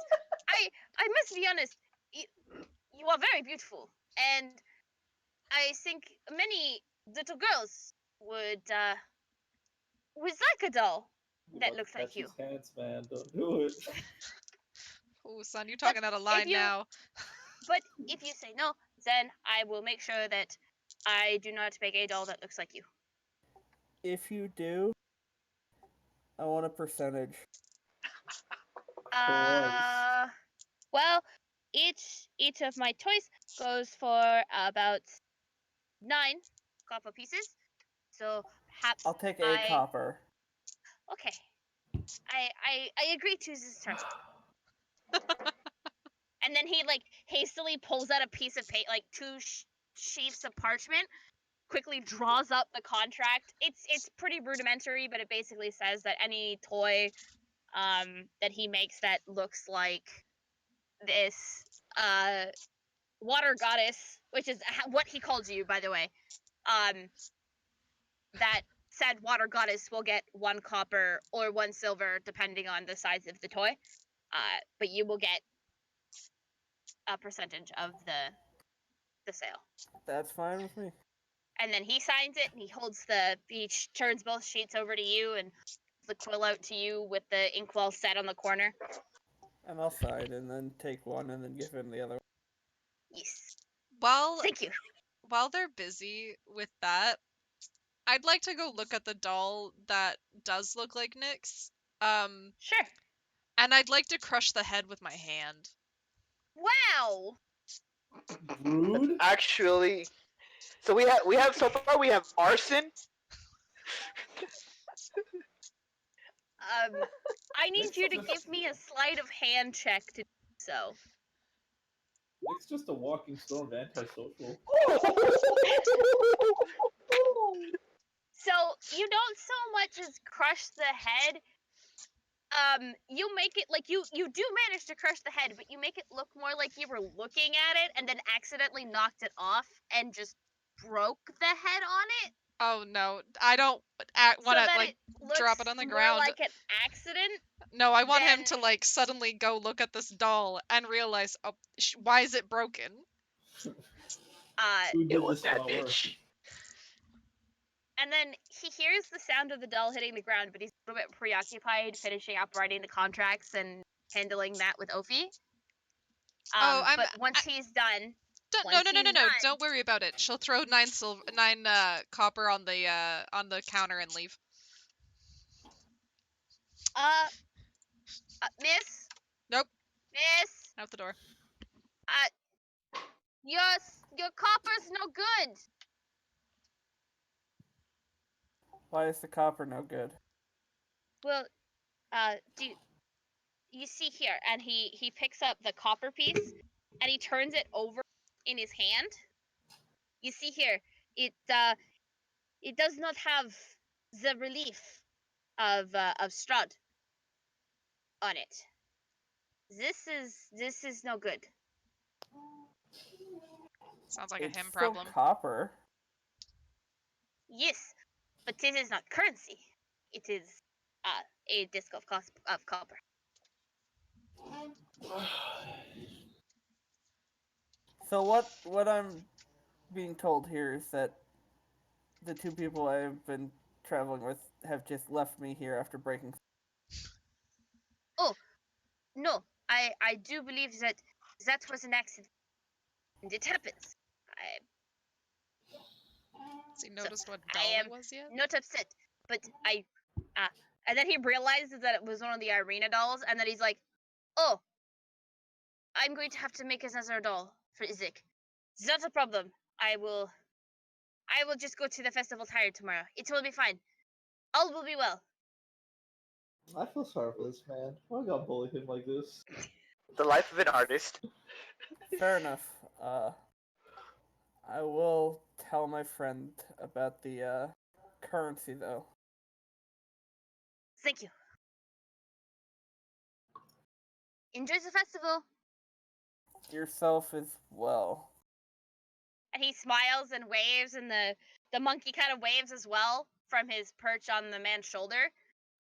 I must be honest, you are very beautiful, and I think many little girls would like a doll You that about looks to like catch you. these hands, man. Don't do it. Oh, son, you're But talking out of if line you now. but if you say no, then I will make sure that I do not make a doll that looks like you. If you do, I want a percentage. Christ. Well, each of my toys goes for about 9 copper pieces. So perhaps I'll take 8 I copper. okay. I agree to this terms. And then he like hastily pulls out a piece of paper, like two sheafs of parchment, quickly draws up the contract. It's pretty rudimentary, but it basically says that any toy that he makes that looks like this water goddess, which is what he calls you, by the way, that said water goddess will get 1 copper or 1 silver depending on the size of the toy. But you will get a percentage of the sale. That's fine with me. And then he signs it and he turns both sheets over to you and the quill out to you with the inkwell set on the corner. And I'll sign and then take one and then give him the other. Yes. While Thank you. while they're busy with that, I'd like to go look at the doll that does look like Nyx. Sure. And I'd like to crush the head with my hand. Wow. Rude. Actually, so we have so far we have arson. I need Nick's you to just- give me a sleight of hand check to do so. Nick's just a walking storm of antisocial. So you don't so much as crush the head. You make it like you do manage to crush the head, but you make it look more like you were looking at it and then accidentally knocked it off and just broke the head on it, Oh no, I don't so want to that like it looks drop it on the more ground. like an accident. No, I want him to Then like suddenly go look at this doll and realize, oh, why is it broken? Who It did was this that to my work? bitch. and then he hears the sound of the doll hitting the ground, but he's a little bit preoccupied finishing up writing the contracts and handling that with Ophi. Oh, But once he's done, no, once no, no, no, he's no. done, Don't worry about it. She'll throw 9 copper on the counter and leave. Miss, Nope, Miss, out the door. your your copper's no good. Why is the copper no good? Well, do you see here? And he picks up the copper piece and he turns it over in his hand. You see here, it does not have the relief of Strahd on it. This is no good. Sounds like a It's him still problem. copper. Yes, but this is not currency. It is a disc of copper. So what I'm being told here is that the two people I've been traveling with have just left me here after breaking. Oh, no, I do believe that was an accident, and it happens. Has he So noticed what I doll am it was yet? not upset, but and then he realizes that it was one of the arena dolls, and then he's like, "Oh, I'm going to have to make another doll for Isaac. It's not a problem. I will just go to the festival tired tomorrow. It will be fine. All will be well." I feel sorry for this man. Why got bully him like this? The life of an artist. Fair enough. I will tell my friend about the currency though. Thank you. Enjoy the festival. Yourself as well. And he smiles and waves, and the monkey kind of waves as well from his perch on the man's shoulder.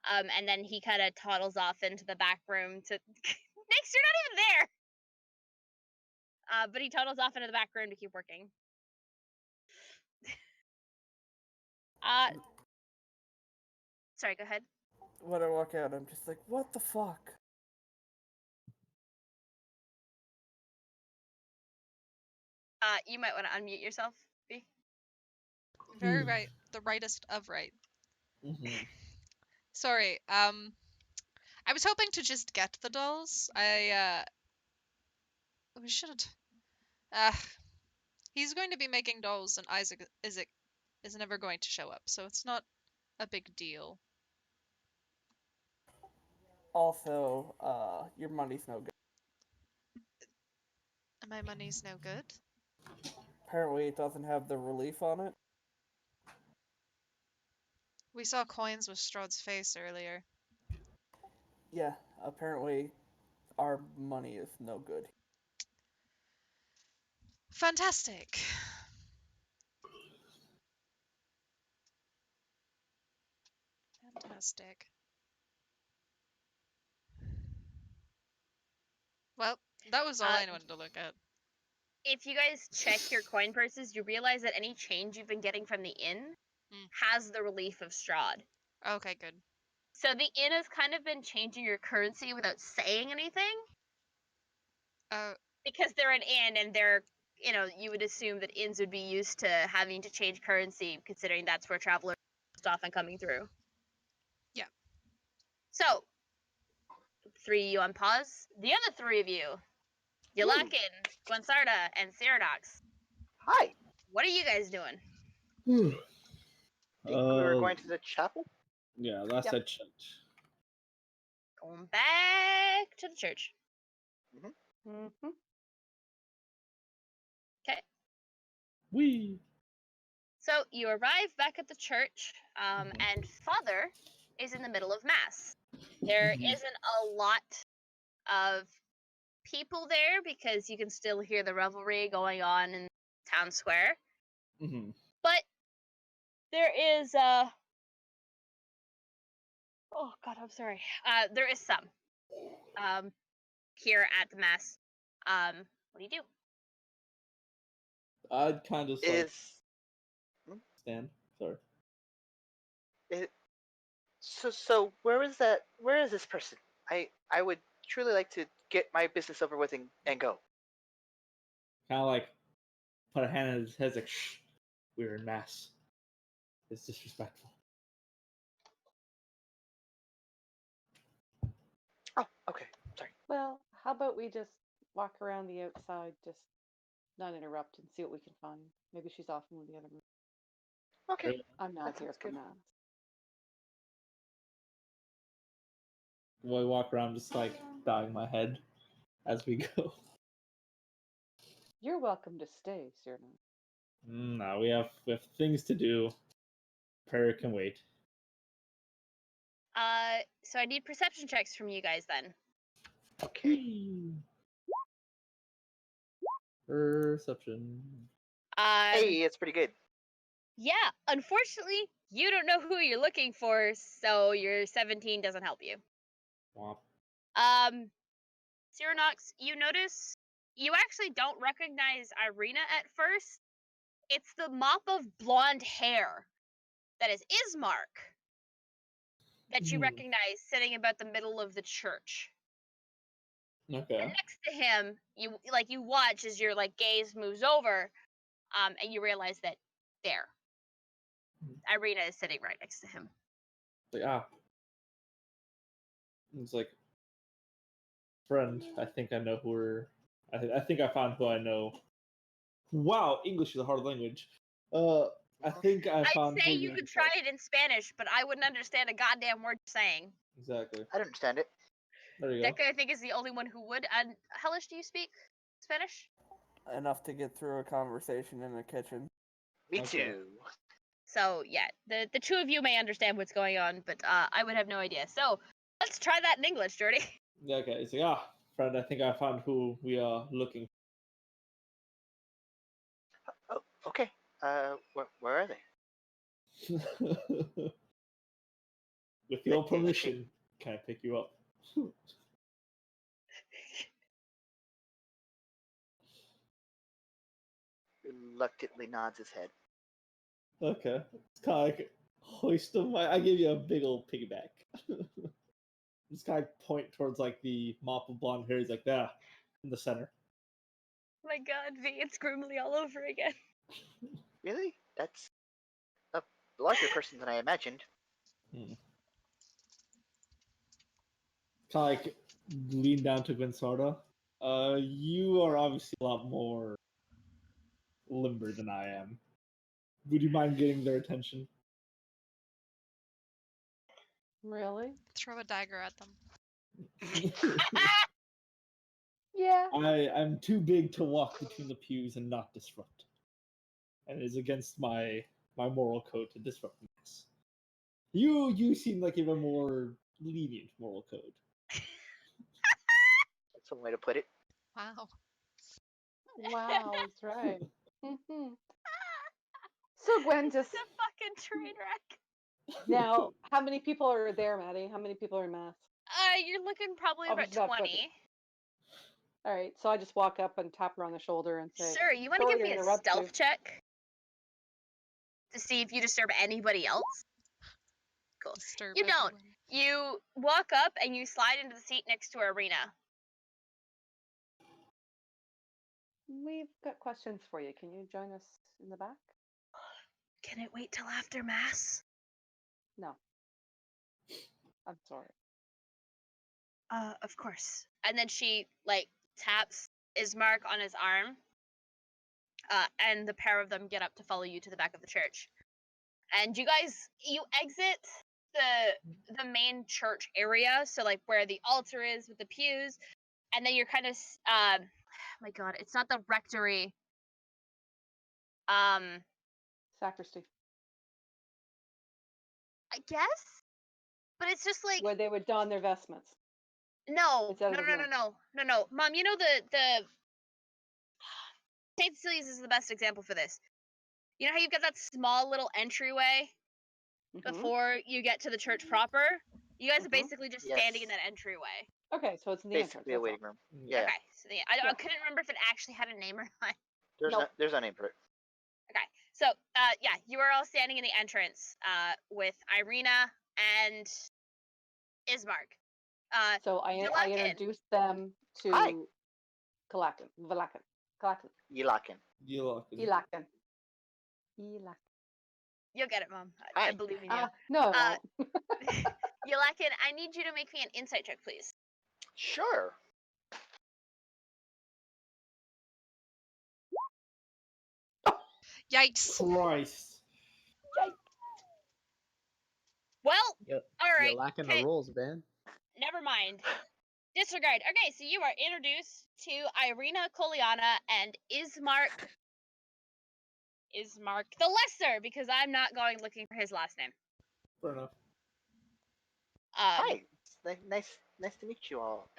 And then he kind of toddles off into the back room to. Nix, you're not even there. But he toddles off into the back room to keep working. Sorry, go ahead. When I walk out, I'm just like, what the fuck? You might want to unmute yourself, B. Very right. The rightest of right. Mm-hmm. Sorry. I was hoping to just get the dolls. We should. He's going to be making dolls, and Isaac is never going to show up, so it's not a big deal. Also, your money's no good. My money's no good. Apparently, it doesn't have the relief on it. We saw coins with Strahd's face earlier. Yeah, apparently, our money is no good. Fantastic. Fantastic. Well, that was all I wanted to look at. If you guys check your coin purses, you realize that any change you've been getting from the inn has the relief of Strahd. Okay, good. So the inn has kind of been changing your currency without saying anything. Because they're an inn, and they're, you would assume that inns would be used to having to change currency, considering that's where travelers are often coming through. Yeah. So, 3 of you on pause. The other 3 of you, Yalakin, Gwensarda, and Ceradox. Hi. What are you guys doing? I think we were going to the chapel. Yeah, last I checked. Going back to the church. Mm-hmm. Okay. Wee. So you arrive back at the church, and Father is in the middle of Mass. There isn't a lot of people there because you can still hear the revelry going on in town square. Mm-hmm. But there is oh god, I'm sorry. There is some here at the Mass. What do you do? I'd kind of like Is stand. Sorry. it, so where is that? Where is this person? I would truly like to get my business over with and go. Kind of like put a hand in his head, like, shh, we're in mass. It's disrespectful. Oh, okay. Sorry. Well, how about we just walk around the outside, just not interrupt, and see what we can find. Maybe she's off in the other room. Okay. I'm not That here sounds for good. Mass. We walk around just like bowing my head as we go. You're welcome to stay, Cyrano. No, we have things to do. Prayer can wait. So I need perception checks from you guys then. Okay. Perception. Hey, it's pretty good. Yeah, unfortunately, you don't know who you're looking for, so your 17 doesn't help you. Womp. Cyronox, you notice you actually don't recognize Irina at first. It's the mop of blonde hair that is Ismark that you recognize sitting about the middle of the church. Okay. And next to him, you watch as your gaze moves over, and you realize that there, Irina is sitting right next to him. Like, it's like, friend, I think I know who we're. I think I found who I know. Wow, English is a hard language. I think I I'd found say who you you're could try it in Spanish, but I wouldn't understand a goddamn word you're saying. Exactly. I don't understand it. There you go. Deca, I think, is the only one who would. And Hellish, do you speak Spanish? Enough to get through a conversation in the kitchen. Me Okay. too. So yeah, the two of you may understand what's going on, but I would have no idea. So let's try that in English, Jordy. Yeah, okay. It's like, friend, I think I found who we are looking Oh, okay. Where are they? for. With your permission, can I pick you up? Reluctantly nods his head. Okay. It's kind of like hoist them. I give you a big old piggyback. Just kind of point towards like the mop of blonde hair. He's like, there, in the center. Oh my God, V, it's Groomly all over again. Really? That's a larger person than I imagined. Kind of like lean down to Gwinsarda. You are obviously a lot more limber than I am. Would you mind getting their attention? Really? Throw a dagger at them. Yeah. I'm too big to walk between the pews and not disrupt. And it is against my moral code to disrupt the mass. You seem like you have a more lenient moral code. That's one way to put it. Wow. Wow, that's right. Mhm. So Gwen, just It's a fucking train wreck. now, how many people are there, Maddie? How many people are in mass? You're looking probably Oh, about it's about 20. 20. All right, so I just walk up and tap her on the shoulder and say, Sir, you want to "Sorry give to me a interrupt you." stealth check to see if you disturb anybody else? Cool. Disturb You don't. everyone. You walk up and you slide into the seat next to Arena. We've got questions for you. Can you join us in the back? Can it wait till after mass? No. I'm sorry. Of course. And then she taps Ismark on his arm. And the pair of them get up to follow you to the back of the church. And you exit the main church area, so where the altar is with the pews, and then you're kind of oh my God, it's not the rectory. Sacristy. I guess, but it's just Where they would don their vestments. no, Instead of the nuns. no, Mom. You know the St. Cecilia's is the best example for this. You know how you've got that small little entryway Mhm. before you get to the church proper? You guys are Mhm. basically just standing in that entryway. Okay, so it's in the entrance. Basically a That's waiting all. room. Yeah. Okay, so I Yeah. couldn't remember if it actually had a name or not. Nope. There's no name for it. Okay, so yeah, you are all standing in the entrance with Irina and Ismark. So I Yulakin. introduced them Hi. to Kalakin. Valakin. Kalakin. Yulakin. Ilakin. Ilakin. You'll get it, Mom. I Hi. believe in you. No, I won't. Yulakin, I need you to make me an insight check, please. Sure. Yikes. Christ. Well, You're all right. lacking Okay, the rolls, man. never mind. Disregard. Okay, so you are introduced to Irina Koliana and Ismark the Lesser, because I'm not going looking for his last name. Fair enough. Hi. Nice to meet you all.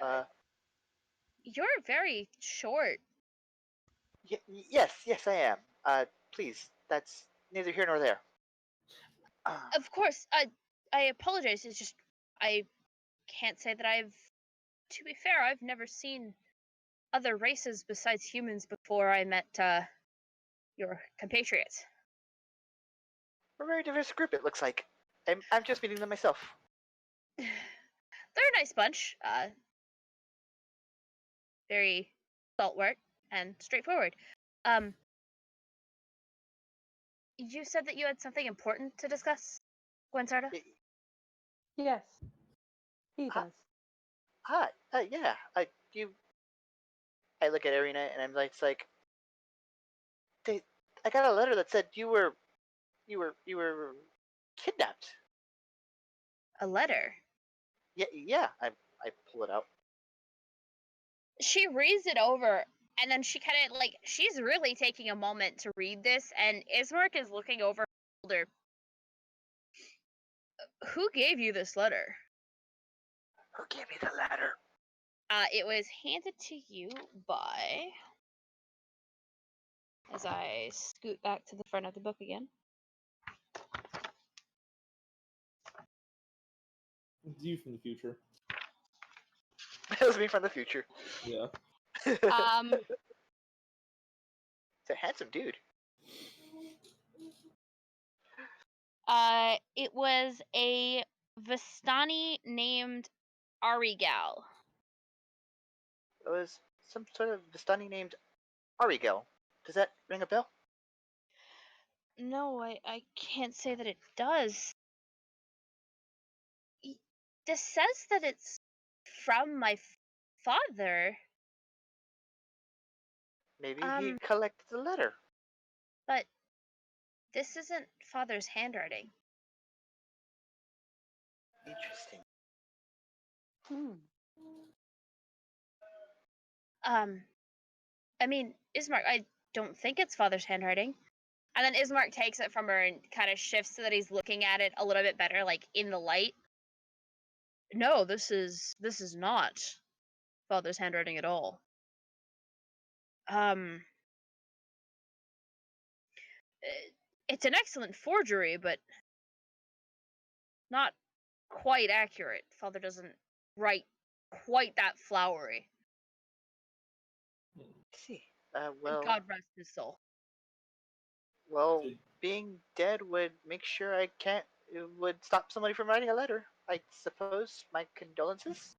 You're very short. Yes, I am. Please, that's neither here nor there. Uh, Of course, I apologize. It's just I can't say that I've. To be fair, I've never seen other races besides humans before I met your compatriots. we're a very diverse group, it looks like. I'm just meeting them myself. They're a nice bunch. Very stalwart and straightforward. Um, you said that you had something important to discuss, Gwensarda? Yes, he Hi, does. yeah. I look at Arena and I'm like, it's like, they, I got a letter that said you were kidnapped. A letter. Yeah, yeah. I pull it out. She reads it over, and then she kind of like she's really taking a moment to read this, and Ismark is looking over her shoulder. Who gave you this letter? Who gave me the letter? It was handed to you by. As I scoot back to the front of the book again. It's you from the future. That was me from the future. Yeah. It's a handsome dude. It was a Vistani named Arigal. It was some sort of Vistani named Arigel. Does that ring a bell? No, I can't say that it does. This says that it's from my father. Maybe he collected the letter. But this isn't father's handwriting. Interesting. I mean, Ismark, I don't think it's father's handwriting. And then Ismark takes it from her and kind of shifts so that he's looking at it a little bit better, like in the light. No, this is not father's handwriting at all. It's an excellent forgery, but not quite accurate. Father doesn't write quite that flowery. I see. God rest his soul. Well, being dead would make sure I can't. It would stop somebody from writing a letter. I suppose. My condolences.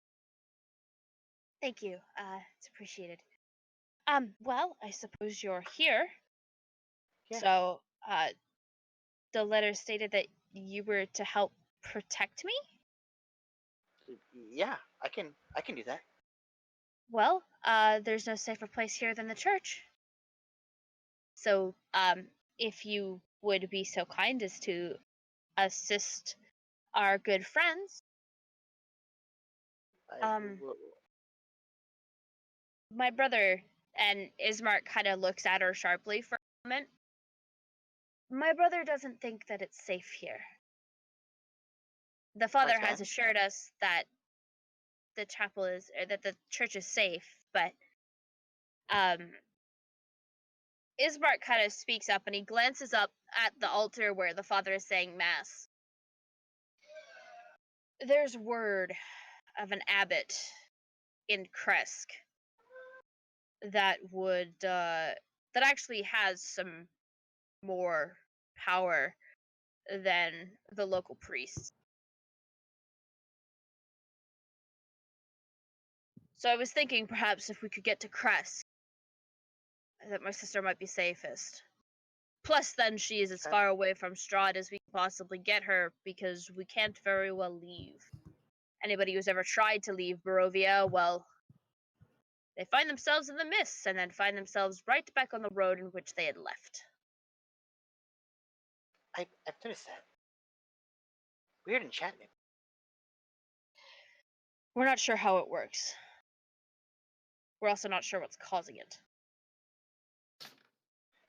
Thank you. It's appreciated. Well, I suppose you're here. Yeah. So, the letter stated that you were to help protect me? Yeah, I can do that. Well, there's no safer place here than the church. So, if you would be so kind as to assist our good friends, I will. my brother, and Ismark kind of looks at her sharply for a moment. My brother doesn't think that it's safe here. The father Wise has man. assured us that the chapel is, or that the church is safe, but Ismark kind of speaks up and he glances up at the altar where the father is saying mass. There's word of an abbot in Kresk that would that actually has some more power than the local priests. So I was thinking perhaps if we could get to Kresk, that my sister might be safest. Plus, then she is as far away from Strahd as we can possibly get her because we can't very well leave. Anybody who's ever tried to leave Barovia, well, they find themselves in the mists and then find themselves right back on the road in which they had left. I've noticed that. Weird enchantment. We're not sure how it works. We're also not sure what's causing it.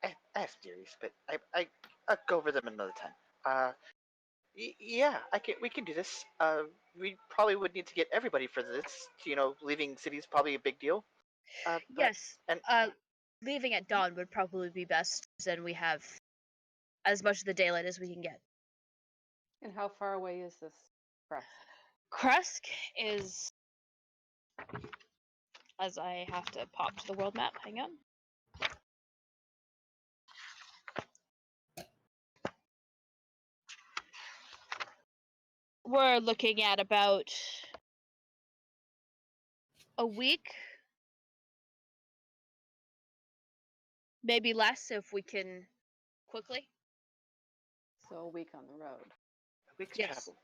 I have theories, but I'll go over them another time. Yeah, we can do this. We probably would need to get everybody for this. Leaving city is probably a big deal. But Yes. and leaving at dawn would probably be best, then we have as much of the daylight as we can get. And how far away is this crest? Krusk is, as I have to pop to the world map, hang on. We're looking at about a week, maybe less if we can quickly. So a week on the road. A week's Yes. travel.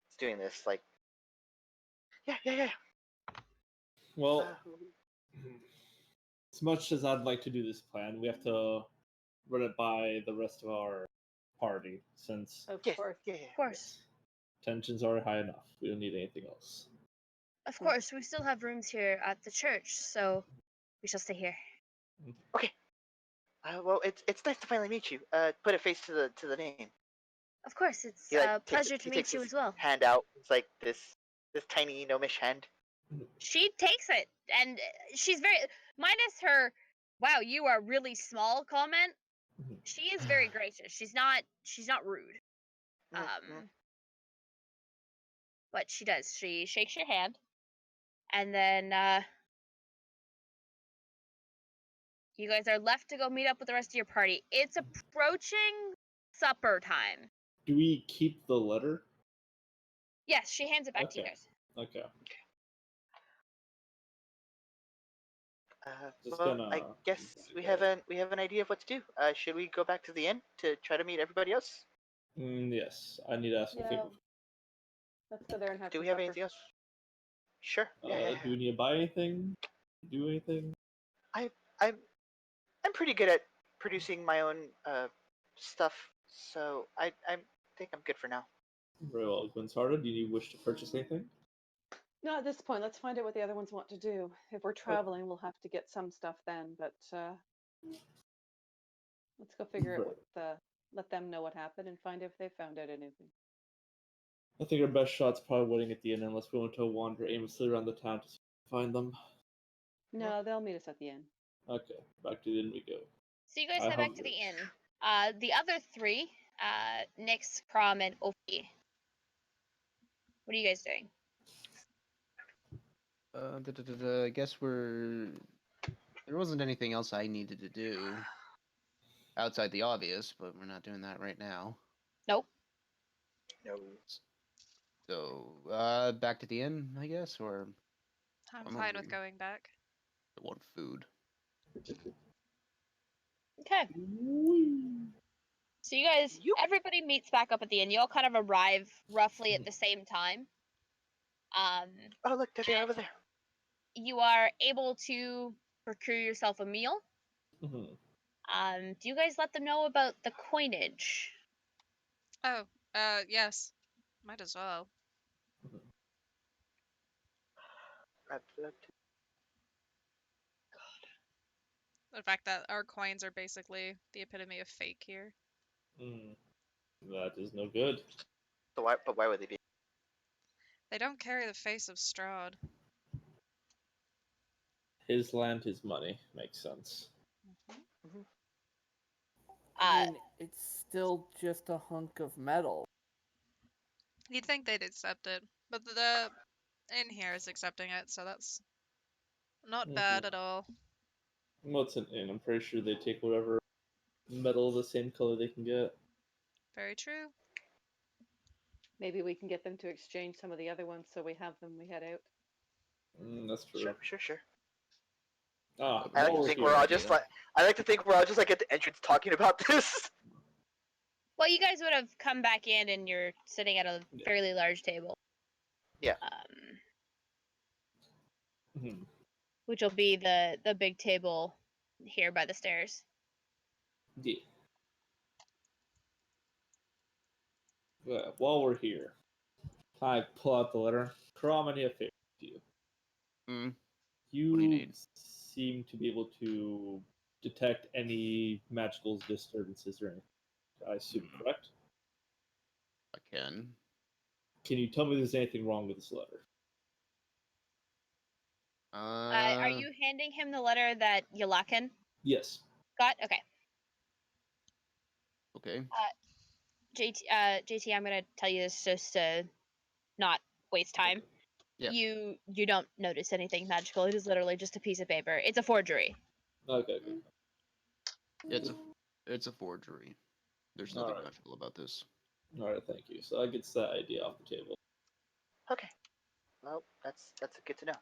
It's doing this like. Yeah. Well, Uh, as much as I'd like to do this plan, we have to run it by the rest of our party, since Of yes, course. yeah. Of course. tensions are high enough. We don't need anything else. Of course, we still have rooms here at the church, so we shall stay here. Okay. Well, it's nice to finally meet you. Put a face to the name. Of course, it's He like a pleasure to he meet takes you his as well. hand out. It's like this tiny gnomish hand. She takes it, and she's very, minus her, wow, you are really small comment. She is very gracious. She's not rude. Mhm. But she does. She shakes your hand, and then you guys are left to go meet up with the rest of your party. It's approaching supper time. Do we keep the letter? Yes, she hands it back to you Okay. guys. Okay. Just Well, gonna. I guess we have an idea of what to do. Should we go back to the inn to try to meet everybody else? Yes, I need to ask a Yeah. favor. Let's go there and have Do some we have supper. anything else? Sure. Yeah. Do we need to buy anything? Do anything? I'm I'm pretty good at producing my own stuff, so I think I'm good for now. Very well, Gwinsarda, do you wish to purchase anything? No, at this point, let's find out what the other ones want to do. If we're traveling, we'll have to get some stuff then, but let's go figure out what let them know what happened and find out if they found out anything. I think our best shot's probably waiting at the inn unless we want to wander aimlessly around the town to find them. No, they'll meet us at the inn. Okay, back to the inn we go. So you guys I head back have to the this. inn. The other three, Nyx, Crom, and Ophi. What are you guys doing? I guess we're. There wasn't anything else I needed to do outside the obvious, but we're not doing that right now. Nope. No. So, back to the inn, I guess, or I'm I'm fine with hungry. going back. I want food. Okay. So you guys, everybody meets back up at the inn. You all kind of arrive roughly at the same time. Oh, look, there they are over there. You are able to procure yourself a meal. Do you guys let them know about the coinage? Oh, yes. Might as well. The fact that our coins are basically the epitome of fake here. That is no good. So why would they be? They don't carry the face of Strahd. His land, his money. Makes sense. I mean, it's still just a hunk of metal. You'd think they'd accept it, but the inn here is accepting it, so that's not bad at all. What's an inn? I'm pretty sure they take whatever metal of the same color they can get. Very true. Maybe we can get them to exchange some of the other ones so we have them when we head out. That's true. Sure. Ah, I like to think we're all just like at the entrance talking about this. Well, you guys would have come back in, and you're sitting at a fairly large table. Yeah. Which will be the big table here by the stairs. Yeah. Well, while we're here, I pull out the letter. Karam, I need a favor to you. What do You you need? seem to be able to detect any magical disturbances or anything. I assume, correct? I can. Can you tell me if there's anything wrong with this letter? Are you handing him the letter that Yulakin Yes. got? Okay. Okay. JT, I'm gonna tell you this just to not waste time. Okay. Yeah. You don't notice anything magical. It is literally just a piece of paper. It's a forgery. Okay. It's a forgery. There's All nothing right. magical about this. All right. Thank you. So I get that idea off the table. Okay. Well, that's good to know.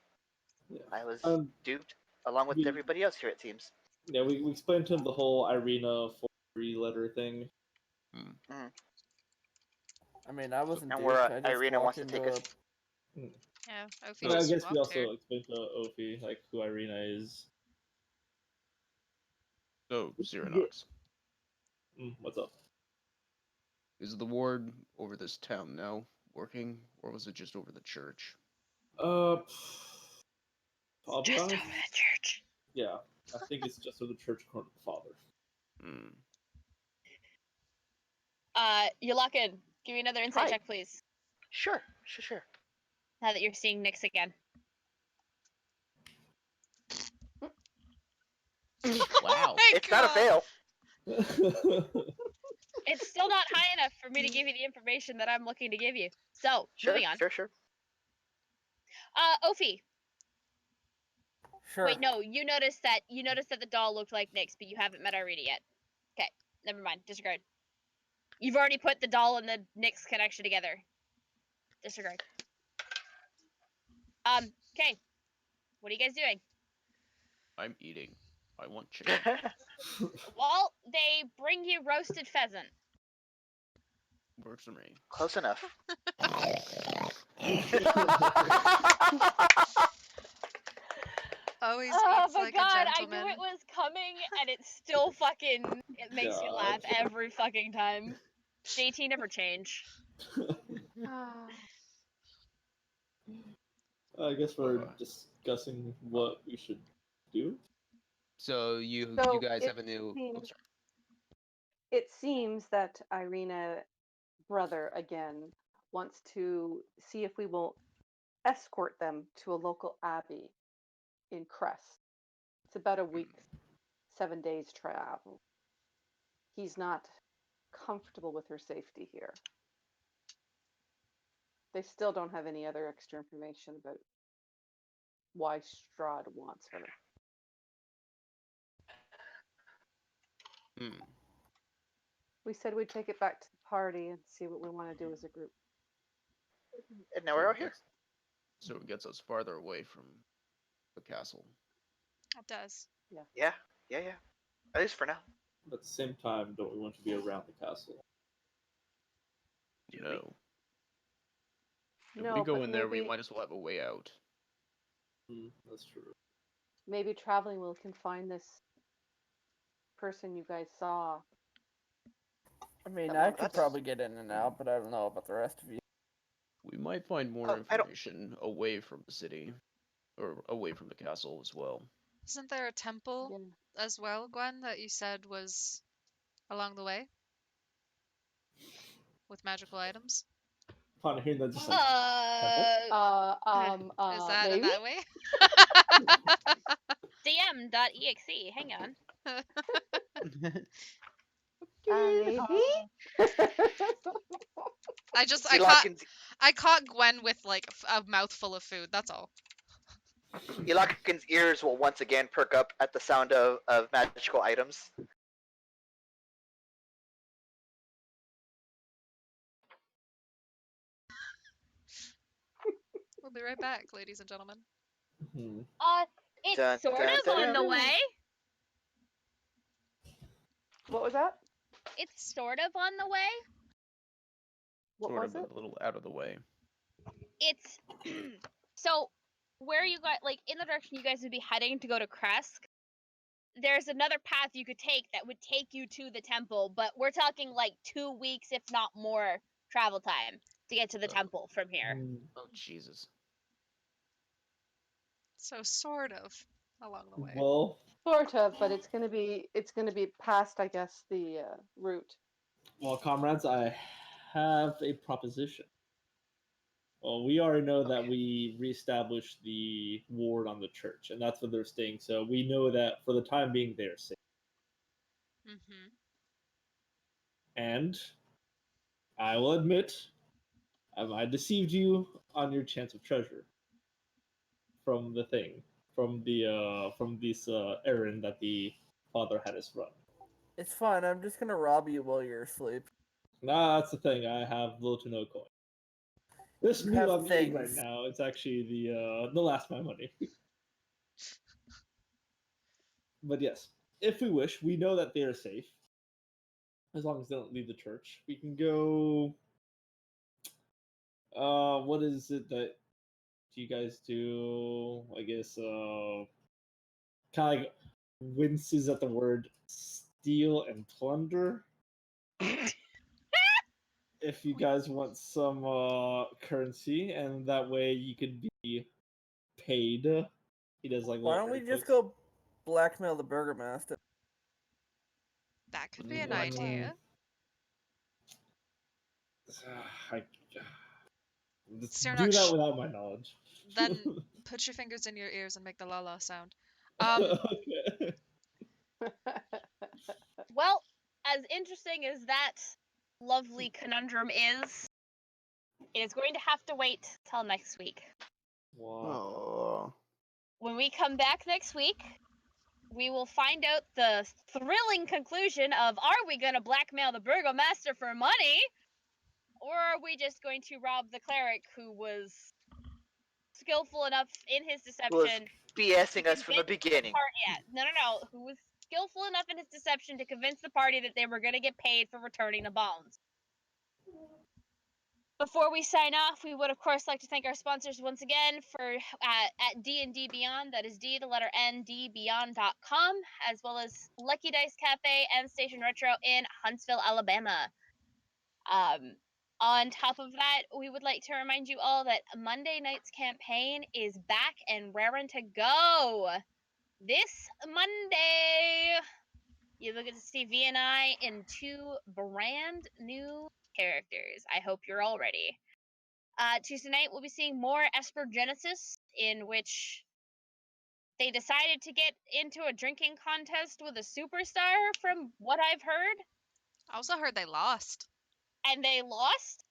Yeah. I was Um. duped along with We everybody else here. It seems. yeah we explained to him the whole Irina forgery letter thing. Mm-hmm. I mean, I wasn't And duped. where I just Irina wants walked to into take a. us. Yeah, Ophi I just guess we walked here. also explained to Ophi like who Irina is. So, Cyronox, What's up? is the ward over this town now working, or was it just over the church? I'll be Just honest. over the church. Yeah, I think it's just for the church according to the father. Hmm. Yulakin, give me another insight Hi. check, please. Sure. Now that you're seeing Nyx again. Wow. My It's not a God. fail. It's still not high enough for me to give you the information that I'm looking to give you. So, Sure. moving on. Sure. Ophi. Sure. Wait, no, you noticed that the doll looked like Nyx, but you haven't met Irina yet. Okay, never mind. Disregard. You've already put the doll and the Nyx connection together. Disregard. Okay. What are you guys doing? I'm eating. I want chicken. Well, they bring you roasted pheasant. Works for me. Close enough. Always Oh eats my like god, a I knew gentleman. it was coming, and it still fucking it makes me laugh God. every fucking time. JT never change. I guess we're discussing what we should do. So you So guys it have a new. Oh, seems- sorry. It seems that Irina, brother again, wants to see if we will escort them to a local abbey in Crest. It's about a week, 7 days travel. He's not comfortable with her safety here. They still don't have any other extra information about why Strahd wants her. Hmm. We said we'd take it back to the party and see what we want to do as a group. And now we're out here. So it gets us farther away from the castle. It does. Yeah. At least for now. But at the same time, don't we want to be around the castle? No. If No, we go but in there, we maybe might as well have a way out. That's true. maybe traveling will confine this person you guys saw. I mean, Well, I could that's- probably get in and out, but I don't know about the rest of you. We might find more Oh, I don't- information away from the city, or away from the castle as well. Isn't there a temple Yeah. as well, Gwen, that you said was along the way with magical items? Upon hearing that, just like Is that Maybe? in that way? DM.exe. Hang on. Maybe? I caught Gwen with like a mouthful of food. That's all. Yulakin's ears will once again perk up at the sound of magical items. We'll be right back, ladies and gentlemen. It's Dun, sort dun, of dun, on the dun. way. What was that? It's sort of on the way. What Sort was of it? a little out of the way. It's so where you got like in the direction you guys would be heading to go to Kresk. There's another path you could take that would take you to the temple, but we're talking like 2 weeks, if not more, travel time to get to the temple from here. Oh Jesus. So sort of along the way. well, Sort of, but it's gonna be past, I guess, the route. comrades, I have a proposition. Well, we already know that we reestablished the ward on the church, and that's where they're staying. So we know that for the time being, they're safe. Mm-hmm. And I will admit, I deceived you on your chance of treasure from the thing, from this errand that the father had us run. It's fine. I'm just gonna rob you while you're asleep. Nah, that's the thing. I have little to no coin. This You meal have I'm eating right things. now, it's actually the last of my money. But yes, if we wish, we know that they are safe as long as they don't leave the church. We can go. What is it that you guys do? I guess kind of like winces at the word steal and plunder. If you guys want some currency, and that way you could be paid. He does like Why little don't we air just quotes. go blackmail the burgomaster? That could be an Mm, idea. I, So you're do not that without my knowledge. then put your fingers in your ears and make the la la sound. Okay. Well, as interesting as that lovely conundrum is, it is going to have to wait till next week. Wow. Oh. When we come back next week, we will find out the thrilling conclusion of, are we going to blackmail the burgomaster for money, or are we just going to rob the cleric who was skillful enough in his Who was deception to BSing us from the convince the beginning? party? Yeah, no, who was skillful enough in his deception to convince the party that they were going to get paid for returning the bones. Before we sign off, we would of course like to thank our sponsors once again for at D&D Beyond. That is D, the letter N, D, Beyond.com, as well as Lucky Dice Cafe and Station Retro in Huntsville, Alabama. On top of that, we would like to remind you all that Monday night's campaign is back and raring to go. This Monday, you will get to see V and I in 2 brand new characters. I hope you're all ready. Tuesday night, we'll be seeing more Esper Genesis, in which they decided to get into a drinking contest with a superstar, from what I've heard, I also heard they lost. and they lost.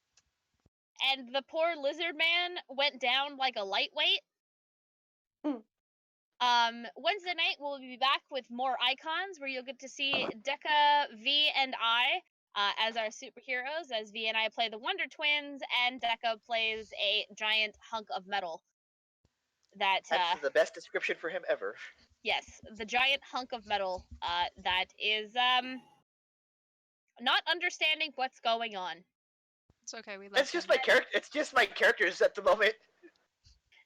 And the poor lizard man went down like a lightweight. Wednesday night, we'll be back with more icons, where you'll get to see Deca, V, and I as our superheroes, as V and I play the Wonder Twins, and Deca plays a giant hunk of metal. That That's the best description for him ever. yes, the giant hunk of metal that is not understanding what's going on. It's okay, we love It's him. just my character. It's just my characters at the moment.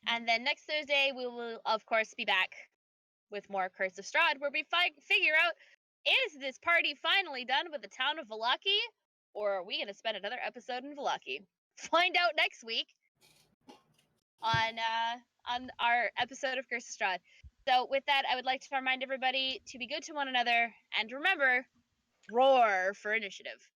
And then next Thursday, we will of course be back with more Curse of Strahd, where we figure out, is this party finally done with the town of Vallaki, or are we going to spend another episode in Vallaki? Find out next week on our episode of Curse of Strahd. So with that, I would like to remind everybody to be good to one another, and remember, roar for initiative.